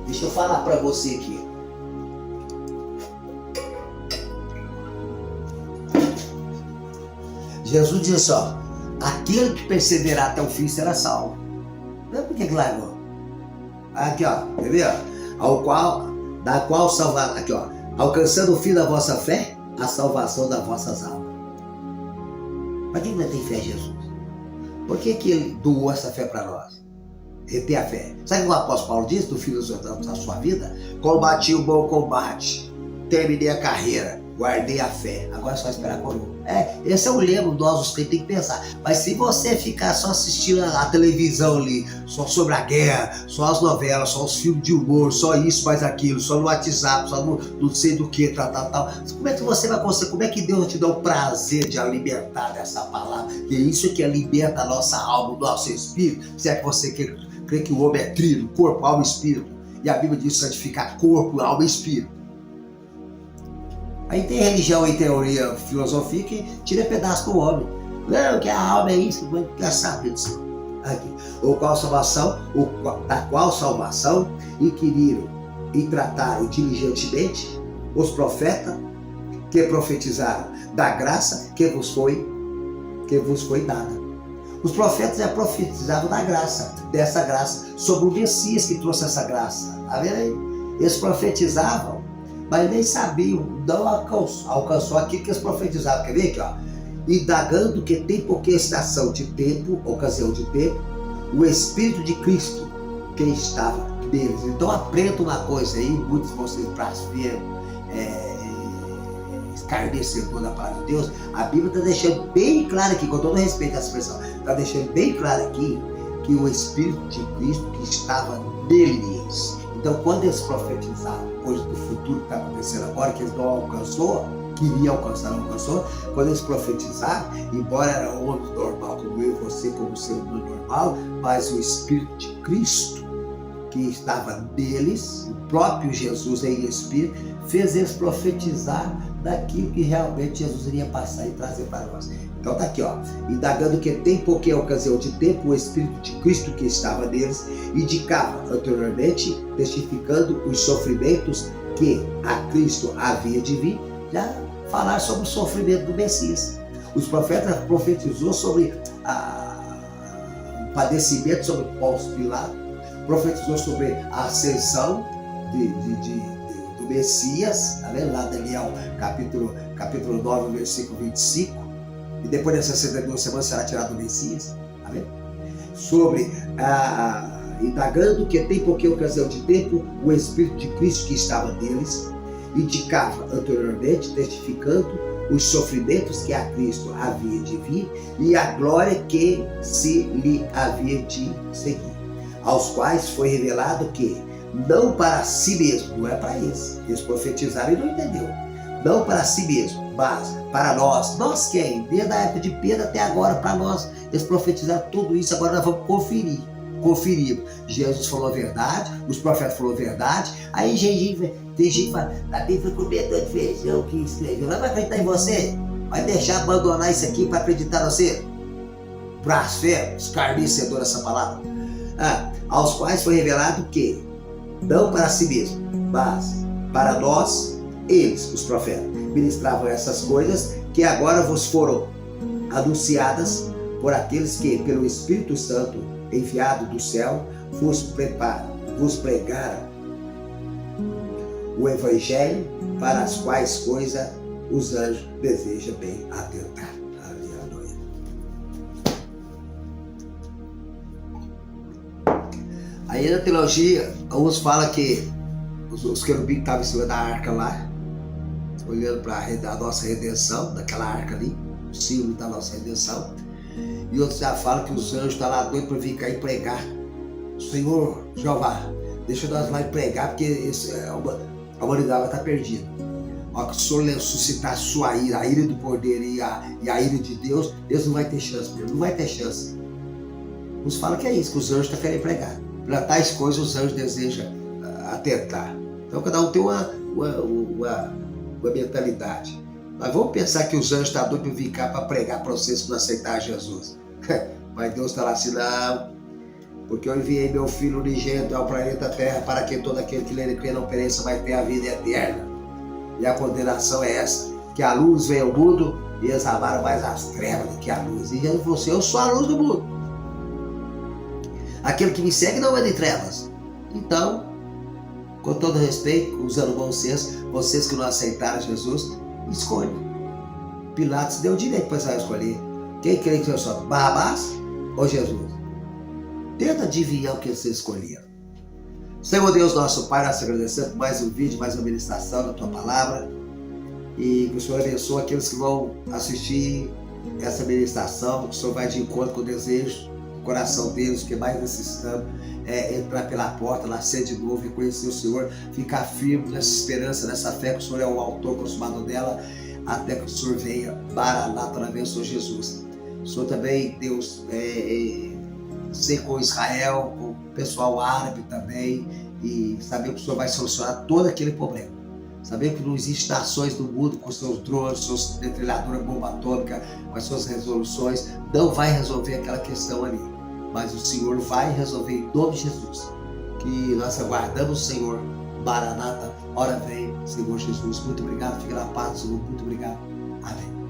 Deixa eu falar para você aqui. Jesus disse, ó, aquele que perseverar até o fim será salvo. Não é por que largou? Aqui, ó, quer ver? Da qual salvar, aqui, ó, alcançando o fim da vossa fé, a salvação das vossas almas. Para quem não tem fé em Jesus? Por que ele doou essa fé para nós? Ele tem a fé. Sabe o que o apóstolo Paulo diz do fim da sua vida? Combati o bom combate, terminei a carreira, guardei a fé, agora é só esperar a coroa. Esse é o lema, nós os crentes tem que pensar. Mas se você ficar só assistindo a televisão ali, só sobre a guerra, só as novelas, só os filmes de humor, só isso, mais aquilo, só no WhatsApp, só no não sei do que, tal, como é que você vai conseguir, como é que Deus te dá o prazer de alimentar dessa palavra? Que é isso que alimenta a nossa alma, o nosso espírito. Se é que você crê que o homem é trino, corpo, alma e espírito. E a Bíblia diz santificar corpo, alma e espírito. Aí tem religião e teoria, filosofia que tira pedaço do homem. Não, que a alma é isso, que quer saber disso. Aqui. Da qual salvação inquiriram e trataram diligentemente os profetas que profetizaram da graça que vos foi dada. Os profetas já profetizavam da graça, dessa graça, sobre o Messias que trouxe essa graça. Tá vendo aí? Eles profetizavam, mas nem sabiam, não alcançou aquilo que eles profetizavam. Quer ver aqui, ó? Indagando que tem pouca estação de tempo, ocasião de tempo, o Espírito de Cristo que estava neles. Então aprenda uma coisa aí, muitos vão ser blasfemos, escarnecedor da palavra de Deus. A Bíblia está deixando bem claro aqui, com todo respeito à expressão, está deixando bem claro aqui que o Espírito de Cristo que estava neles. Então, quando eles profetizavam coisas do futuro que está acontecendo agora, que eles não alcançou, queria alcançar, não alcançou, quando eles profetizaram, embora era um homem normal como eu e você, como ser humano normal, mas o Espírito de Cristo que estava neles, o próprio Jesus em Espírito, fez eles profetizar daquilo que realmente Jesus iria passar e trazer para nós. Então tá aqui, ó, indagando que tem pouquinha ocasião de tempo, o Espírito de Cristo que estava neles indicava anteriormente, testificando os sofrimentos que a Cristo havia de vir, já falar sobre o sofrimento do Messias. Os profetas profetizou sobre o padecimento sobre Pôncio Pilato, profetizou sobre a ascensão do Messias, tá vendo? Lá Daniel capítulo 9, versículo 25, e depois dessas 62 semanas será tirado o Messias, tá vendo? Sobre indagando que tem pouquinha ocasião de tempo, o Espírito de Cristo que estava neles, indicava anteriormente, testificando os sofrimentos que a Cristo havia de vir e a glória que se lhe havia de seguir, aos quais foi revelado que, não para si mesmo, não é para eles profetizaram e não entendeu, não para si mesmo, mas para nós quem? Desde a época de Pedro até agora, para nós, eles profetizaram tudo isso, agora nós vamos conferir. Jesus falou a verdade, os profetas falaram a verdade, aí tem gente que fala, Davi foi comedor de feijão que escreveu, não vai acreditar em você? Vai deixar abandonar isso aqui para acreditar em você? Blasfemo, escarnecedor essa palavra. Aos quais foi revelado que, não para si mesmo, mas para nós, eles, os profetas, ministravam essas coisas que agora vos foram anunciadas por aqueles que, pelo Espírito Santo enviado do céu, vos pregaram o Evangelho, para as quais coisas os anjos desejam bem atentar. Aleluia. Aí Aí na teologia, alguns falam que os querubins que estavam em cima da arca lá, olhando para a nossa redenção, daquela arca ali, o símbolo da nossa redenção. E outros já falam que os anjos estão lá doidos para vir cá e pregar. Senhor, Jeová, deixa nós lá e pregar, porque a humanidade vai estar perdida. A hora que o Senhor suscitar a sua ira, a ira do Cordeiro e a ira de Deus, Deus não vai ter chance mesmo, não vai ter chance. Uns falam que é isso, que os anjos estão querendo pregar. Para tais coisas os anjos desejam atentar. Então cada um tem uma mentalidade. Mas vamos pensar que os anjos estão doidos para vir cá para pregar para vocês que não aceitar Jesus. Mas Deus está lá assim, não, porque eu enviei meu Filho unigênito ao planeta Terra para que todo aquele que nele crê não pereça, mas tenha a vida eterna. E a condenação é essa, que a luz veio ao mundo e eles amaram mais as trevas do que a luz. E Jesus falou assim, eu sou a luz do mundo. Aquele que me segue não é de trevas. Então, com todo respeito, usando bom senso, vocês que não aceitaram Jesus, escolhem. Pilatos deu direito para Israel escolher. Quem crê que eu sou? Barrabás ou Jesus? Tenta adivinhar o que você escolheram. Senhor Deus, nosso Pai, nós agradecemos por mais um vídeo, mais uma ministração da Tua Palavra. E que o Senhor abençoe aqueles que vão assistir essa ministração, que o Senhor vai de encontro com o desejo do coração deles, o que mais necessitamos é entrar pela porta, nascer de novo, reconhecer o Senhor, ficar firme nessa esperança, nessa fé que o Senhor é o autor consumado dela, até que o Senhor venha. Maranata, na vez, Senhor Jesus. O Senhor também, Deus, ser com Israel, com o pessoal árabe também, e saber que o Senhor vai solucionar todo aquele problema. Saber que não existem nações do mundo com seus drones, suas metralhadoras, bomba atômica, com as suas resoluções, não vai resolver aquela questão ali. Mas o Senhor vai resolver em nome de Jesus. Que nós aguardamos o Senhor. Maranata, ora vem, Senhor Jesus. Muito obrigado, fica na paz do Senhor. Muito obrigado. Amém.